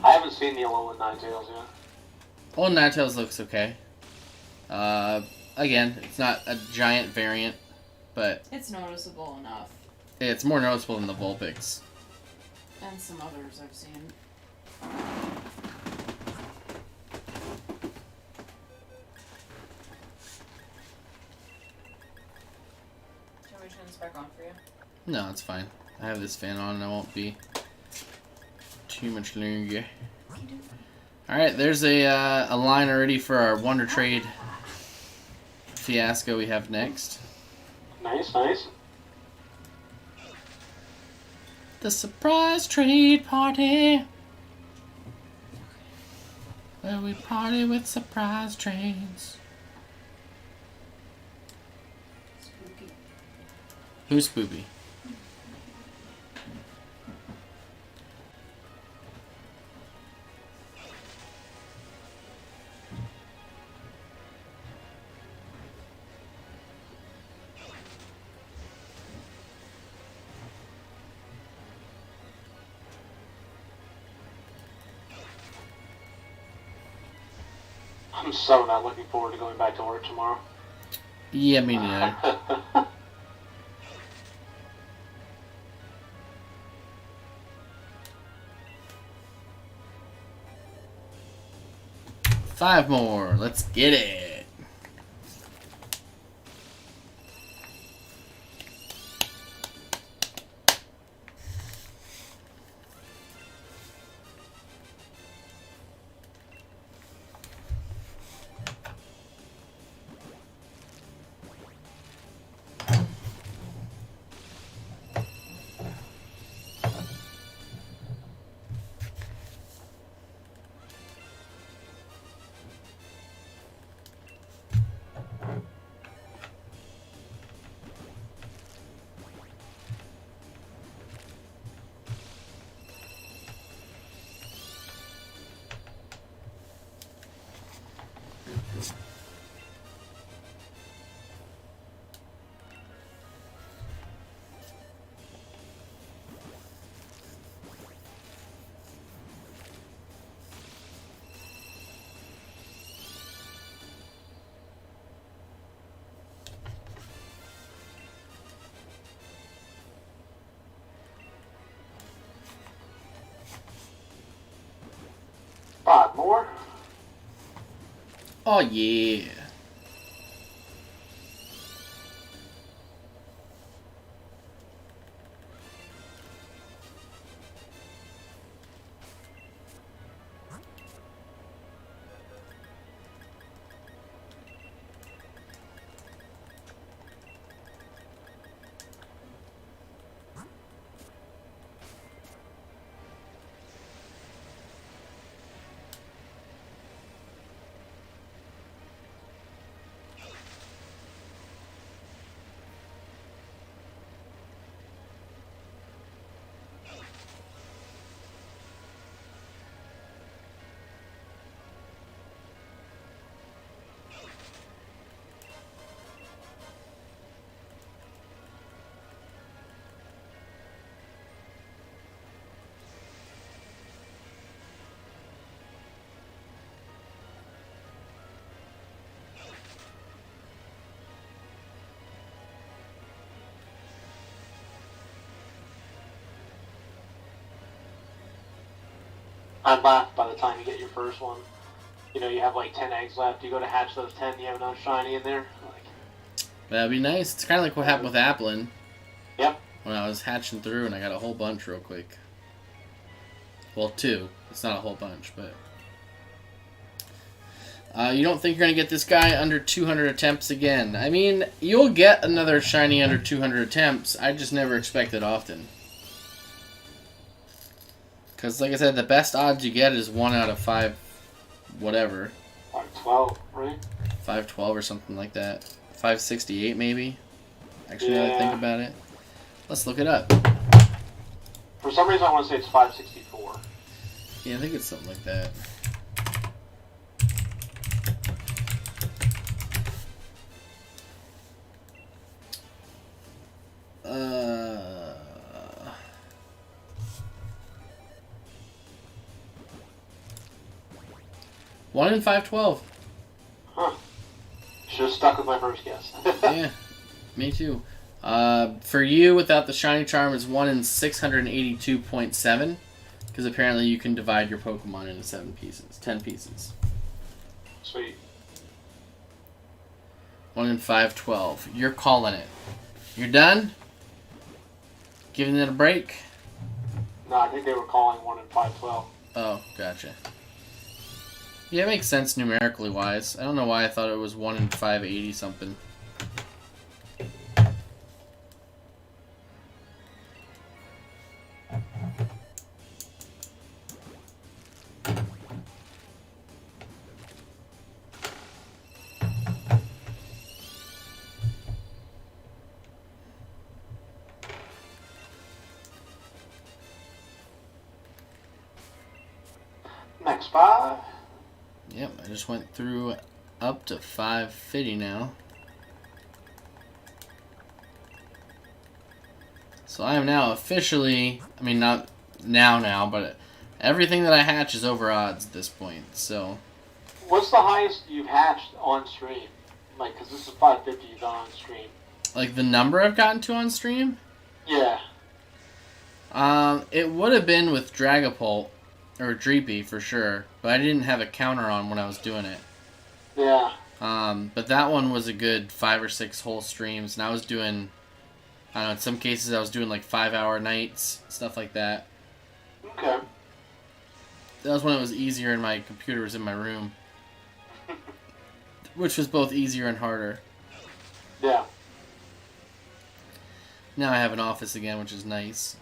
I haven't seen the Alolan Ninetales yet. Oh, Ninetales looks okay. Again, it's not a giant variant, but It's noticeable enough. it's more noticeable than the Vulpix. And some others I've seen. Do you want me to turn this back on for you? No, it's fine. I have this fan on and I won't be too much longer. Alright, there's a line already for our Wonder Trade fiasco we have next. Nice, nice. The surprise trade party. Where we party with surprise trades. Spooky. Who's Spoopy? I'm so not looking forward to going back to work tomorrow. Yeah, me neither. 5 more. Let's get it. 4? Oh, yeah. I'd laugh by the time you get your first one. You know, you have like 10 eggs left. You go to hatch those 10, you have another shiny in there. Like, That'd be nice. It's kind of like what happened with Applin. Yep. When I was hatching through and I got a whole bunch real quick. Well, 2. It's not a whole bunch, but... you don't think you're going to get this guy under 200 attempts again? I mean, you'll get another shiny under 200 attempts. I just never expect it often. Because, like I said, the best odds you get is 1 out of 5 whatever. 512, right? 512 or something like that. 568 maybe? Actually, now that I think about it. Let's look it up. For some reason I want to say it's 564. Yeah, I think it's something like that. One in 512. Huh. Should have stuck with my first guess. Yeah, me too. For you, without the shiny charm, is 1 in 682.7. Because apparently you can divide your Pokemon into 10 pieces. Sweet. 1 in 512. You're calling it. You're done? Giving it a break? No, I think they were calling 1 in 512. Oh, gotcha. Yeah, it makes sense numerically wise. I don't know why I thought it was 1 in 580 something. Next 5. Yep, I just went through up to 550 now. So I am now officially, I mean not now, but everything that I hatch is over odds at this point, so. What's the highest you've hatched on stream? Like, because this is 550 you've done on stream. Like the number I've gotten to on stream? Yeah. It would have been with Dragapult, or Dreepy for sure, but I didn't have a counter on when I was doing it. Yeah. But that one was a good 5 or 6 whole streams, and I was doing, I don't know, in some cases I was doing like 5-hour nights, stuff like that. Okay. That was when it was easier and my computer was in my room. Which was both easier and harder. Yeah. Now I have an office again, which is nice.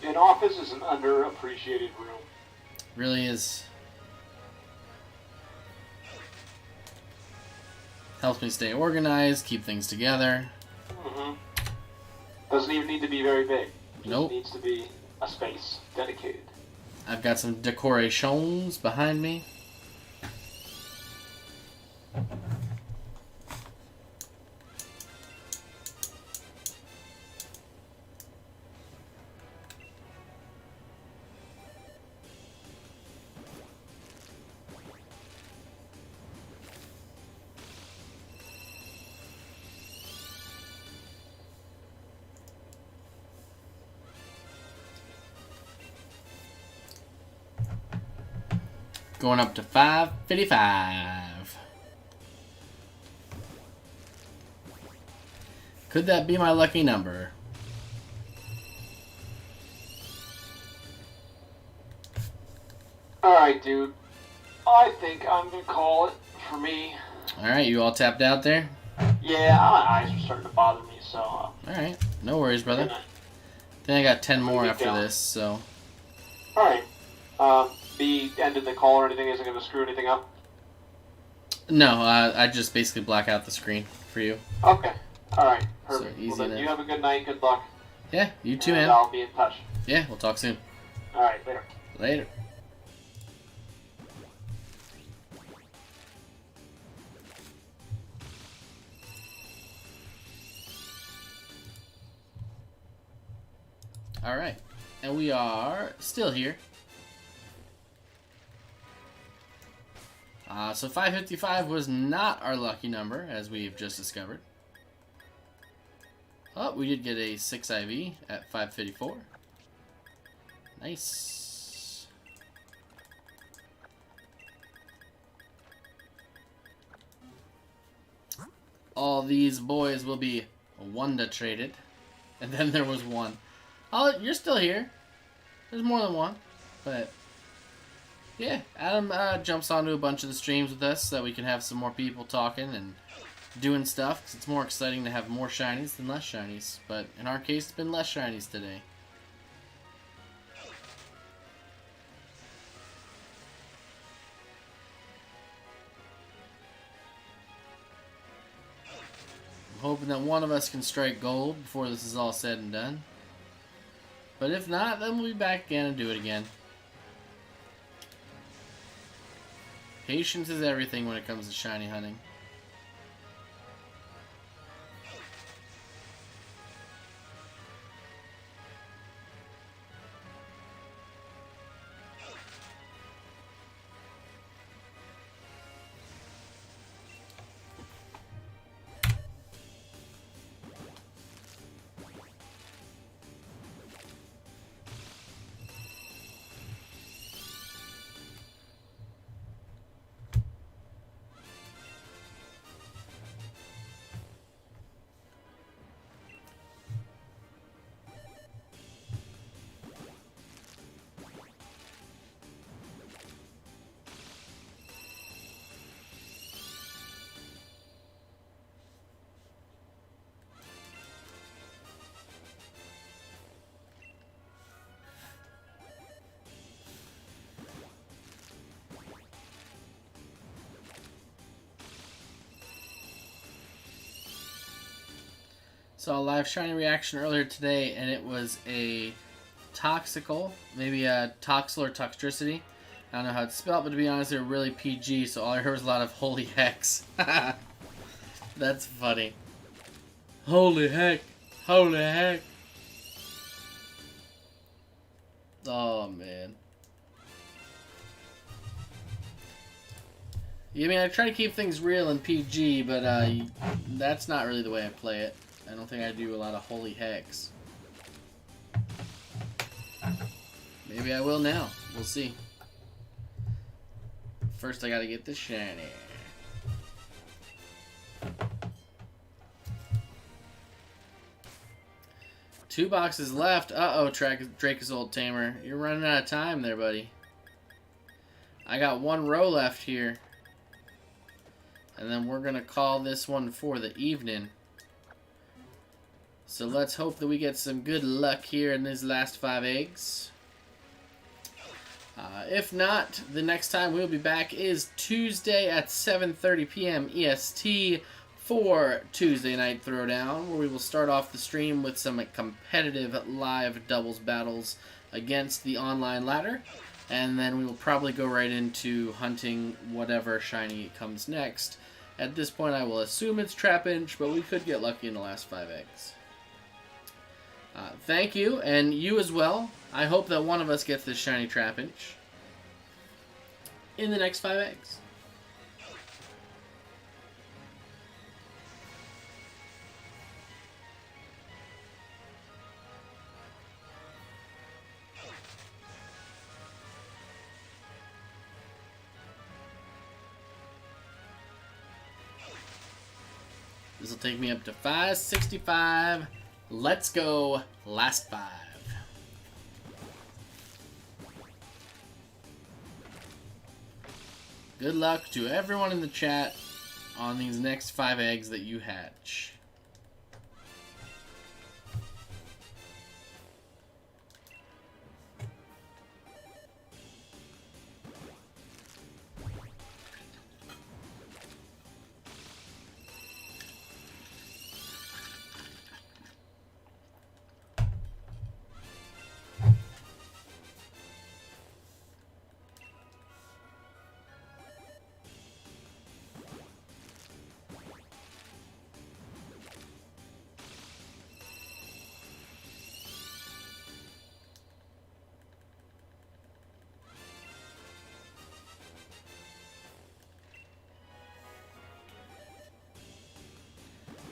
An office is an underappreciated room. Really is. Helps me stay organized, keep things together. Mm-hmm. Doesn't even need to be very big. Just Nope. needs to be a space dedicated. I've got some decorations behind me. Going up to 555. Could that be my lucky number? Alright, dude. I think I'm gonna call it for me. Alright, you all tapped out there? Yeah, my eyes are starting to bother me, so... Alright, no worries, brother. Then I got 10 more after this, so... Alright. The end of the call or anything isn't gonna screw anything up? No, I just basically black out the screen for you. Okay. Alright, perfect. So easy well, then enough. you have a good night, good luck. Yeah, you too, and man. I'll be in touch. Yeah, we'll talk soon. Alright, later. Later. Alright, and we are still here. So 555 was not our lucky number, as we've just discovered. Oh, we did get a 6 IV at 554. Nice. All these boys will be Wanda traded. And then there was one. Oh, you're still here. There's more than one. But, yeah, Adam jumps onto a bunch of the streams with us so that we can have some more people talking and doing stuff. 'Cause it's more exciting to have more shinies than less shinies. But in our case, it's been less shinies today. I'm hoping that one of us can strike gold before this is all said and done. But if not, then we'll be back again and do it again. Patience is everything when it comes to shiny hunting. Saw a live shiny reaction earlier today, and it was a Toxical, maybe a Toxel or Toxtricity. I don't know how it's spelled, but to be honest, they're really PG, so all I heard was a lot of holy hex. That's funny. Holy heck. Holy heck. Oh, man. Yeah, I mean, I try to keep things real and PG, but that's not really the way I play it. I don't think I do a lot of holy hex. Maybe I will now. We'll see. First, I gotta get the shiny. Two boxes left. Uh-oh, Dracozold Tamer. You're running out of time there, buddy. I got one row left here. And then we're gonna call this one for the evening. So let's hope that we get some good luck here in these last 5 eggs. If not, the next time we'll be back is Tuesday at 7:30 p.m. EST for Tuesday Night Throwdown, where we will start off the stream with some competitive live doubles battles against the online ladder. And then we will probably go right into hunting whatever shiny comes next. At this point, I will assume it's Trapinch, but we could get lucky in the last 5 eggs. Thank you, and you as well. I hope that one of us gets this shiny Trapinch in the next 5 eggs. This will take me up to 565. Let's go. Last 5. Good luck to everyone in the chat on these next 5 eggs that you hatch.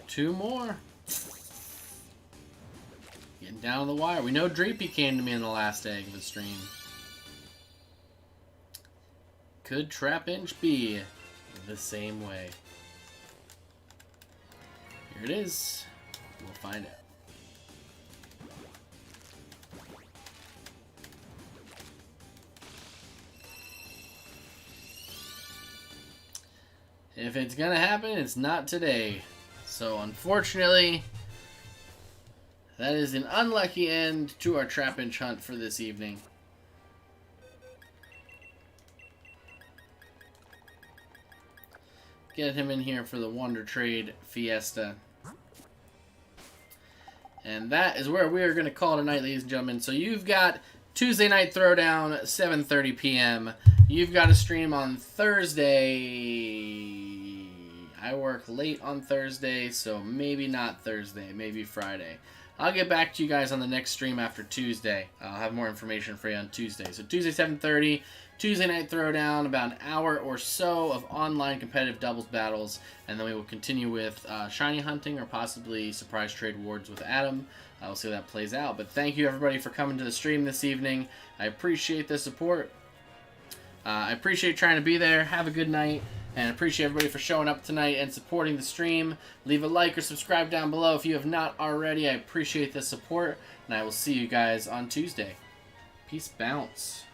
Two more. Getting down to the wire. We know Dreepy came to me in the last egg of the stream. Could Trapinch be the same way? Here it is. We'll find out. If it's gonna happen, it's not today. So unfortunately, that is an unlucky end to our Trapinch hunt for this evening. Get him in here for the Wonder Trade Fiesta. And that is where we are going to call it a night, ladies and gentlemen. So you've got Tuesday Night Throwdown, 7:30 p.m. You've got a stream on Thursday. I work late on Thursday, so maybe not Thursday, maybe Friday. I'll get back to you guys on the next stream after Tuesday. I'll have more information for you on Tuesday. So Tuesday, 7:30, Tuesday Night Throwdown, about an hour or so of online competitive doubles battles, and then we will continue with shiny hunting or possibly surprise trade wards with Adam. We'll see how that plays out. But thank you, everybody, for coming to the stream this evening. I appreciate the support. I appreciate trying to be there. Have a good night. And I appreciate everybody for showing up tonight and supporting the stream. Leave a like or subscribe down below if you have not already. I appreciate the support. And I will see you guys on Tuesday. Peace bounce.